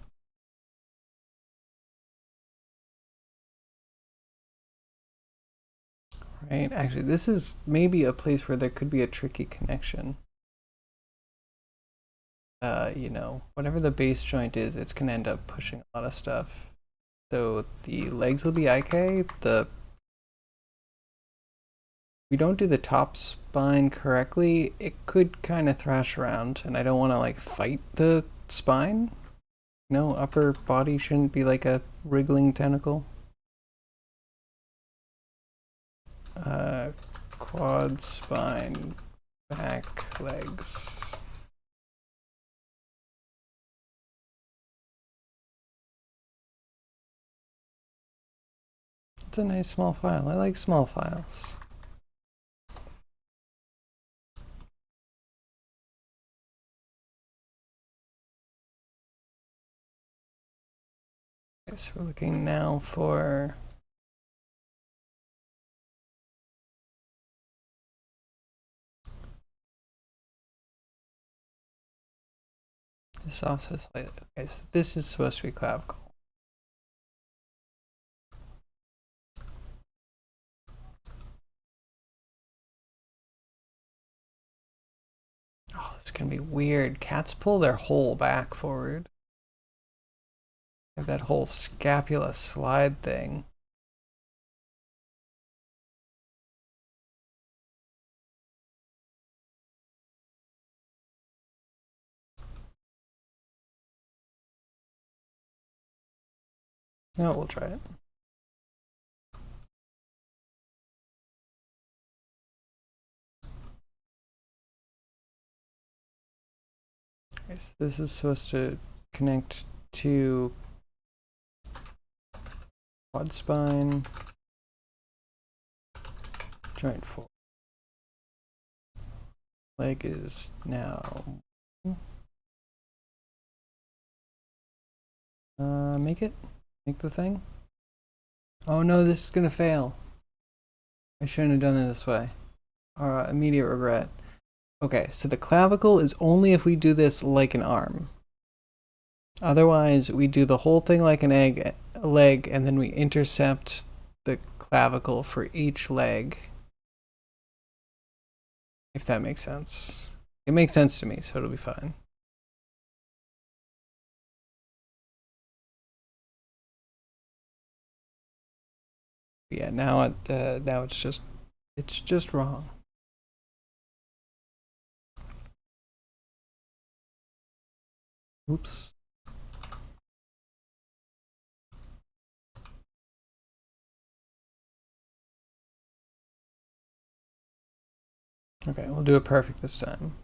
Right? Actually, this is maybe a place where there could be a tricky connection. You know, whatever the base joint is, it's gonna end up pushing a lot of stuff. So the legs will be IK. We don't do the top spine correctly, it could kind of thrash around, and I don't want to like fight the spine. No, upper body shouldn't be like a wriggling tentacle. Quad spine, back legs. It's a nice small file. I like small files. Okay, so we're looking now for this also slightly. Okay, so this is supposed to be clavicle. Oh, Oh, this is gonna be weird. Cats pull their whole back forward. Have that whole scapula slide thing. No, we'll try it. Okay, so this is supposed to connect to quad spine, joint 4. Leg is now. Make the thing. Oh no, this is gonna fail. I shouldn't have done it this way. Immediate regret. Okay, so the clavicle is only if we do this like an arm. Otherwise, we do the whole thing like an leg, and then we intercept the clavicle for each leg. If that makes sense. It makes sense to me, so it'll be fine. Yeah, now it's just wrong. Oops. Okay, we'll do it perfect this time.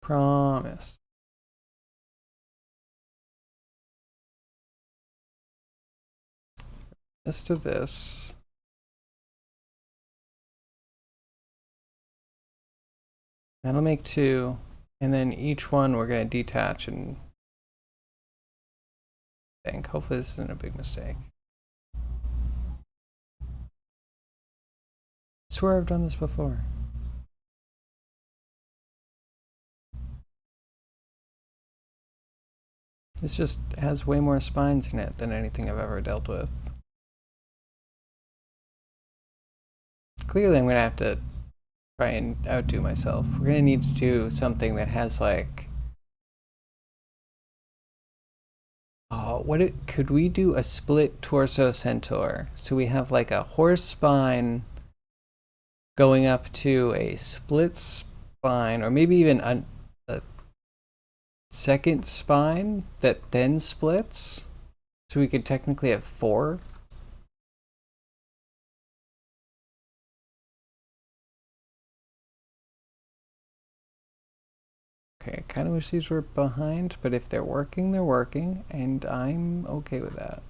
Promise. This to this. That'll make 2, and then each one we're going to detach and think. Hopefully this isn't a big mistake. I swear I've done this before. This just has way more spines in it than anything I've ever dealt with. Clearly I'm going to have to try and outdo myself. We're going to need to do something that has like... Oh, could we do a split torso centaur? So we have like a horse spine going up to a split spine, or maybe even a second spine that then splits. So we could technically have 4. Okay, I kind of wish these were behind, but if they're working, they're working, and I'm okay with that.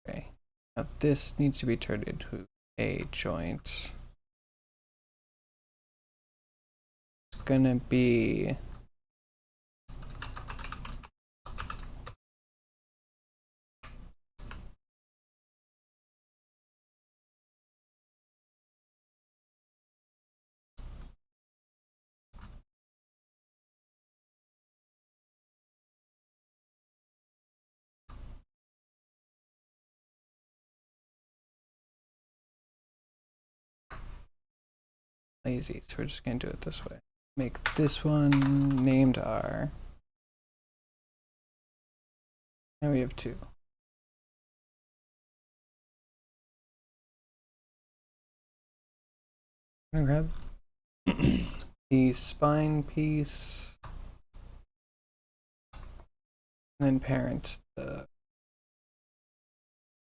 Okay, now this needs to be turned into a joint. It's gonna be... lazy, so we're just gonna do it this way. Make this one named R. Now we have 2. I'm gonna grab the spine piece, and then parent the...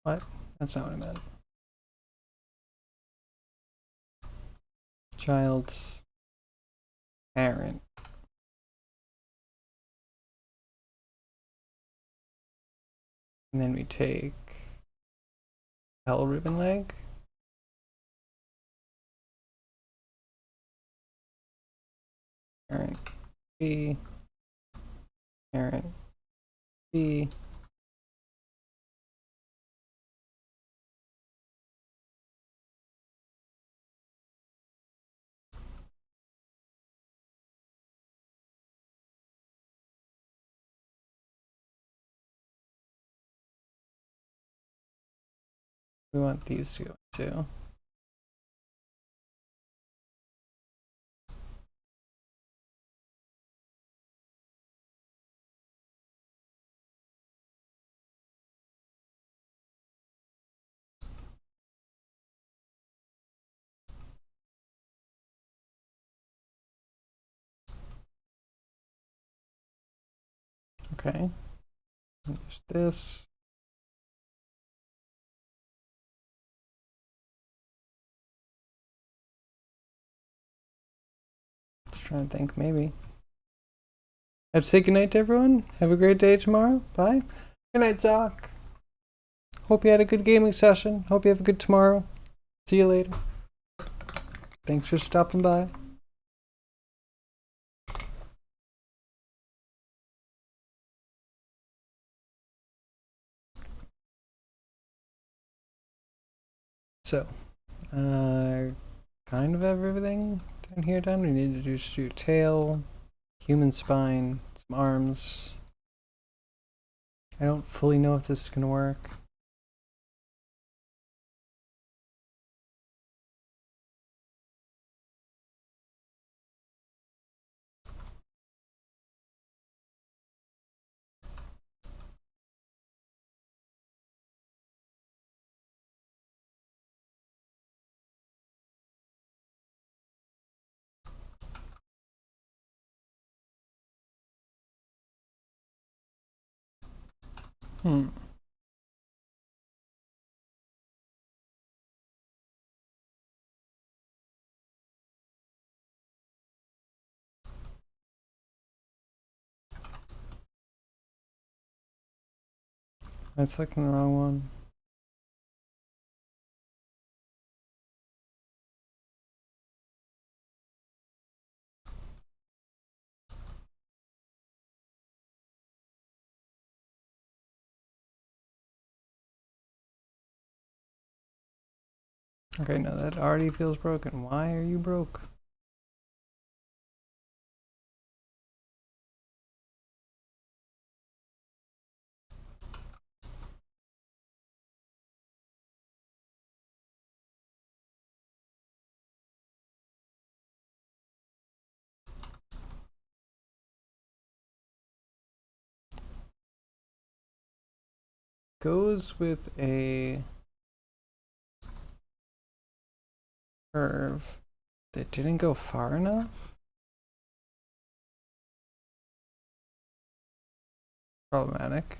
What? That's not what I meant. Child's parent. And then we take L ribbon leg. Parent B. Parent B. We want these to go too. Okay. There's this. Just trying to think, maybe. I have to say goodnight to everyone. Have a great day tomorrow. Bye. Good night, Zoc. Hope you had a good gaming session. Hope you have a good tomorrow. See you later. Thanks for stopping by. So, kind of have everything down here done. We need to just do tail, human spine, some arms. I don't fully know if this is gonna work. That's looking the wrong one. Okay, no, that already feels broken. Why are you broke? Goes with a curve that didn't go far enough. Problematic.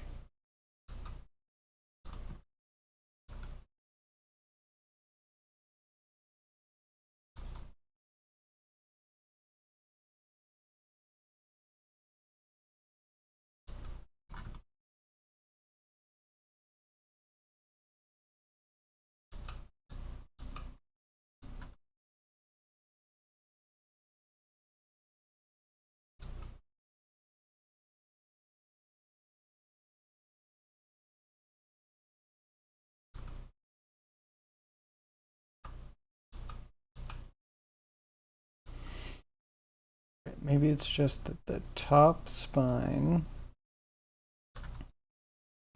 Maybe it's just that the top spine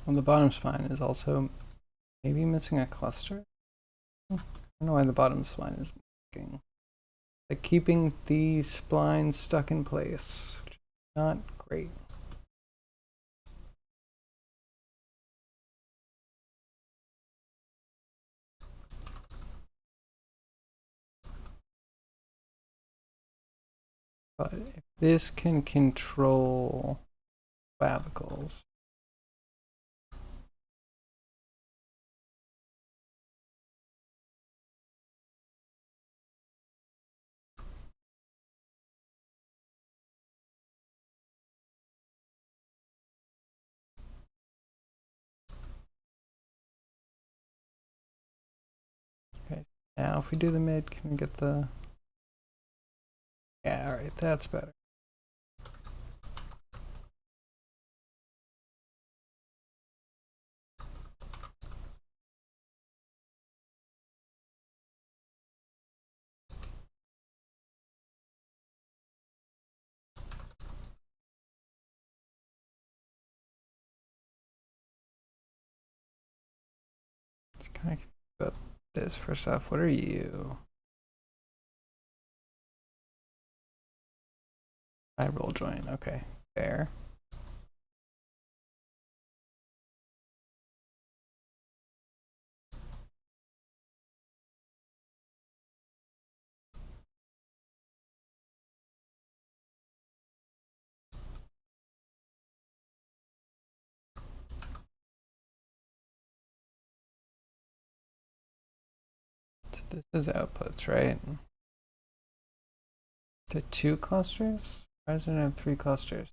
on the bottom spine is also maybe missing a cluster. I don't know why the bottom spine is working. Like keeping the splines stuck in place, which is not great. But if this can control clavicles, okay. Now if we do the mid, can we get the... Yeah, alright, that's better. It's kind of this first off. What are you? I roll join. Okay, fair. So this is outputs, right? The 2 clusters? Why does it have 3 clusters?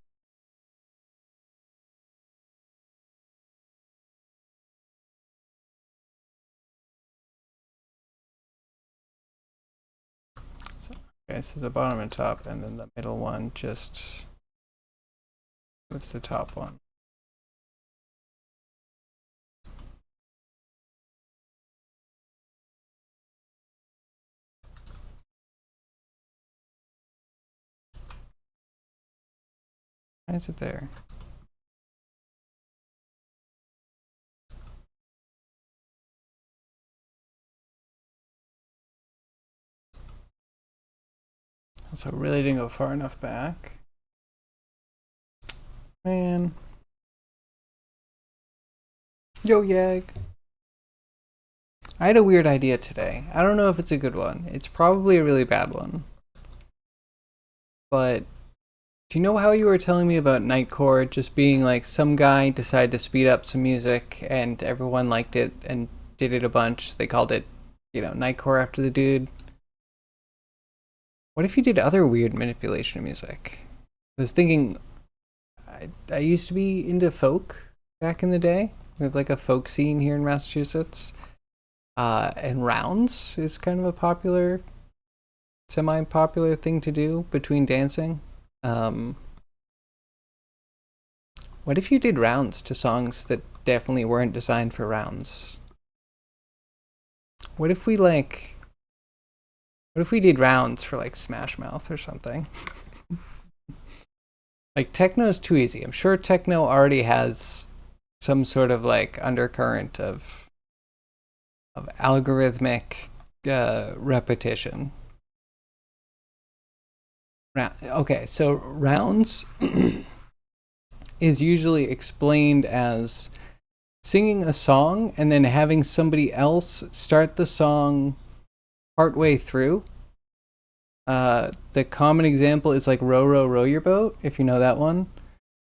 Okay, so the bottom and top, and then the middle one just... What's the top one? Why is it there? Also, really didn't go far enough back. Man. Yo, Yag. I had a weird idea today. I don't know if it's a good one. It's probably a really bad one. But do you know how you were telling me about Nightcore just being like some guy decided to speed up some music and everyone liked it and did it a bunch? They called it, you know, Nightcore after the dude. What if you did other weird manipulation of music? I was thinking, I used to be into folk back in the day. We have like a folk scene here in Massachusetts. And rounds is kind of a popular, semi-popular thing to do between dancing. What if you did rounds to songs that definitely weren't designed for rounds? What if we did rounds for like Smash Mouth or something? Like techno's too easy. I'm sure techno already has some sort of like undercurrent of algorithmic repetition. Okay, so rounds is usually explained as singing a song and then having somebody else start the song partway through. The common example is like row, row, row your boat, if you know that one.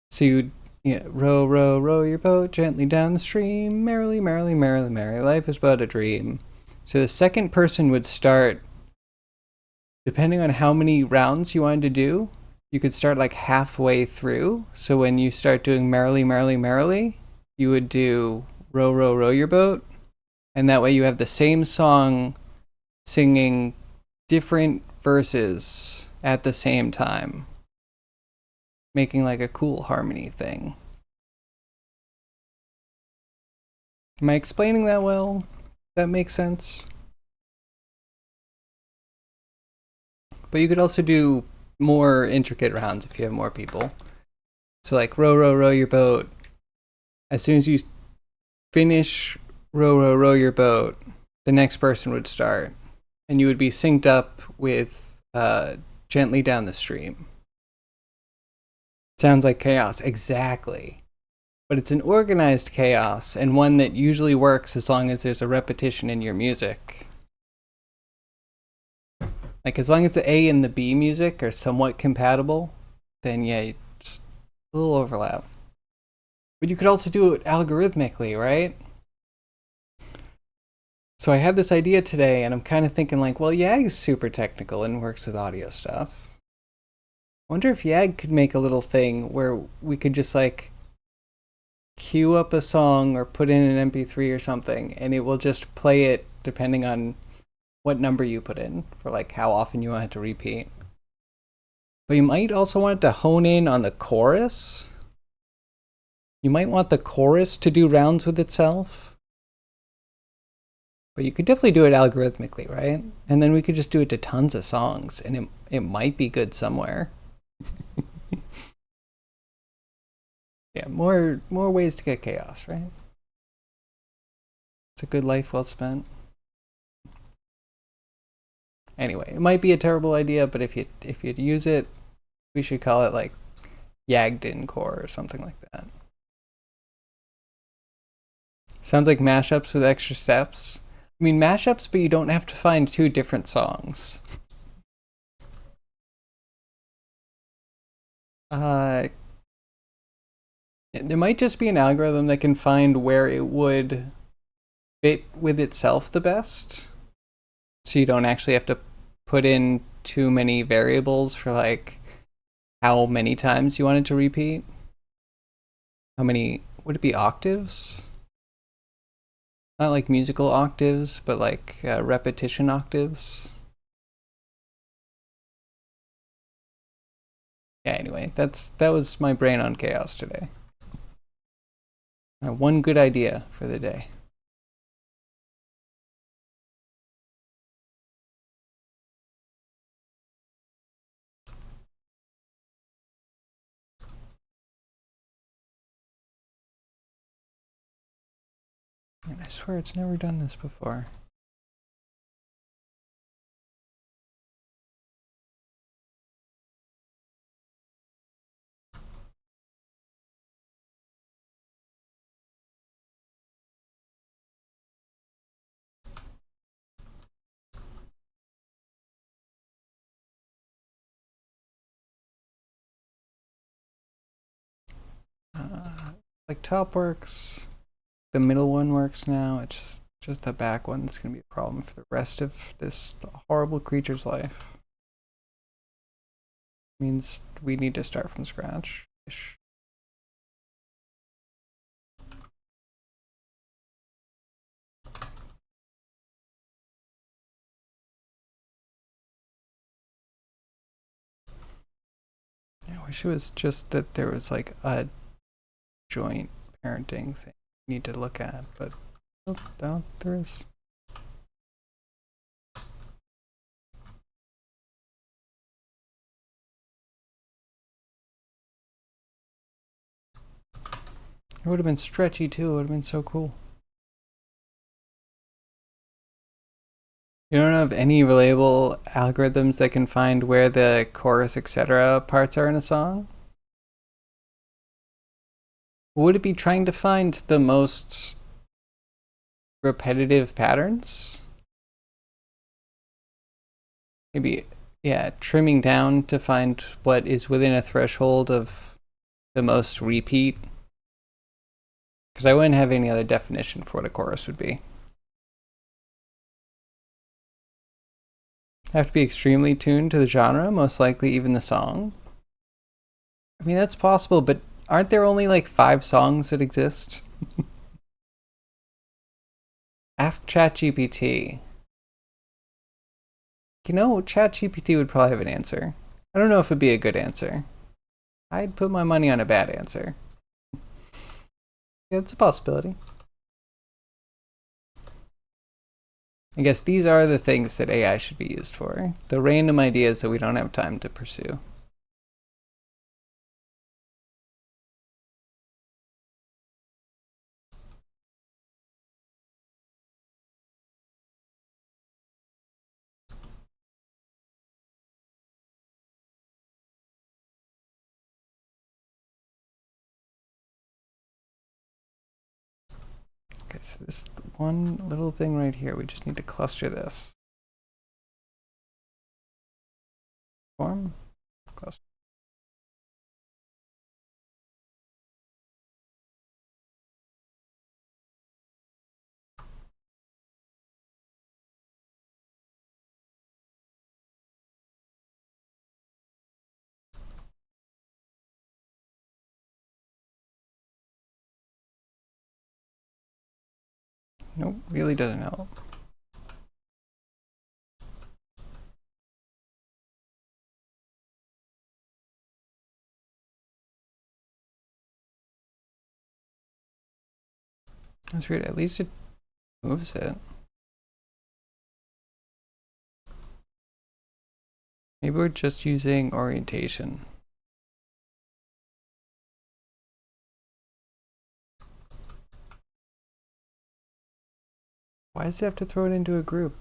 So you row, row, row your boat gently down the stream, merrily, merrily, merrily, merrily, life is but a dream. So the second person would start, depending on how many rounds you wanted to do, you could start like halfway through. So when you start doing merrily, merrily, merrily, you would do row, row, row your boat. And that way you have the same song singing different verses at the same time, making like a cool harmony thing. Am I explaining that well? That makes sense? But you could also do more intricate rounds if you have more people. So like row, row, row your boat. As soon as you finish row, row, row your boat, the next person would start. And you would be synced up with gently down the stream. Sounds like chaos. Exactly. But it's an organized chaos, and one that usually works as long as there's a repetition in your music. Like, as long as the A and the B music are somewhat compatible, then yeah, just a little overlap. But you could also do it algorithmically, right? So I had this idea today, and I'm kind of thinking like, well, YAG is super technical and works with audio stuff. I wonder if YAG could make a little thing where we could just like queue up a song or put in an MP3 or something, and it will just play it depending on what number you put in for like how often you want it to repeat. But you might also want it to hone in on the chorus. You might want the chorus to do rounds with itself. But you could definitely do it algorithmically, right? And then we could just do it to tons of songs, and it might be good somewhere. Yeah, more ways to get chaos, right? It's a good life well spent. Anyway, it might be a terrible idea, but if you'd use it, we should call it like Yagdin core or something like that. Sounds like mashups with extra steps. I mean mashups, but you don't have to find two different songs. There might just be an algorithm that can find where it would fit with itself the best. So you don't actually have to put in too many variables for like how many times you want it to repeat. How many, would it be octaves? Not like musical octaves, but like repetition octaves. Yeah, anyway, that was my brain on chaos today. One good idea for the day. And I swear it's never done this before. Like top works, the middle one works now. It's just the back one that's gonna be a problem for the rest of this horrible creature's life. Means we need to start from scratch. I wish it was just that there was like a joint parenting thing we need to look at, but no, there is. It would have been stretchy too. It would have been so cool. You don't have any reliable algorithms that can find where the chorus, etc. parts are in a song? Would it be trying to find the most repetitive patterns? Maybe, yeah, trimming down to find what is within a threshold of the most repeat. Because I wouldn't have any other definition for what a chorus would be. Have to be extremely tuned to the genre, most likely even the song. I mean, that's possible, but aren't there only like 5 songs that exist? Ask ChatGPT. You know, ChatGPT would probably have an answer. I don't know if it'd be a good answer. I'd put my money on a bad answer. Yeah, it's a possibility. I guess these are the things that AI should be used for. The random ideas that we don't have time to pursue. Okay, so this one little thing right here, we just need to cluster this. Form, cluster. Nope, really doesn't help. That's weird, at least it moves it. Maybe we're just using orientation. Why does it have to throw it into a group?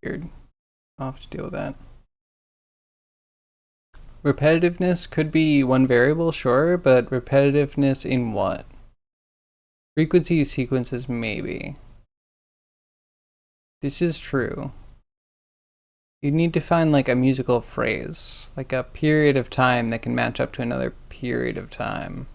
Weird. I'll have to deal with that. Repetitiveness could be one variable, sure, but repetitiveness in what? Frequency sequences, maybe. This is true. You need to find like a musical phrase, like a period of time that can match up to another period of time.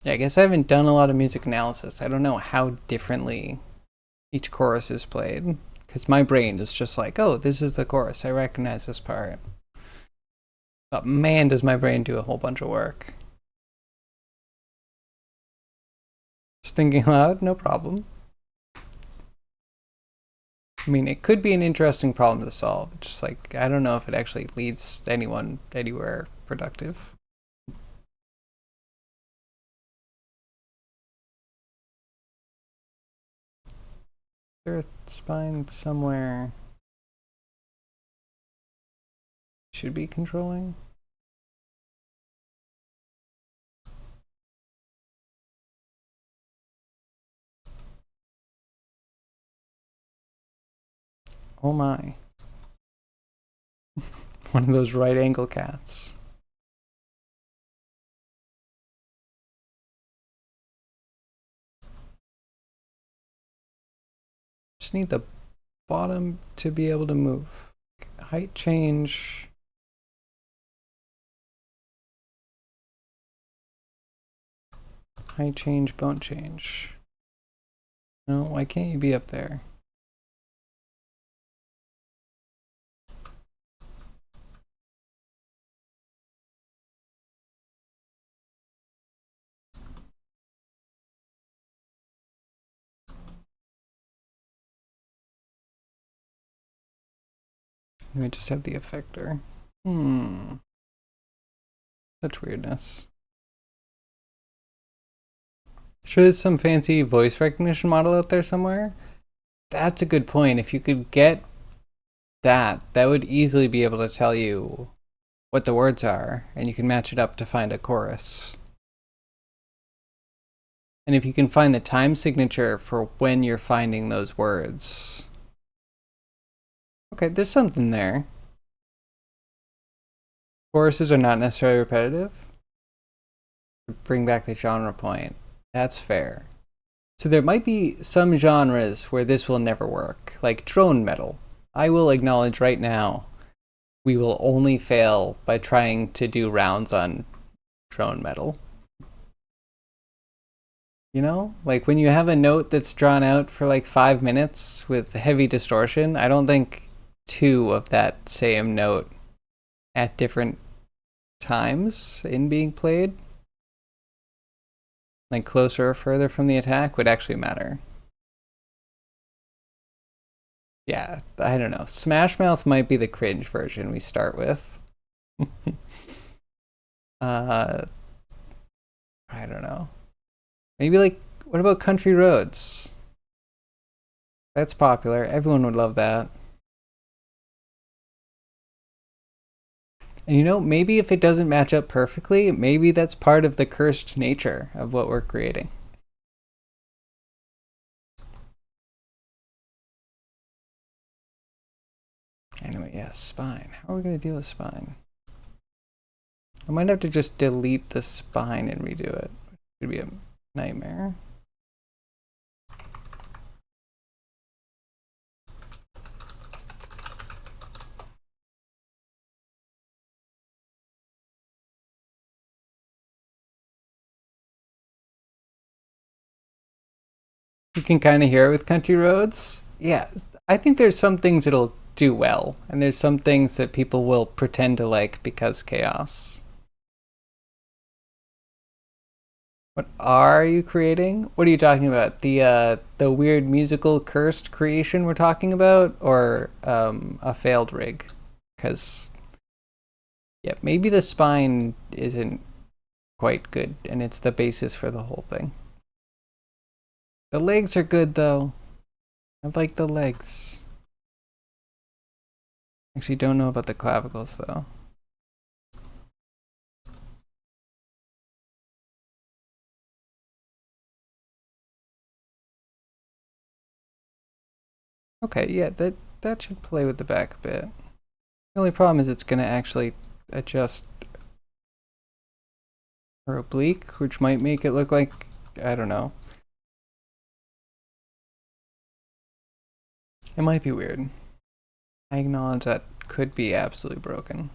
Yeah, I guess I haven't done a lot of music analysis. I don't know how differently each chorus is played, because my brain is just like, oh, this is the chorus. I recognize this part. But man, does my brain do a whole bunch of work. Just thinking aloud, no problem. I mean, it could be an interesting problem to solve. It's just like, I don't know if it actually leads anyone anywhere productive. Is there a spine somewhere should be controlling? Oh my. One of those right angle cats. Just need the bottom to be able to move. Height change. Height change, bone change. No, why can't you be up there? Let me just have the effector. Such weirdness. Sure, there's some fancy voice recognition model out there somewhere. That's a good point. If you could get that, that would easily be able to tell you what the words are, and you can match it up to find a chorus. And if you can find the time signature for when you're finding those words. Okay, there's something there. Choruses are not necessarily repetitive. Bring back the genre point. That's fair. So there might be some genres where this will never work, like drone metal. I will acknowledge right now, we will only fail by trying to do rounds on drone metal. You know, like when you have a note that's drawn out for like 5 minutes with heavy distortion, I don't think two of that same note at different times in being played, like closer or further from the attack, would actually matter. Yeah, I don't know. Smash Mouth might be the cringe version we start with. I don't know. Maybe like, what about Country Roads? That's popular. Everyone would love that. And you know, maybe if it doesn't match up perfectly, maybe that's part of the cursed nature of what we're creating. Anyway, yeah, spine. How are we going to deal with spine? I might have to just delete the spine and redo it. It would be a nightmare. You can kind of hear it with Country Roads. Yeah, I think there's some things it'll do well, and there's some things that people will pretend to like because chaos. What are you creating? What are you talking about? The weird musical cursed creation we're talking about, or a failed rig? Because yeah, maybe the spine isn't quite good, and it's the basis for the whole thing. The legs are good though. I like the legs. Actually, don't know about the clavicles though. Okay, yeah, that should play with the back a bit. The only problem is it's gonna actually adjust her oblique, which might make it look like, I don't know. It might be weird. I acknowledge that could be absolutely broken.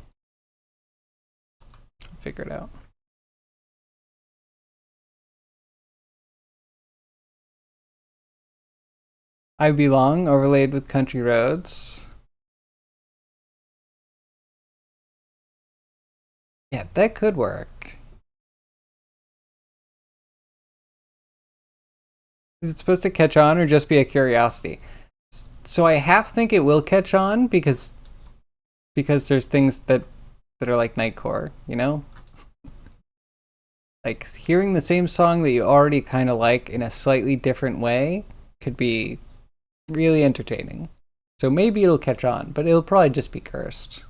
I'll figure it out. I Belong overlaid with Country Roads. Yeah, that could work. Is it supposed to catch on or just be a curiosity? So I half think it will catch on because there's things that are like Nightcore, you know? Like hearing the same song that you already kind of like in a slightly different way could be really entertaining. So maybe it'll catch on, but it'll probably just be cursed.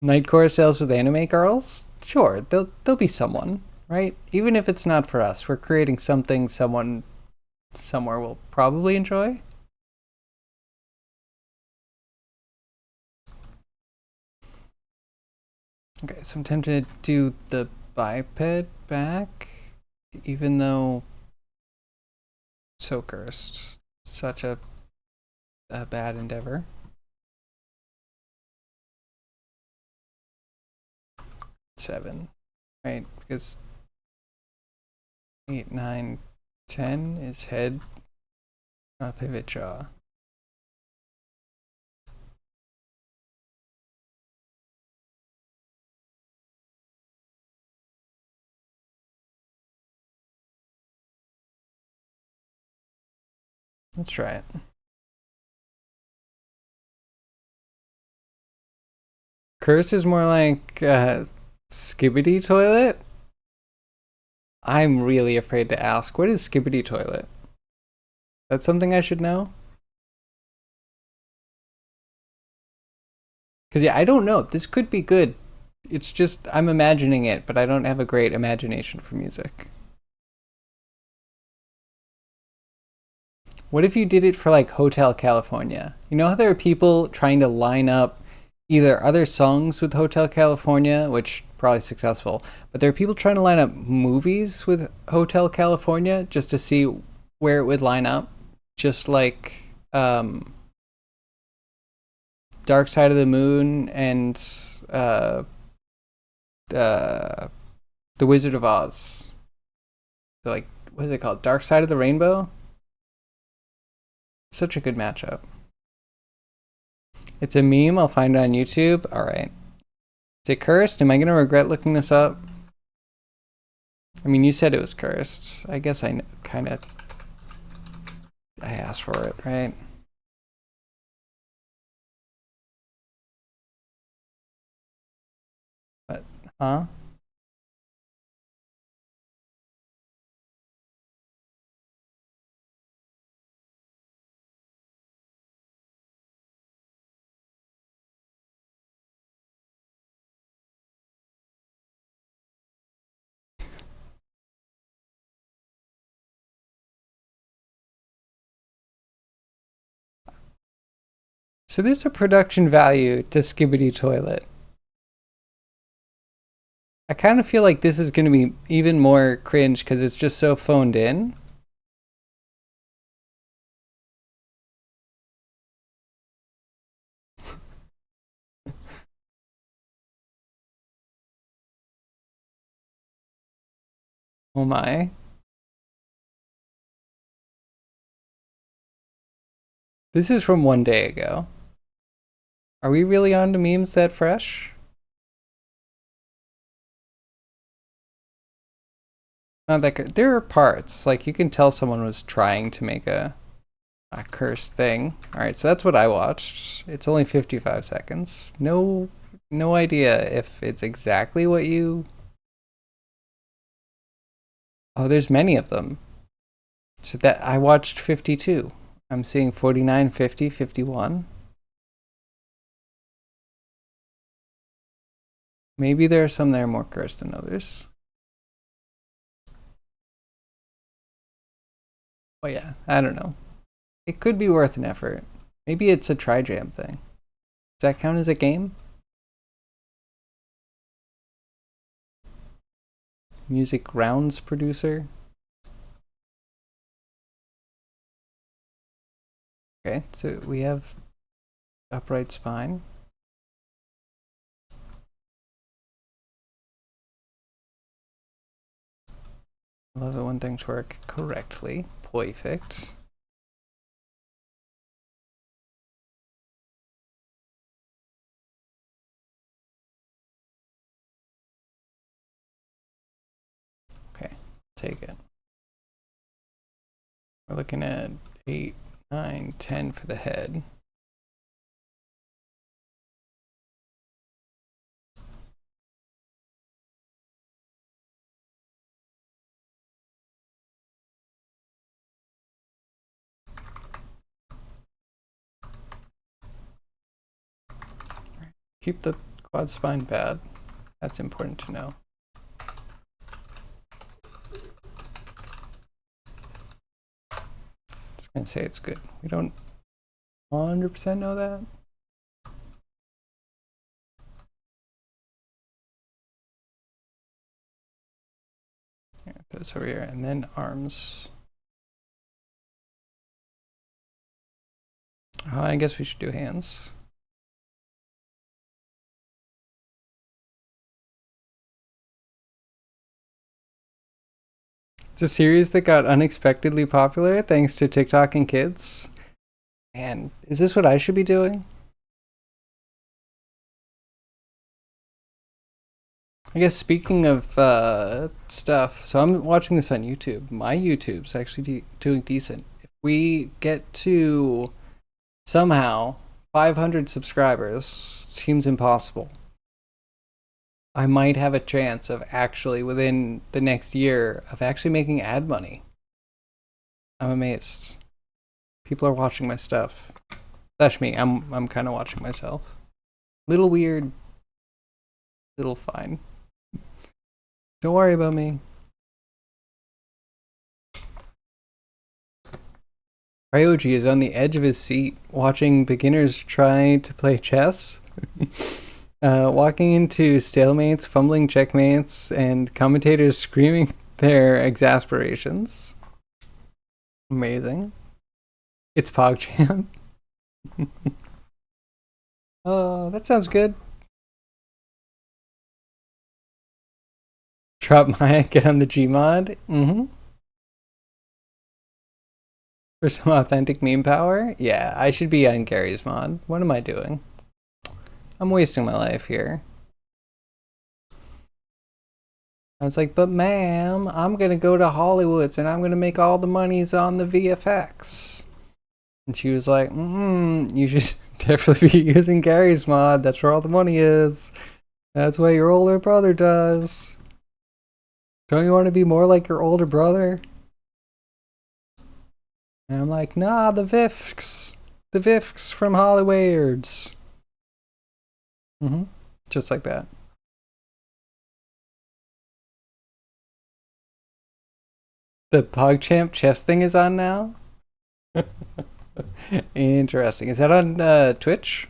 Nightcore sales with anime girls? Sure, they'll be someone, right? Even if it's not for us, we're creating something someone somewhere will probably enjoy. Okay, so I'm tempted to do the biped back, even though so cursed. Such a bad endeavor. Seven, right? Because 8, 9, 10 is head, not pivot jaw. Let's try it. Curse is more like skibbity toilet. I'm really afraid to ask. What is skibbity toilet? That's something I should know? Because yeah, I don't know. This could be good. It's just I'm imagining it, but I don't have a great imagination for music. What if you did it for like Hotel California? You know how there are people trying to line up either other songs with Hotel California, which probably successful, but there are people trying to line up movies with Hotel California just to see where it would line up, just like Dark Side of the Moon and The Wizard of Oz. So like, what is it called? Dark Side of the Rainbow? Such a good matchup. It's a meme. I'll find it on YouTube. All right. Is it cursed? Am I going to regret looking this up? I mean, you said it was cursed. I guess I kind of... I asked for it, right? But, huh? So there's a production value to Skibbity Toilet. I kind of feel like this is going to be even more cringe because it's just so phoned in. Oh my. This is from 1 day ago. Are we really on to memes that fresh? Not that good. There are parts, like you can tell someone was trying to make a cursed thing. Alright, so that's what I watched. It's only 55 seconds. No idea if it's exactly what you... Oh, there's many of them. So that I watched 52. I'm seeing 49, 50, 51. Maybe there are some that are more cursed than others. Well, yeah, I don't know. It could be worth an effort. Maybe it's a try jam thing. Does that count as a game? Music rounds producer. Okay, so we have upright spine. I love it when things work correctly. Perfect. Okay, take it. We're looking at 8, 9, 10 for the head. Keep the quad spine bad. That's important to know. Just gonna say it's good. We don't 100% know that. Here, put this over here, and then arms. I guess we should do hands. It's a series that got unexpectedly popular thanks to TikTok and kids. Man, is this what I should be doing? I guess speaking of stuff, so I'm watching this on YouTube. My YouTube's actually doing decent. If we get to somehow 500 subscribers, seems impossible. I might have a chance of actually within the next year of actually making ad money. I'm amazed. People are watching my stuff. That's me. I'm kind of watching myself. Little weird, little fine. Don't worry about me. Ryoji is on the edge of his seat watching beginners try to play chess. Walking into stalemates, fumbling checkmates, and commentators screaming their exasperations. Amazing. It's PogChamp. Oh, that sounds good. Drop Maya, get on the Gmod. For some authentic meme power? Yeah, I should be on Gary's mod. What am I doing? I'm wasting my life here. I was like, but ma'am, I'm gonna go to Hollywoods and I'm gonna make all the monies on the VFX. And she was like, you should definitely be using Gary's mod. That's where all the money is. That's what your older brother does. Don't you want to be more like your older brother? And I'm like, nah, the VIFs. The VIFs from Hollywoods. Just like that. The PogChamp chess thing is on now? Interesting. Is that on Twitch?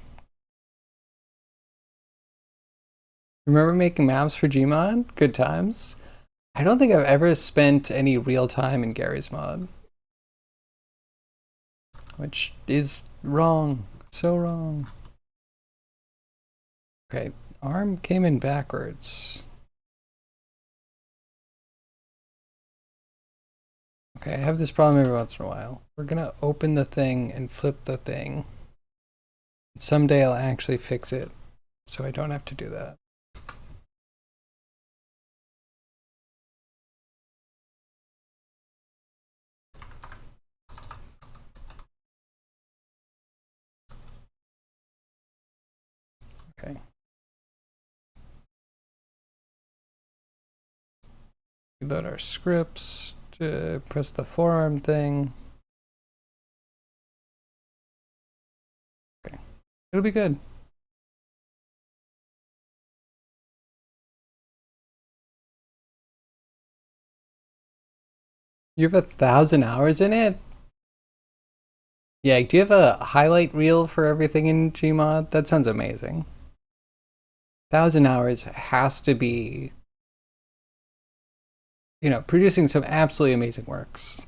Remember making maps for Gmod? Good times. I don't think I've ever spent any real time in Gary's mod. Which is wrong. So wrong. Okay, arm came in backwards. Okay, I have this problem every once in a while. We're gonna open the thing and flip the thing. Someday I'll actually fix it, so I don't have to do that. Okay. Reload our scripts to press the forearm thing. Okay. It'll be good. You have 1,000 hours in it? Yeah, do you have a highlight reel for everything in Gmod? That sounds amazing. 1,000 hours has to be, you know, producing some absolutely amazing works.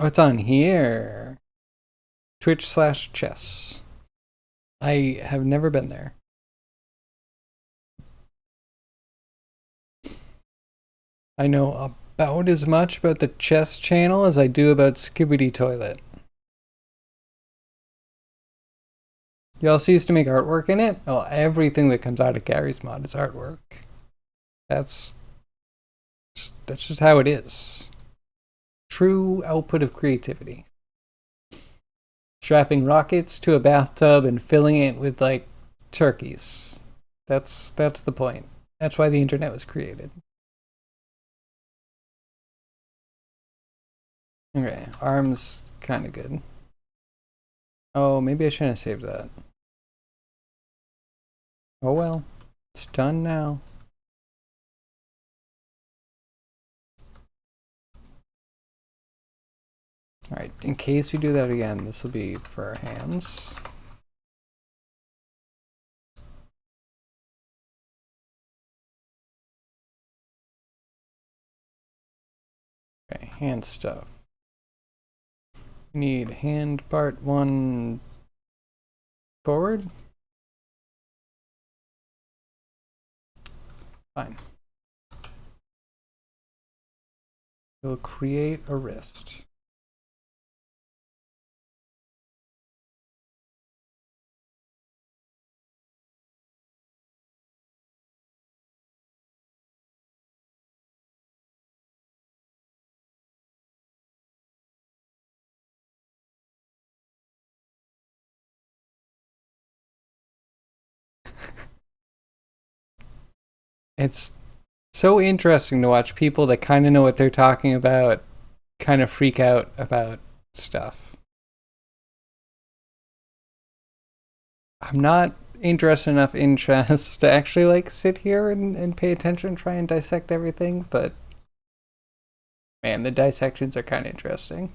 Oh, it's on here. Twitch/chess. I have never been there. I know about as much about the chess channel as I do about Skibidi Toilet. You also used to make artwork in it? Oh, everything that comes out of Gary's Mod is artwork. That's just how it is. True output of creativity. Strapping rockets to a bathtub and filling it with, like, turkeys. That's the point. That's why the internet was created. Okay, arms kind of good. Oh, maybe I shouldn't have saved that. Oh well, it's done now. Alright, in case we do that again, this will be for our hands. Okay, hand stuff. We need hand part 1 forward. Fine. We'll create a wrist. It's so interesting to watch people that kind of know what they're talking about kind of freak out about stuff. I'm not interested enough in chess to actually like sit here and pay attention and try and dissect everything, but man, the dissections are kind of interesting.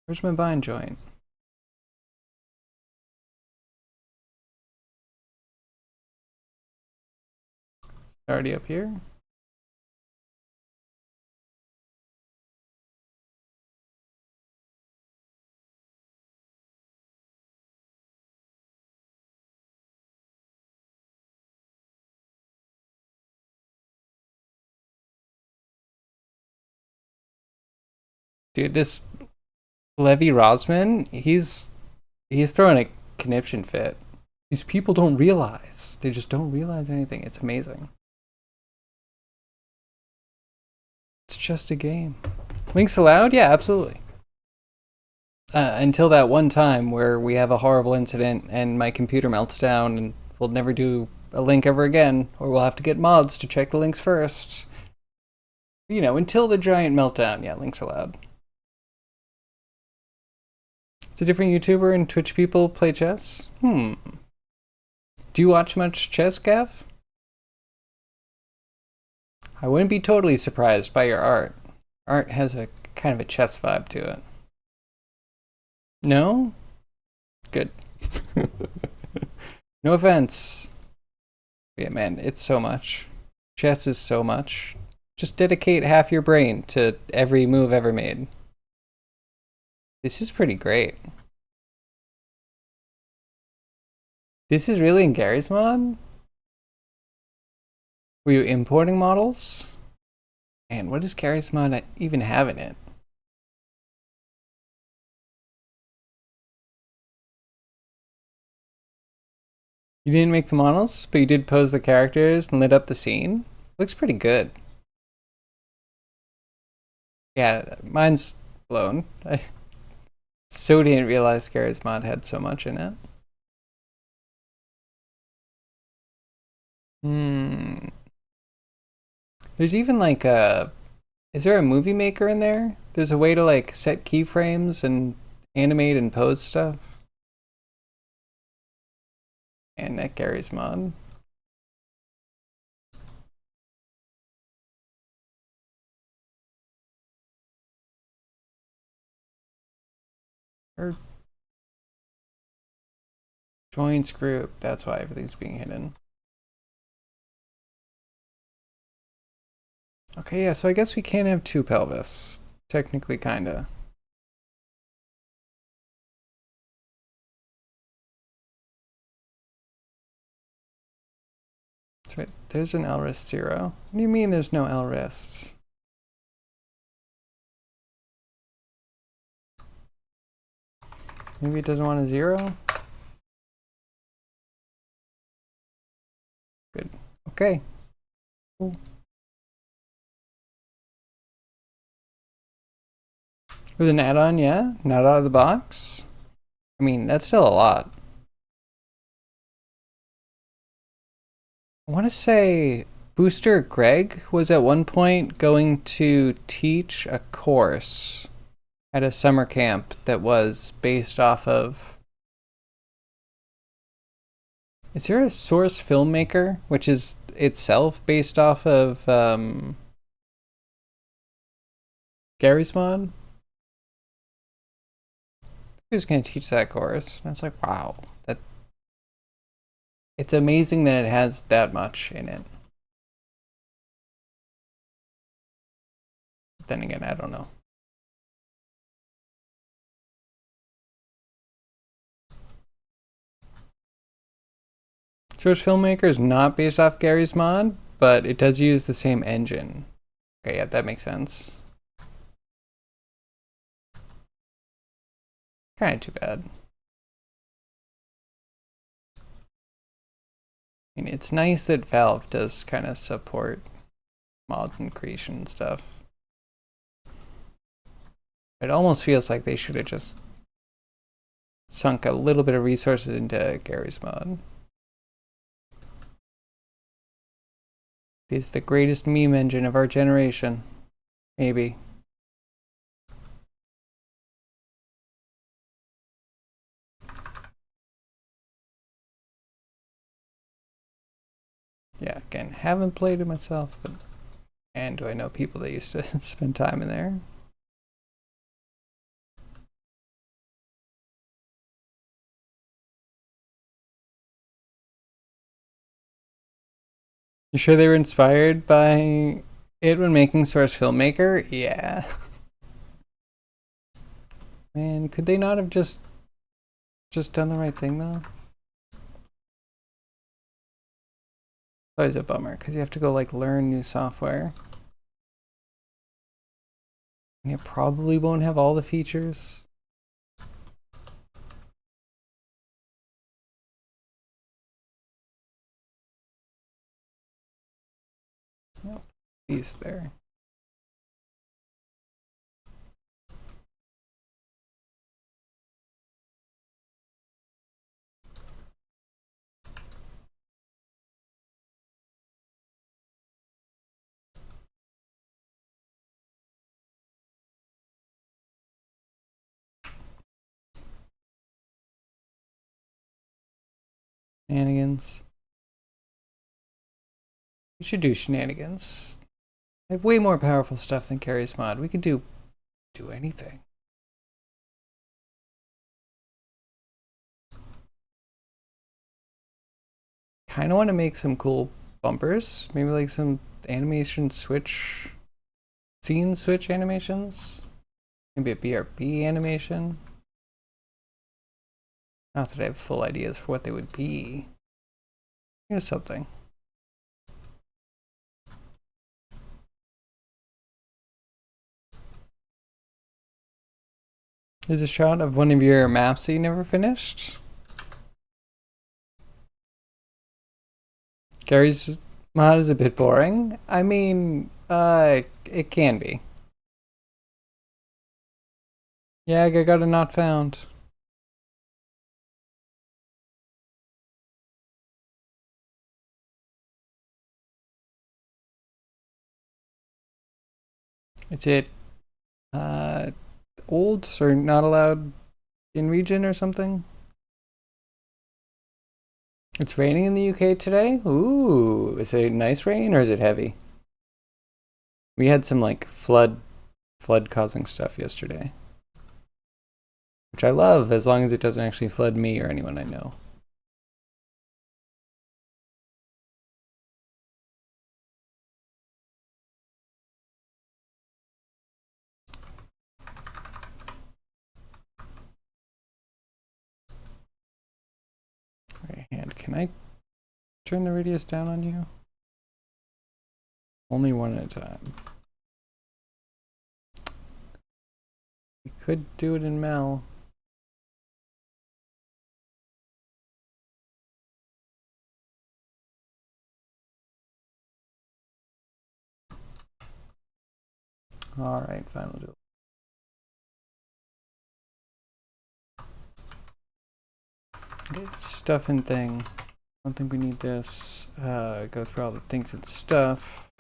Where's my bind joint? It's already up here. Dude, this Levi Rosman, he's throwing a conniption fit. These people don't realize. They just don't realize anything. It's amazing. It's just a game. Links allowed? Yeah, absolutely. Until that one time where we have a horrible incident and my computer melts down and we'll never do a link ever again, or we'll have to get mods to check the links first. You know, until the giant meltdown, yeah, links allowed. It's a different YouTuber and Twitch people play chess? Do you watch much chess, Gav? I wouldn't be totally surprised by your art. Art has a kind of a chess vibe to it. No? Good. No offense. Yeah, man, it's so much. Chess is so much. Just dedicate half your brain to every move ever made. This is pretty great. This is really in Gary's mod? Were you importing models? And what does Gary's mod even have in it? You didn't make the models, but you did pose the characters and lit up the scene? Looks pretty good. Yeah, mine's blown. I so didn't realize Gary's mod had so much in it. There's even like a... Is there a movie maker in there? There's a way to like set keyframes and animate and pose stuff. And that Gary's mod. Or joins group, that's why everything's being hidden. Okay, yeah, so I guess we can't have two pelvis. Technically, kinda. That's right, there's an L-rest 0. What do you mean there's no L-rest? Maybe it doesn't want a 0? Good. Okay. Cool. With an add-on, yeah? Not out of the box? I mean, that's still a lot. I want to say Booster Greg was at one point going to teach a course at a summer camp that was based off of... Is there a Source Filmmaker, which is itself based off of Gary's mod? Who's going to teach that course? And I was like, wow, it's amazing that it has that much in it. But then again, I don't know. Source Filmmaker is not based off Gary's mod, but it does use the same engine. Okay, yeah, that makes sense. Kind of too bad. I mean, it's nice that Valve does kind of support mods and creation and stuff. It almost feels like they should have just sunk a little bit of resources into Gary's mod. He's the greatest meme engine of our generation. Maybe. Yeah, again, haven't played it myself, but... And do I know people that used to spend time in there? You sure they were inspired by it when making Source Filmmaker? Yeah. Man, could they not have just done the right thing though? Always a bummer because you have to go like learn new software. And you probably won't have all the features. Nope. These there. Shenanigans. We should do shenanigans. I have way more powerful stuff than Carrie's mod. We could do anything. Kind of want to make some cool bumpers. Maybe like some animation switch, scene switch animations. Maybe a BRB animation. Not that I have full ideas for what they would be. Here's something. There's a shot of one of your maps that you never finished. Gary's mod is a bit boring. I mean, it can be. Yeah, I got a not found. Is it old or not allowed in region or something? It's raining in the UK today? Ooh, is it nice rain or is it heavy? We had some like flood causing stuff yesterday. Which I love as long as it doesn't actually flood me or anyone I know. Right hand, can I turn the radius down on you? Only one at a time. We could do it in Mel. Alright, fine, we'll do it. Stuff and thing. I don't think we need this. Go through all the things and stuff.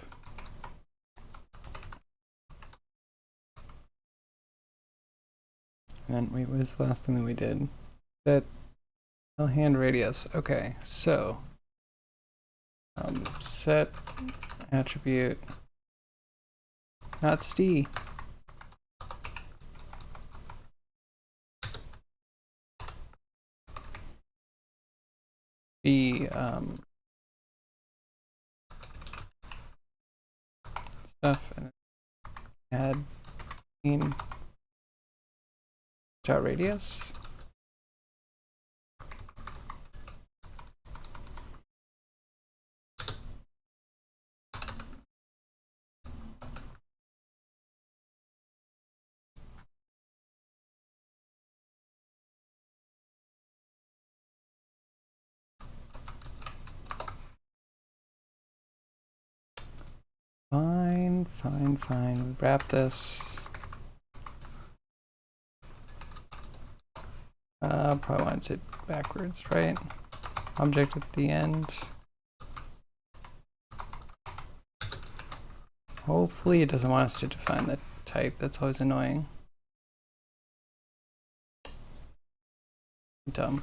And then, wait, what was the last thing that we did? That hand radius. Okay, so set attribute, not st. Be stuff and add in dot radius. Fine. Wrap this. Probably want to say backwards, right? Object at the end. Hopefully it doesn't want us to define the type. That's always annoying. Dumb.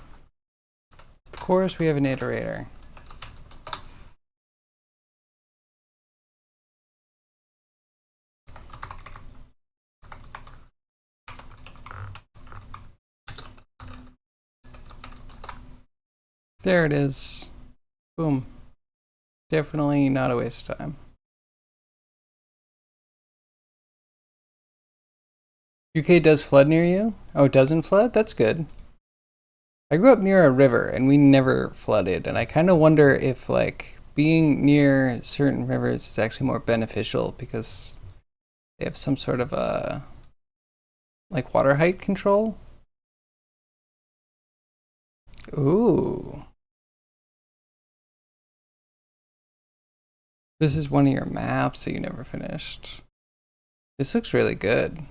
Of course, we have an iterator. There it is. Boom. Definitely not a waste of time. UK does flood near you? Oh, it doesn't flood? That's good. I grew up near a river and we never flooded, and I kind of wonder if like being near certain rivers is actually more beneficial because they have some sort of a like water height control. Ooh. This is one of your maps that you never finished. This looks really good.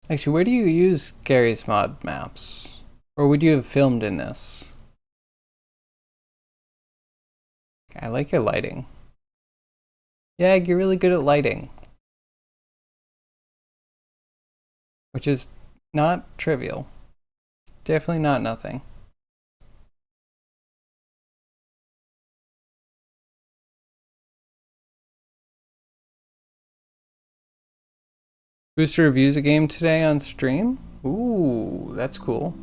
Actually, where do you use Gary's mod maps? Or would you have filmed in this? I like your lighting. Yeah, you're really good at lighting. Which is not trivial. Definitely not nothing. Booster reviews a game today on stream? Ooh, that's cool.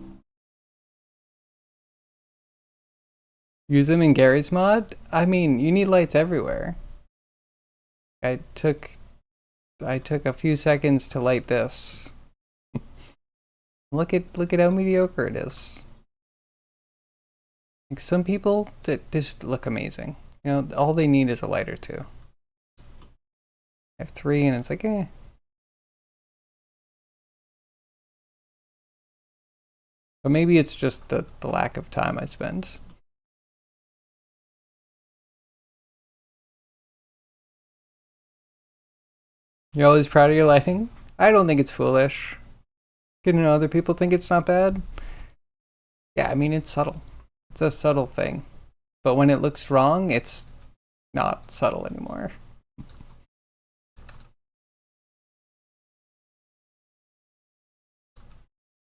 Use them in Gary's mod? I mean, you need lights everywhere. I took a few seconds to light this. Look at how mediocre it is. Like some people that just look amazing. You know, all they need is a light or two. I have 3 and it's like, eh. But maybe it's just the lack of time I spend. You're always proud of your lighting? I don't think it's foolish. You know, other people think it's not bad. Yeah, I mean, it's subtle. It's a subtle thing. But when it looks wrong, it's not subtle anymore.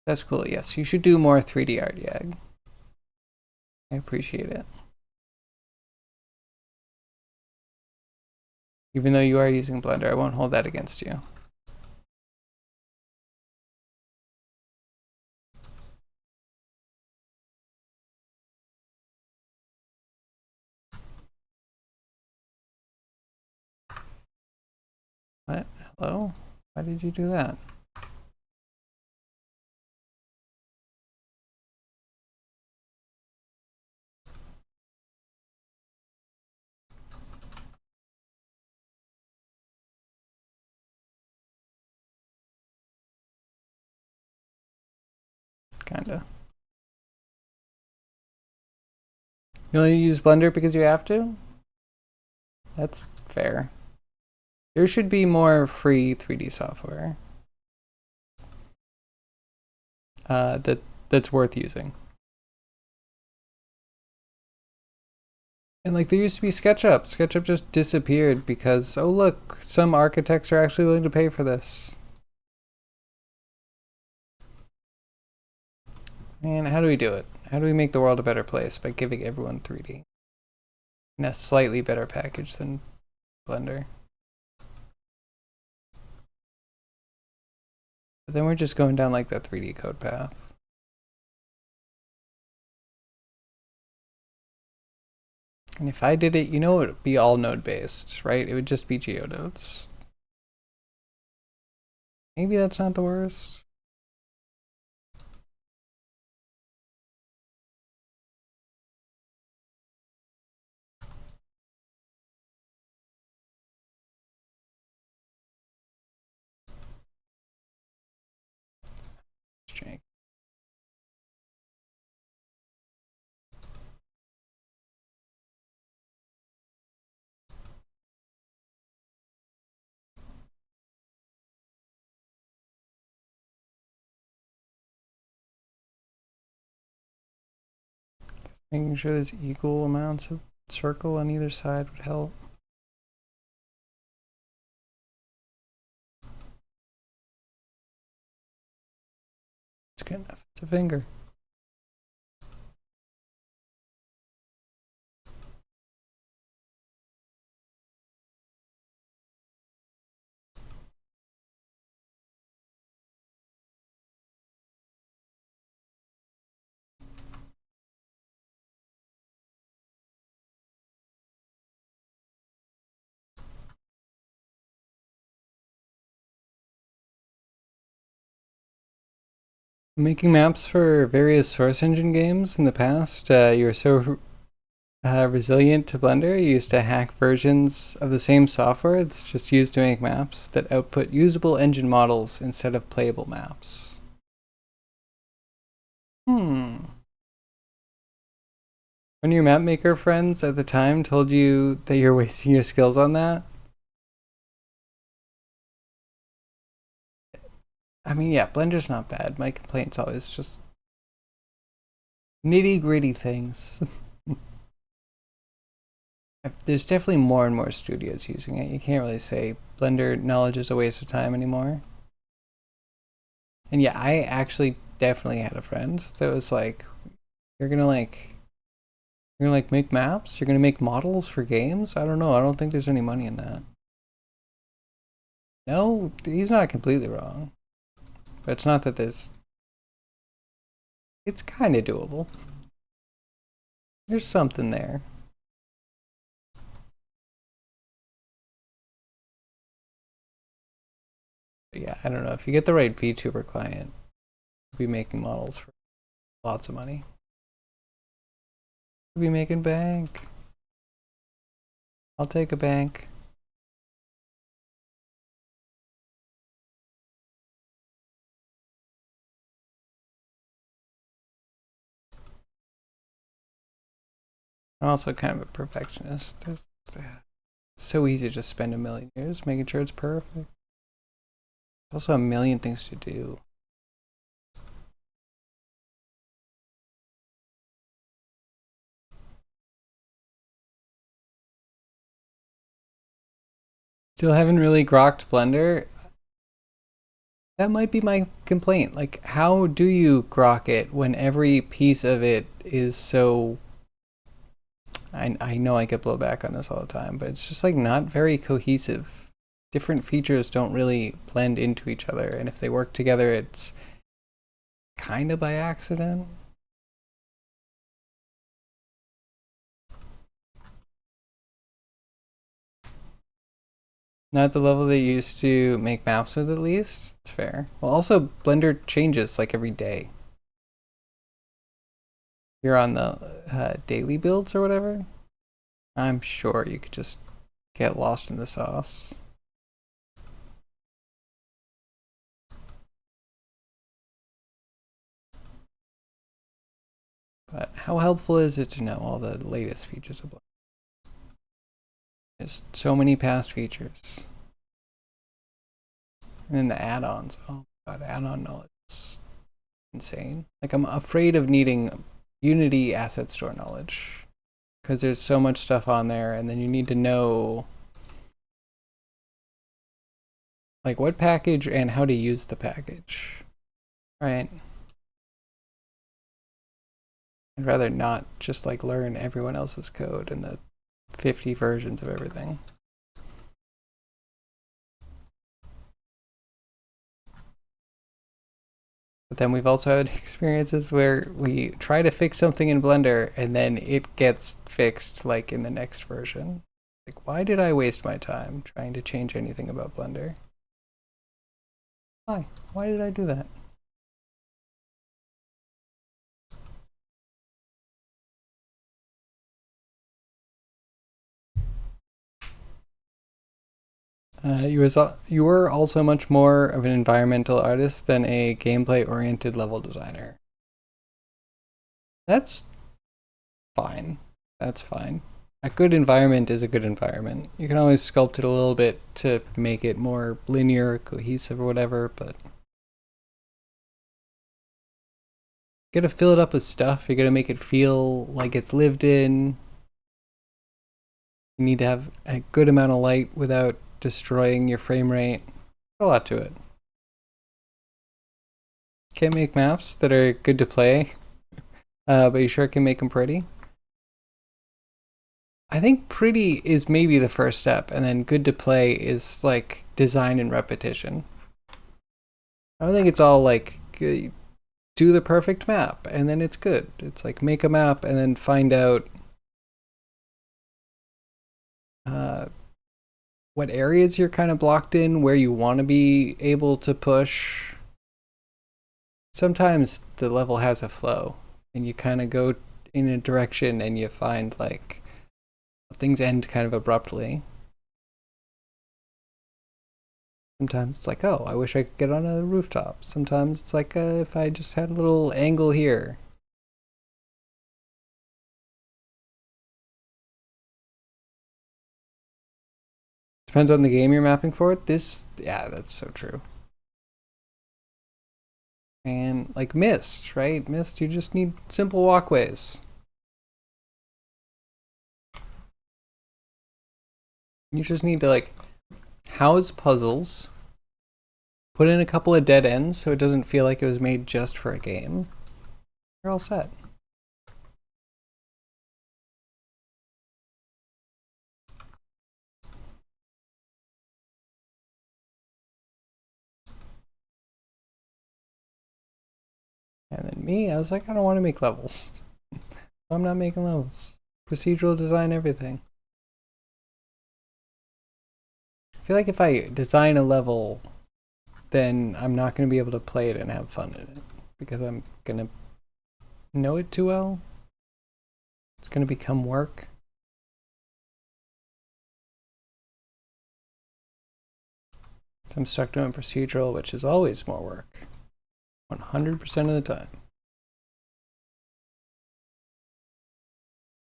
That's cool. Yes, you should do more 3D art, Yag. I appreciate it. Even though you are using Blender, I won't hold that against you. What? Hello? Why did you do that? Kinda. You only use Blender because you have to? That's fair. There should be more free 3D software that's worth using. And like there used to be SketchUp. SketchUp just disappeared because, oh look, some architects are actually willing to pay for this. And how do we do it? How do we make the world a better place? By giving everyone 3D. In a slightly better package than Blender. But then we're just going down like the 3D code path. And if I did it, you know, it would be all node based, right? It would just be geonodes. Maybe that's not the worst. Strange. Making sure there's equal amounts of circle on either side would help. It's good enough. It's a finger. Making maps for various source engine games in the past, you were so resilient to Blender. You used to hack versions of the same software that's just used to make maps that output usable engine models instead of playable maps. One of your map maker friends at the time told you that you're wasting your skills on that? I mean, yeah, Blender's not bad. My complaint's always just nitty-gritty things. There's definitely more and more studios using it. You can't really say Blender knowledge is a waste of time anymore. And yeah, I actually definitely had a friend that was like, you're gonna make maps? You're gonna make models for games? I don't know. I don't think there's any money in that. No, he's not completely wrong. But it's not that there's... It's kind of doable. There's something there. But yeah, I don't know. If you get the right VTuber client, you'll be making models for lots of money. You'll be making bank. I'll take a bank. I'm also kind of a perfectionist. It's so easy to just spend a million years making sure it's perfect. There's also a million things to do. Still haven't really grokked Blender. That might be my complaint. Like, how do you grok it when every piece of it is so... I know I get blowback on this all the time, but it's just like not very cohesive. Different features don't really blend into each other, and if they work together, it's kind of by accident. Not at the level they used to make maps with, at least. It's fair. Well, also, Blender changes like every day. You're on the daily builds or whatever. I'm sure you could just get lost in the sauce. But how helpful is it to know all the latest features of Blender? There's so many past features. And then the add-ons. Oh god, add-on knowledge is insane. Like, I'm afraid of needing Unity asset store knowledge, because there's so much stuff on there, and then you need to know like what package and how to use the package. Right. I'd rather not just like learn everyone else's code and the 50 versions of everything. But then we've also had experiences where we try to fix something in Blender and then it gets fixed like in the next version. Like, why did I waste my time trying to change anything about Blender? Why? Why did I do that? You were also much more of an environmental artist than a gameplay-oriented level designer. That's fine. That's fine. A good environment is a good environment. You can always sculpt it a little bit to make it more linear, cohesive, or whatever, but you gotta fill it up with stuff. You gotta make it feel like it's lived in. You need to have a good amount of light without destroying your frame rate. A lot to it. Can't make maps that are good to play, but you sure can make them pretty. I think pretty is maybe the first step, and then good to play is like design and repetition. I don't think it's all like do the perfect map and then it's good. It's like make a map and then find out what areas you're kind of blocked in, where you want to be able to push. Sometimes the level has a flow and you kind of go in a direction and you find like things end kind of abruptly. Sometimes it's like, oh, I wish I could get on a rooftop. Sometimes it's like, if I just had a little angle here. Depends on the game you're mapping for. Yeah, that's so true. And like Mist, right? Mist, you just need simple walkways. You just need to like house puzzles, put in a couple of dead ends so it doesn't feel like it was made just for a game. You're all set. And then me, I was like, I don't want to make levels. I'm not making levels. Procedural design everything. I feel like if I design a level, then I'm not going to be able to play it and have fun in it because I'm going to know it too well. It's going to become work. So I'm stuck doing procedural, which is always more work. 100% of the time.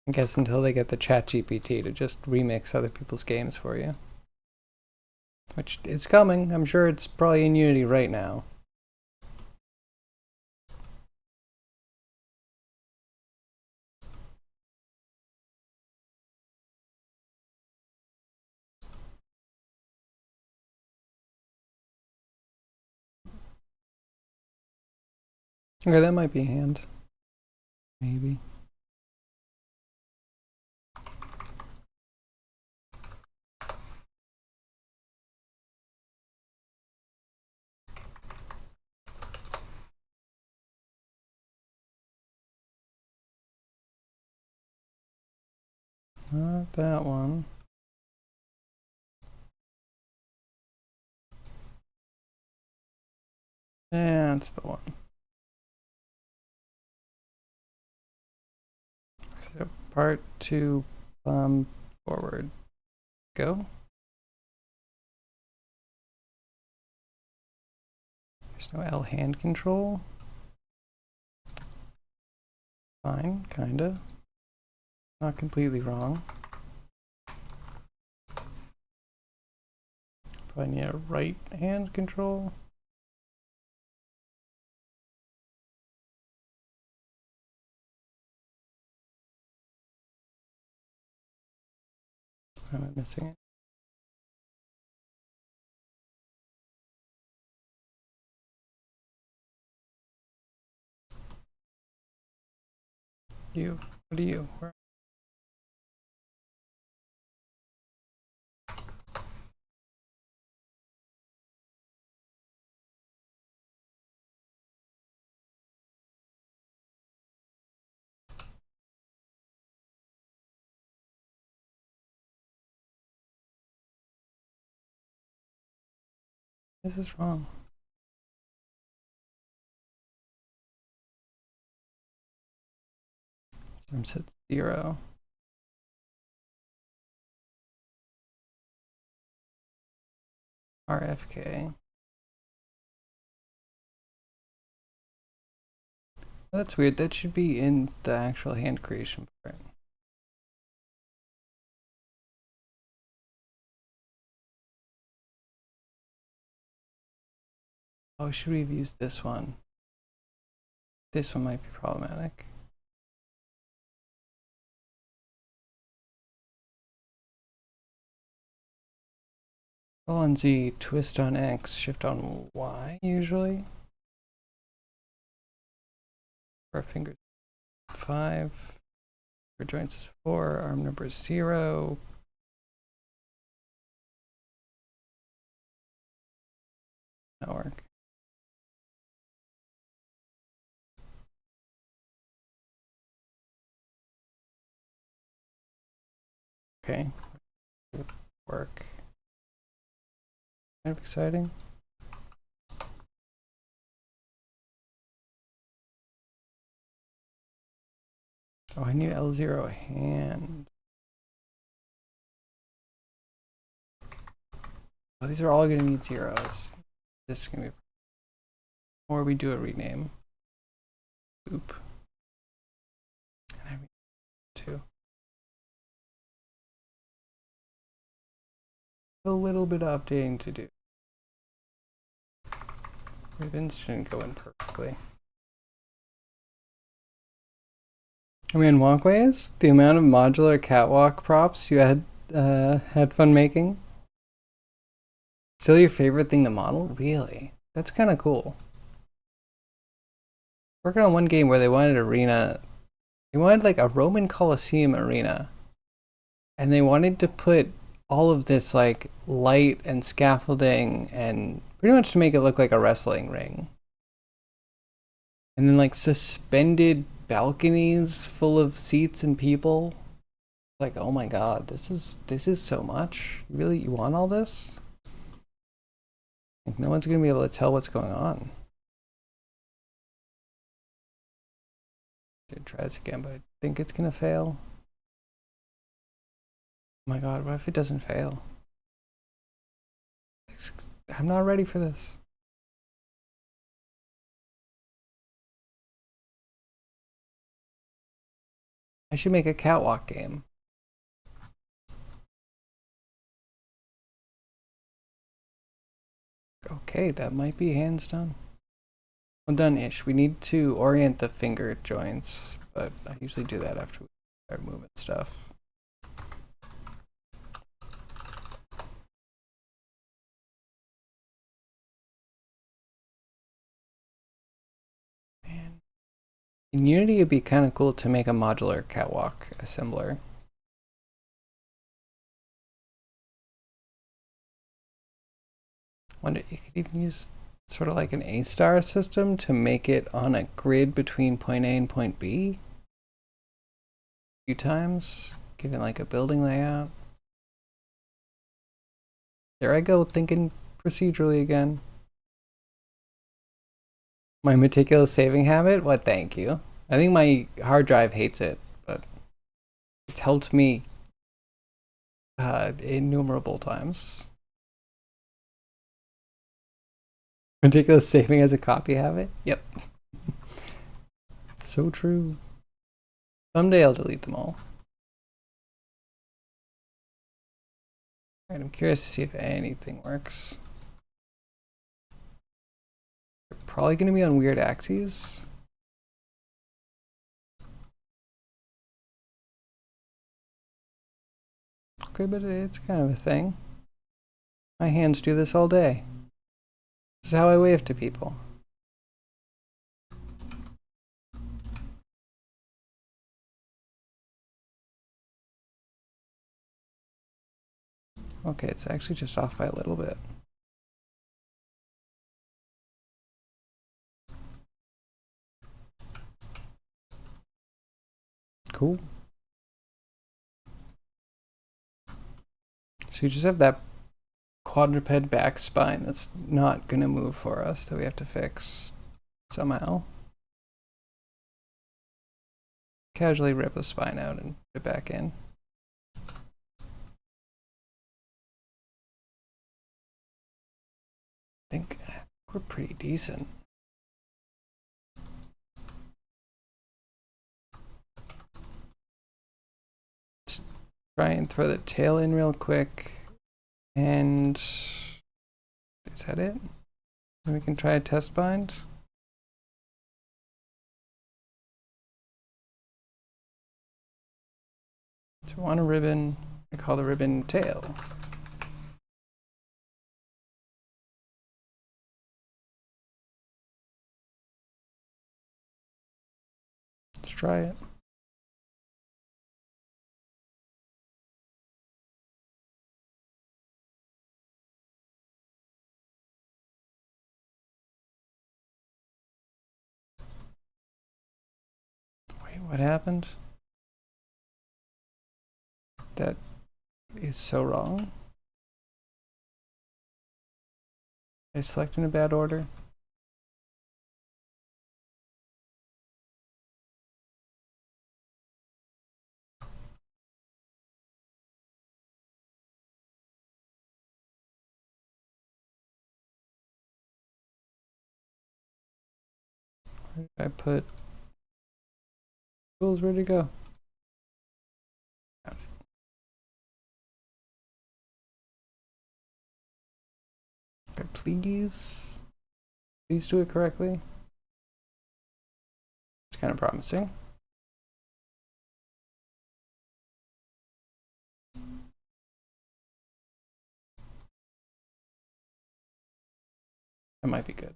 I guess until they get the ChatGPT to just remix other people's games for you. Which is coming. I'm sure it's probably in Unity right now. Okay, that might be hand. Maybe. Not that one. That's the one. So part 2, forward. Go. There's no L hand control. Fine, kinda. Not completely wrong. Probably need a right hand control. Am I missing it? You. What are you? Where? This is wrong. I'm set 0. RFK. That's weird. That should be in the actual hand creation part. Oh, should we have used this one? This one might be problematic. Roll on Z, twist on X, shift on Y usually. Our fingers 5. For joints is 4. Arm number is 0. Not work. Okay. Work. Kind of exciting. Oh, I need L0 hand. Oh, these are all going to need zeros. This is going to be... Or we do a rename. Oop. And I rename 2. A little bit of updating to do. Ribbons didn't go in perfectly. I mean, walkways, the amount of modular catwalk props you had fun making. Still your favorite thing to model? Really? That's kind of cool. Working on one game where they wanted arena. They wanted like a Roman Colosseum arena. And they wanted to put all of this like light and scaffolding and pretty much to make it look like a wrestling ring. And then like suspended balconies full of seats and people. Like, oh my god, this is so much. Really, you want all this? Like, no one's gonna be able to tell what's going on. Should try this again, but I think it's gonna fail. Oh my god, what if it doesn't fail? I'm not ready for this. I should make a catwalk game. Okay, that might be hands done. Well done-ish. We need to orient the finger joints, but I usually do that after we start moving stuff. Man. In Unity, it'd be kind of cool to make a modular catwalk assembler. Wonder you could even use sort of like an A-star system to make it on a grid between point A and point B. A few times, given like a building layout. There I go, thinking procedurally again. My meticulous saving habit? What, thank you. I think my hard drive hates it, but it's helped me innumerable times. Meticulous saving as a copy habit? Yep. So true. Someday I'll delete them all. Alright, I'm curious to see if anything works. They're probably going to be on weird axes. Okay, but it's kind of a thing. My hands do this all day. This is how I wave to people. Okay, it's actually just off by a little bit. Cool. So you just have that quadruped back spine that's not going to move for us that we have to fix somehow. Casually rip the spine out and put it back in. I think we're pretty decent. Let's try and throw the tail in real quick. And is that it? And we can try a test bind. So we want a ribbon. I call the ribbon tail. Let's try it. Wait, what happened? That is so wrong. I select in a bad order. Where did I put tools? Where'd it go? Found it. Okay, please do it correctly. It's kind of promising. That might be good.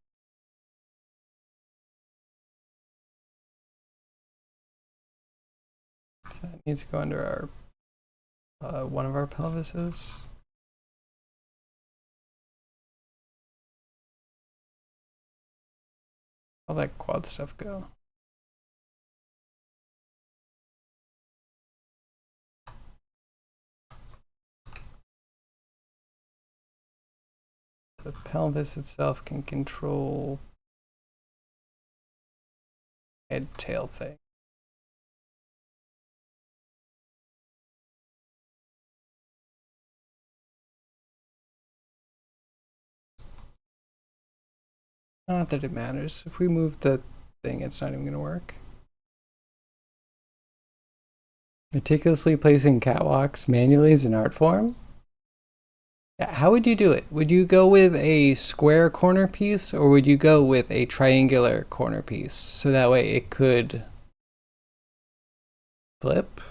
So it needs to go under our one of our pelvises. All that quad stuff go. The pelvis itself can control head tail thing. Not that it matters. If we move the thing, it's not even going to work. Meticulously placing catwalks manually is an art form? How would you do it? Would you go with a square corner piece or would you go with a triangular corner piece? So that way it could flip?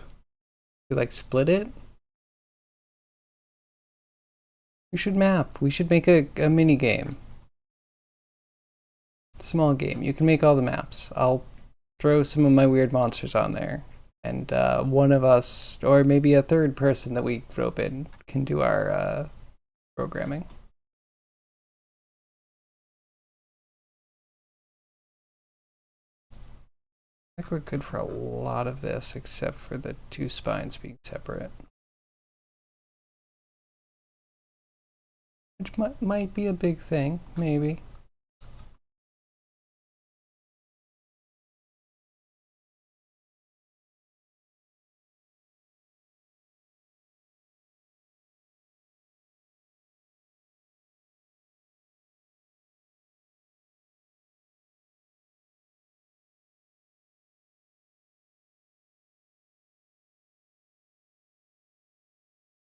You like split it? We should map. We should make a mini game. Small game. You can make all the maps. I'll throw some of my weird monsters on there. And one of us, or maybe a third person that we rope in, can do our programming. I think we're good for a lot of this, except for the two spines being separate. Which might be a big thing, maybe.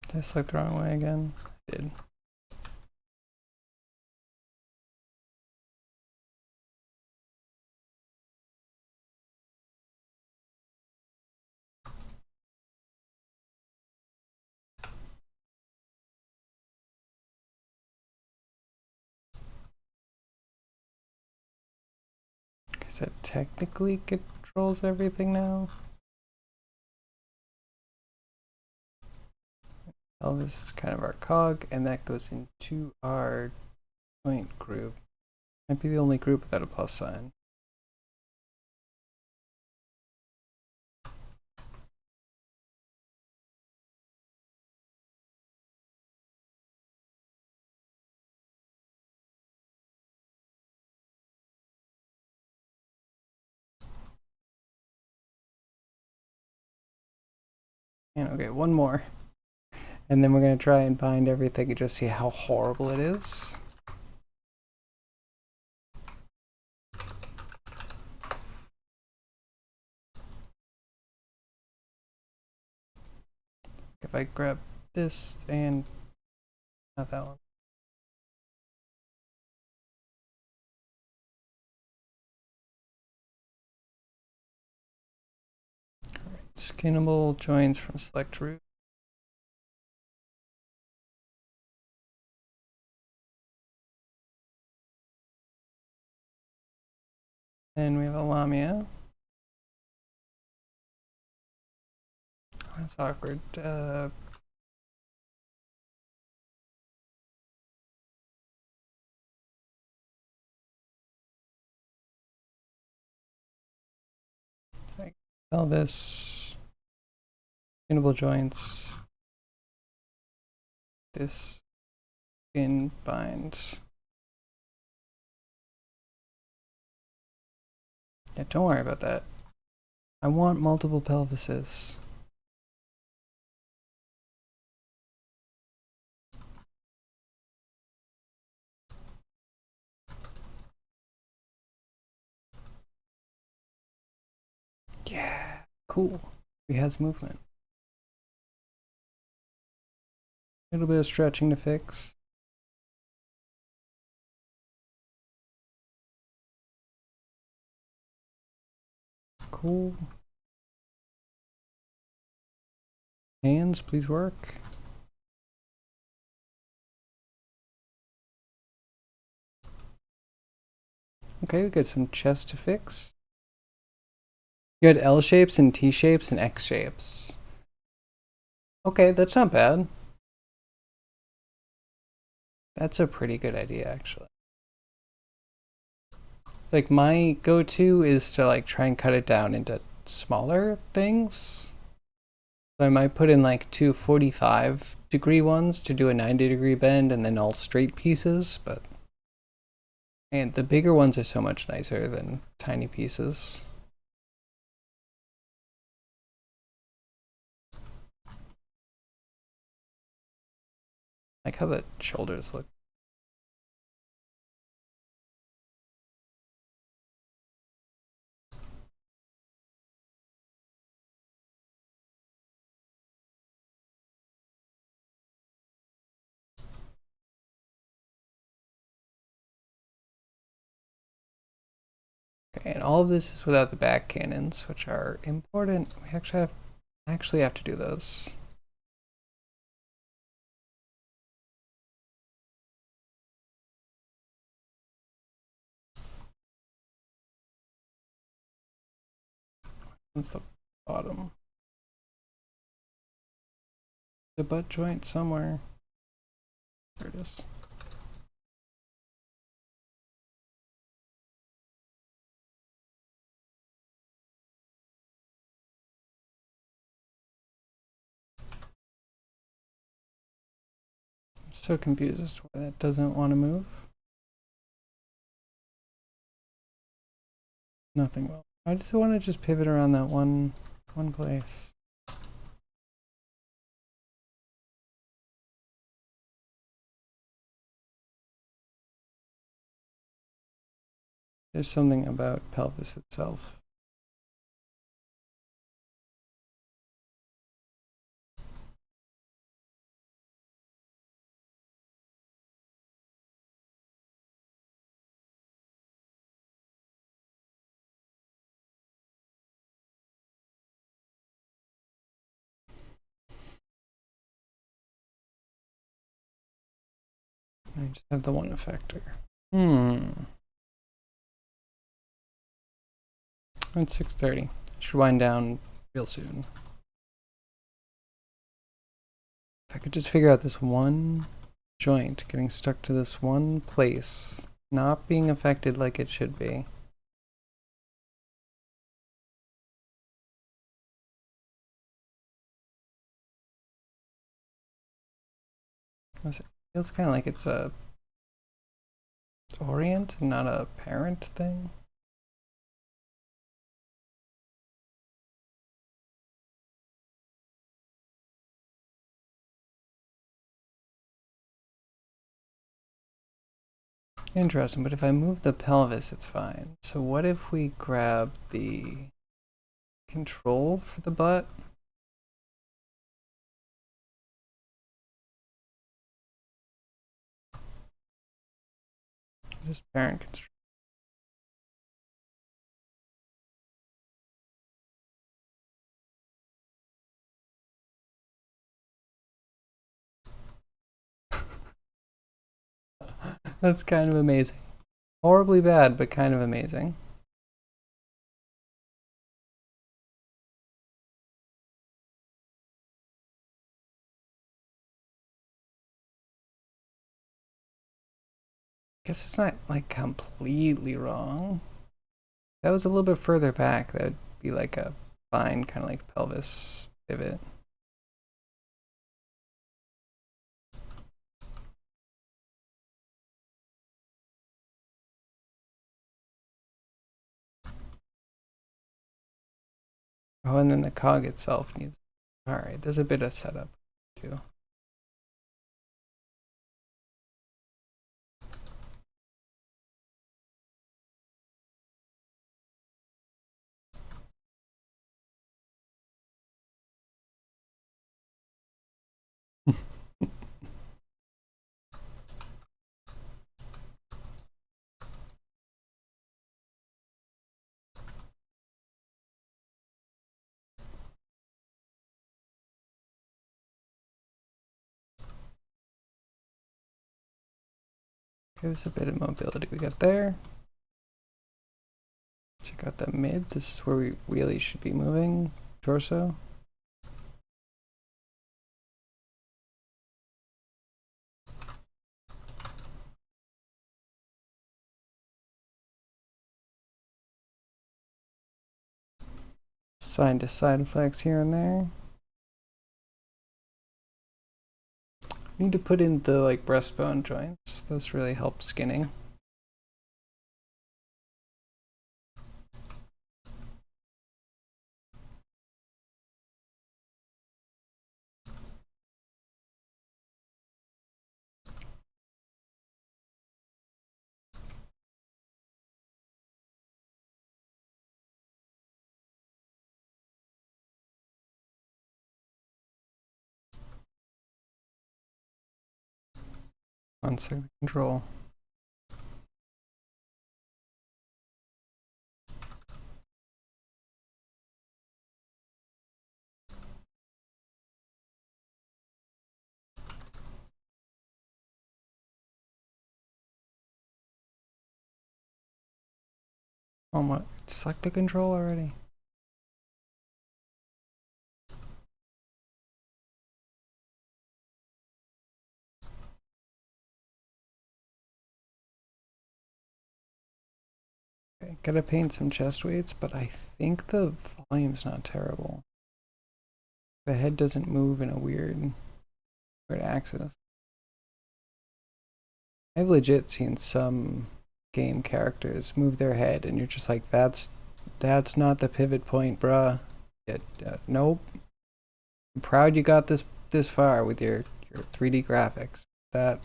Did I select the wrong way again? I did. Because that technically controls everything now. Oh, this is kind of our cog, and that goes into our joint group. Might be the only group without a plus sign. And okay, one more. And then we're going to try and bind everything and just see how horrible it is. If I grab this and not that one. Alright, skinnable joins from select root. And we have a Lamia. Oh, that's awkward. Pelvis, skinnable joints, this skin bind. Yeah, don't worry about that. I want multiple pelvises. Yeah, cool. He has movement. A little bit of stretching to fix. Cool. Hands, please work. Okay, we got some chest to fix. You had L shapes and T shapes and X shapes. Okay, that's not bad. That's a pretty good idea, actually. Like, my go-to is to, like, try and cut it down into smaller things. So I might put in, like, two 45-degree ones to do a 90-degree bend and then all straight pieces, but... And the bigger ones are so much nicer than tiny pieces. Like how the shoulders look. Okay, and all of this is without the back cannons, which are important. We actually have to do those. What's the bottom? The butt joint somewhere. There it is. I'm so confused as to why that doesn't want to move. Nothing will. I just want to just pivot around that one place. There's something about pelvis itself. I just have the one effector. It's 6:30. Should wind down real soon. If I could just figure out this one joint getting stuck to this one place, not being affected like it should be. It feels kind of like it's a orient, not a parent thing. Interesting, but if I move the pelvis, it's fine. So what if we grab the control for the butt? Just parent control. That's kind of amazing. Horribly bad, but kind of amazing. Guess it's not like completely wrong. That was a little bit further back. That would be like a fine kind of like pelvis pivot. Oh, and then the cog itself needs. Alright, there's a bit of setup too. There's a bit of mobility we got there. Check out the mid. This is where we really should be moving. Torso. Side to side flex here and there. Need to put in the like breastbone joints. Those really help skinning. On second control. Oh my, select the control already. Okay, gotta paint some chest weights, but I think the volume's not terrible. The head doesn't move in a weird axis. I've legit seen some game characters move their head, and you're just like, that's not the pivot point, bruh. Nope. I'm proud you got this far with your 3D graphics. That,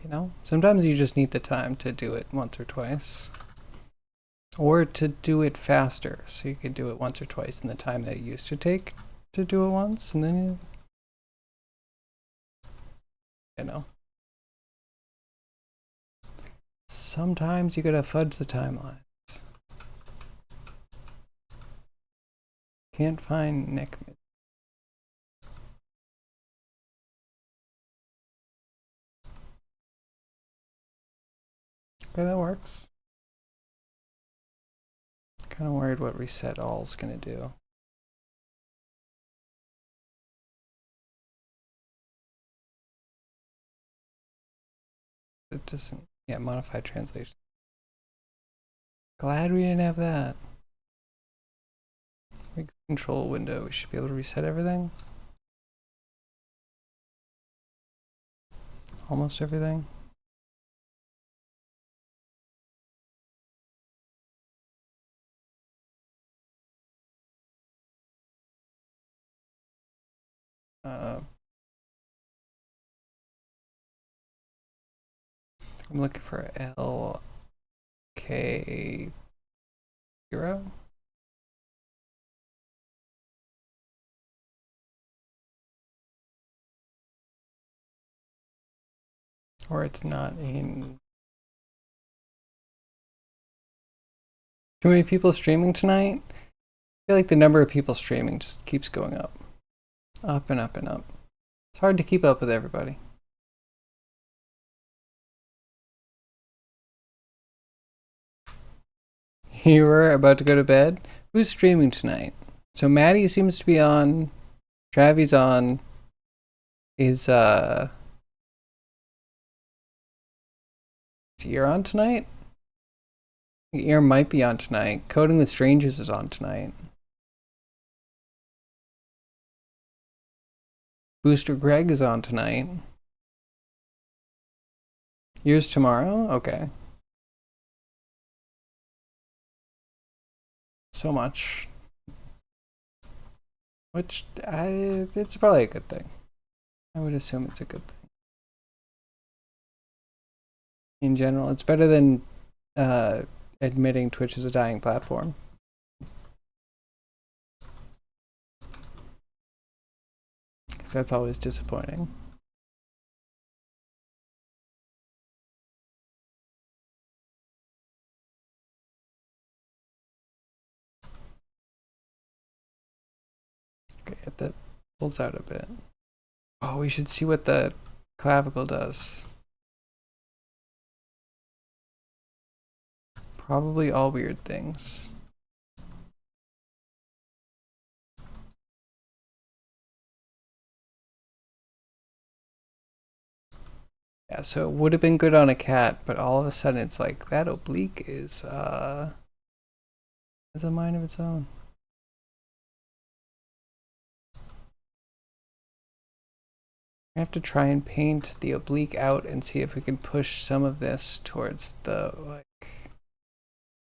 you know, sometimes you just need the time to do it once or twice. Or to do it faster, so you could do it once or twice in the time that it used to take to do it once, and then you know. Sometimes you gotta fudge the timelines. Can't find Nick. Okay, that works. Kind of worried what reset all's gonna do. It doesn't. Yeah, modify translation. Glad we didn't have that. Control window. We should be able to reset everything. Almost everything. I'm looking for LK0. Or it's not in. Too many people streaming tonight? I feel like the number of people streaming just keeps going up. Up and up and up. It's hard to keep up with everybody. You were about to go to bed? Who's streaming tonight? So Maddie seems to be on. Travi's on. Is Ear on tonight? Ear might be on tonight. Coding with Strangers is on tonight. Booster Greg is on tonight. Yours tomorrow? Okay. So much. Which, it's probably a good thing. I would assume it's a good thing. In general, it's better than admitting Twitch is a dying platform. Because that's always disappointing. Okay, that pulls out a bit. Oh, we should see what the clavicle does. Probably all weird things. Yeah, so it would have been good on a cat, but all of a sudden it's like, that oblique is a mind of its own. I have to try and paint the oblique out and see if we can push some of this towards the, like,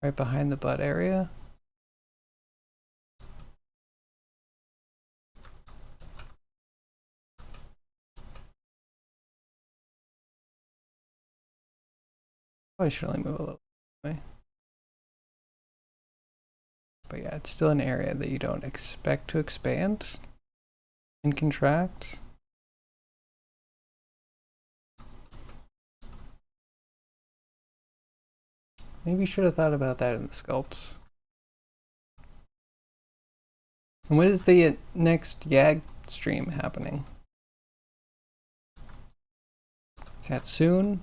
right behind the butt area. Probably should only move a little way. But yeah, it's still an area that you don't expect to expand and contract. Maybe you should have thought about that in the sculpts. And when is the next YAG stream happening? Is that soon?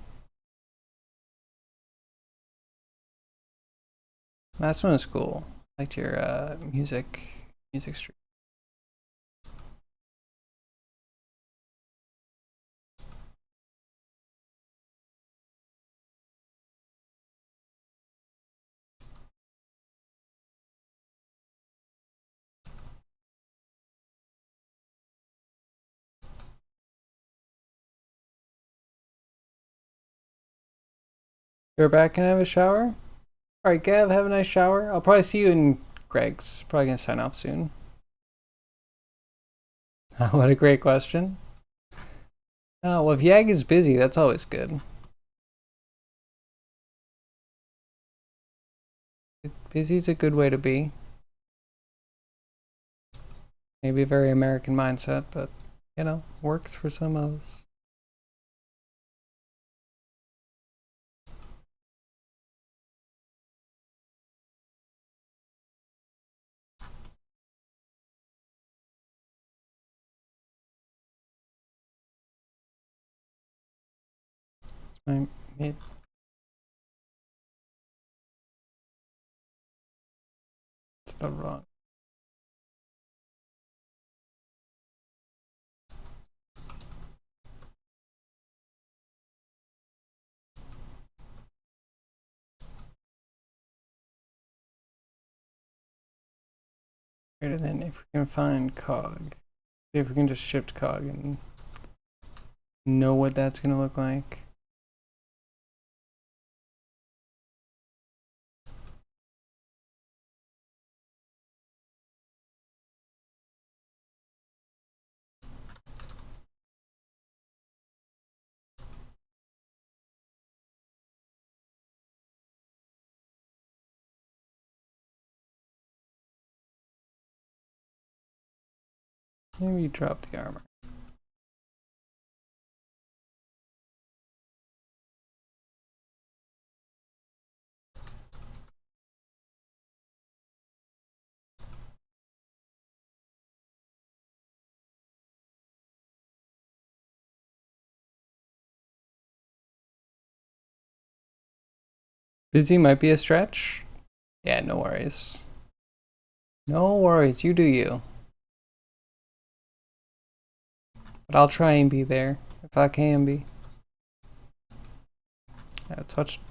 Last one was cool. I liked your music stream. You're back and have a shower? Alright, Gav, have a nice shower. I'll probably see you in Greg's. Probably gonna sign off soon. What a great question. Oh, well, if Yag is busy, that's always good. Busy's a good way to be. Maybe a very American mindset, but, you know, works for some of us. My mid. It's the wrong. Greater than if we can find cog. See if we can just shift cog and know what that's gonna look like. Maybe you drop the armor. Busy might be a stretch. Yeah, no worries. No worries, you do you. But I'll try and be there if I can be. Yeah,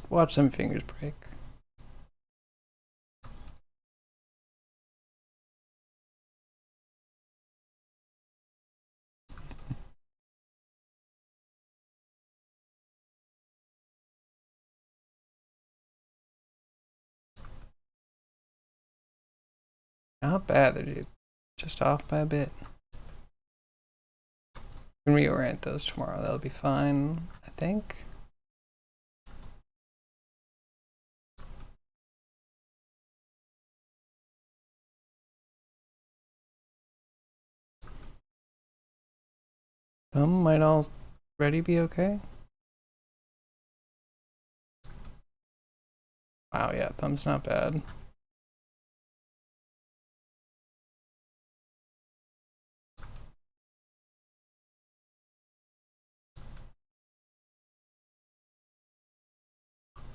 watch some fingers break. Not bad, they're just off by a bit. We can reorient those tomorrow, that'll be fine, I think. Thumb might already be okay. Wow, yeah, thumb's not bad.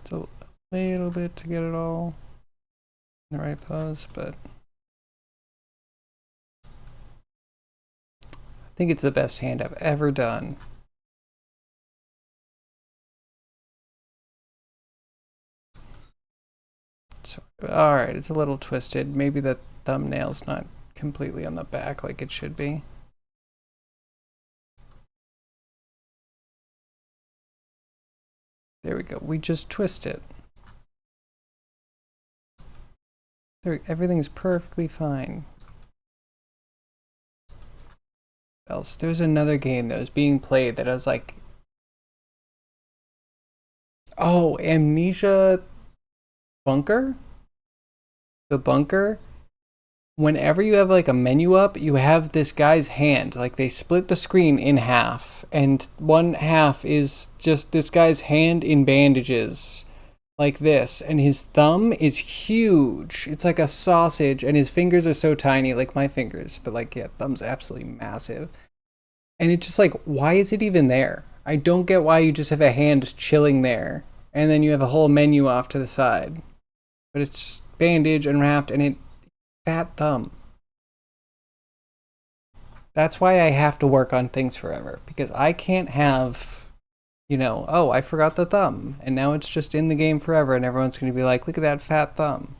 It's a little bit to get it all in the right pose, but I think it's the best hand I've ever done. So, alright, it's a little twisted. Maybe the thumbnail's not completely on the back like it should be. There we go. We just twist it. There, everything's perfectly fine. Else, there's another game that was being played that I was like, oh, Amnesia Bunker? The bunker? Whenever you have like a menu up, you have this guy's hand. Like they split the screen in half, and one half is just this guy's hand in bandages. Like this, and his thumb is huge. It's like a sausage, and his fingers are so tiny, like my fingers, but like, yeah, thumb's absolutely massive. And it's just like, why is it even there? I don't get why you just have a hand chilling there, and then you have a whole menu off to the side. But it's bandage unwrapped, and fat thumb. That's why I have to work on things forever, because I can't have, you know, oh, I forgot the thumb, and now it's just in the game forever, and everyone's going to be like, look at that fat thumb.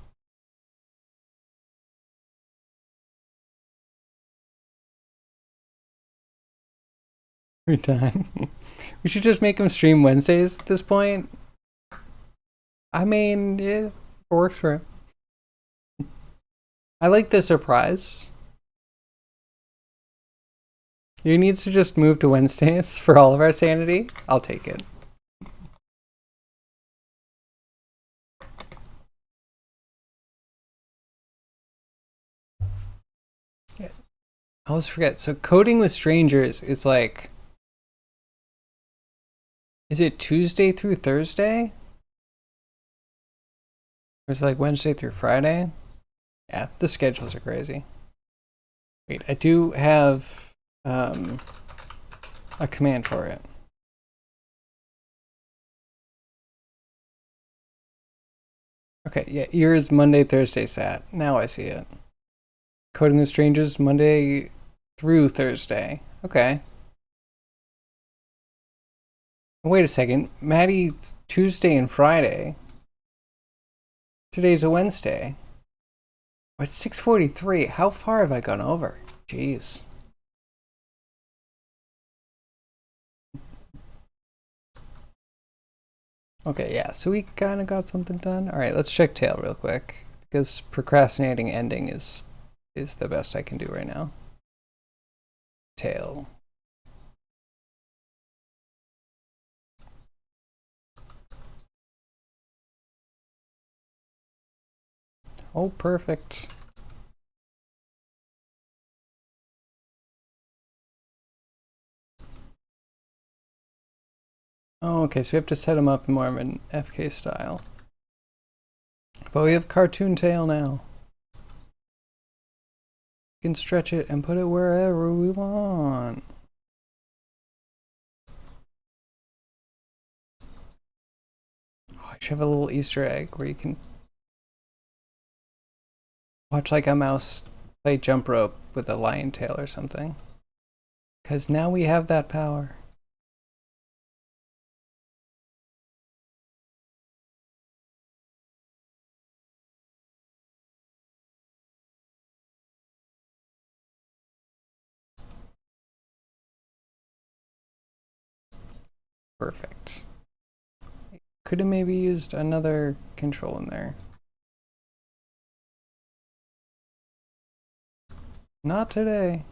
Every time. We should just make him stream Wednesdays at this point. I mean, it works for him. I like the surprise. You need to just move to Wednesdays for all of our sanity. I'll take it. Yeah. I always forget. So coding with strangers is like, is it Tuesday through Thursday? Or is it like Wednesday through Friday? Yeah, the schedules are crazy. Wait, I do have a command for it. Okay, yeah, ears Monday, Thursday, Sat. Now I see it. Coding with strangers Monday through Thursday. Okay. Wait a second. Maddie's Tuesday and Friday. Today's a Wednesday. It's 6:43. How far have I gone over? Jeez. Okay, yeah, so we kind of got something done. All right, let's check tail real quick because procrastinating ending is the best I can do right now. Tail. Oh, perfect. Oh, okay, so we have to set them up more of an FK style. But we have cartoon tail now. We can stretch it and put it wherever we want. Oh, I should have a little Easter egg where you can watch like a mouse play jump rope with a lion tail or something. Because now we have that power. Perfect. Could have maybe used another control in there. Not today.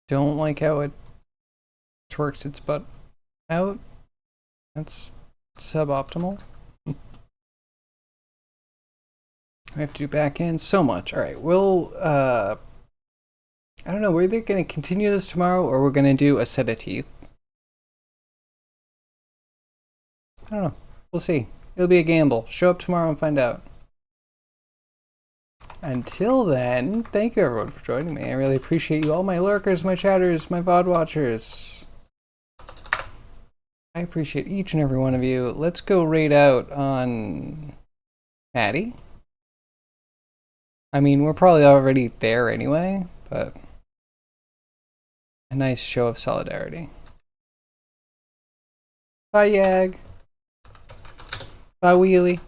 Don't like how it twerks its butt out. That's suboptimal. I have to do back end so much. All right, we'll I don't know, we're either going to continue this tomorrow or we're going to do a set of teeth. I don't know. We'll see. It'll be a gamble. Show up tomorrow and find out. Until then, thank you everyone for joining me. I really appreciate you all, my lurkers, my chatters, my VOD watchers. I appreciate each and every one of you. Let's go raid out on Maddie. I mean, we're probably already there anyway, but a nice show of solidarity. Bye, Yag. Bye, Wheelie.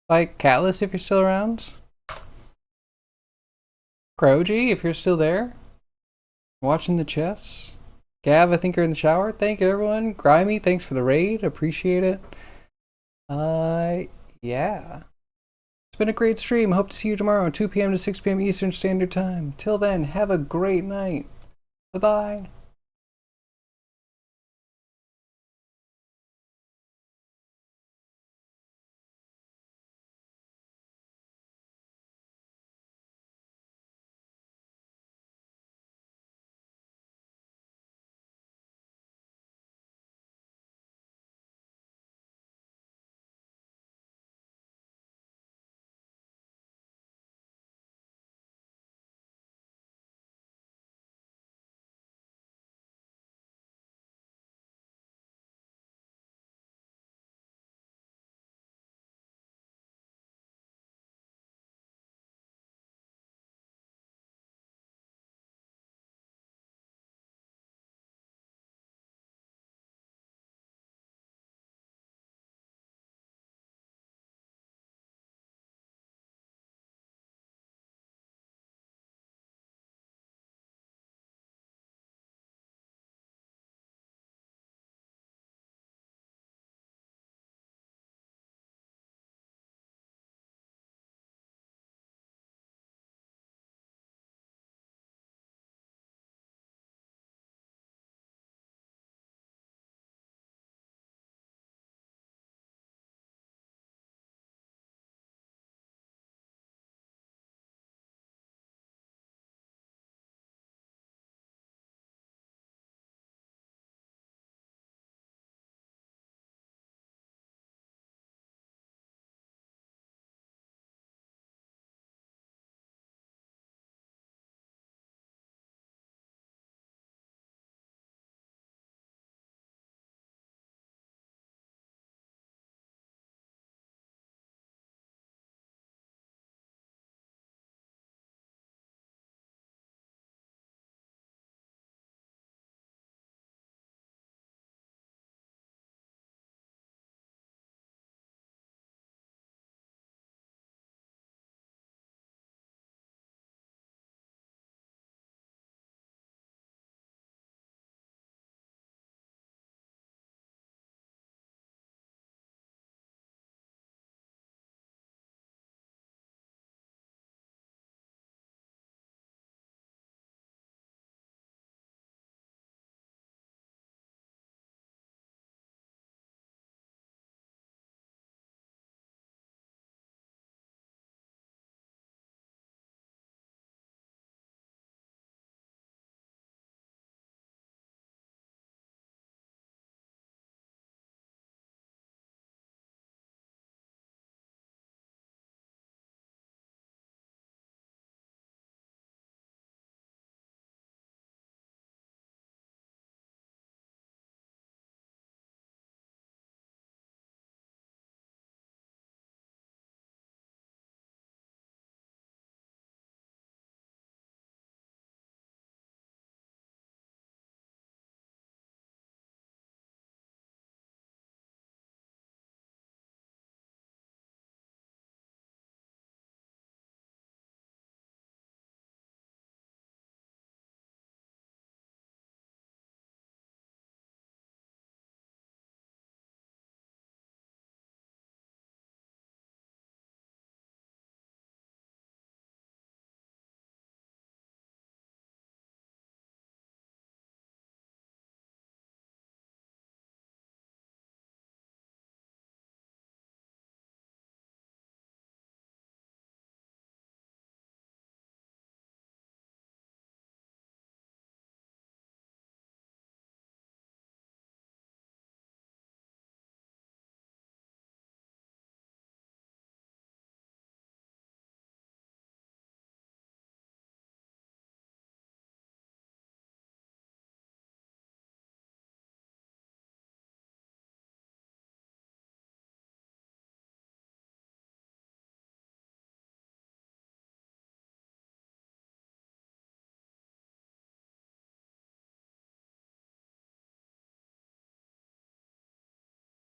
Bye, Catless, if you're still around. Croji, if you're still there. Watching the chess. Gav, I think you're in the shower. Thank you, everyone. Grimy, thanks for the raid. Appreciate it. Yeah. It's been a great stream. Hope to see you tomorrow, 2 p.m. to 6 p.m. Eastern Standard Time. Till then, have a great night. Bye-bye.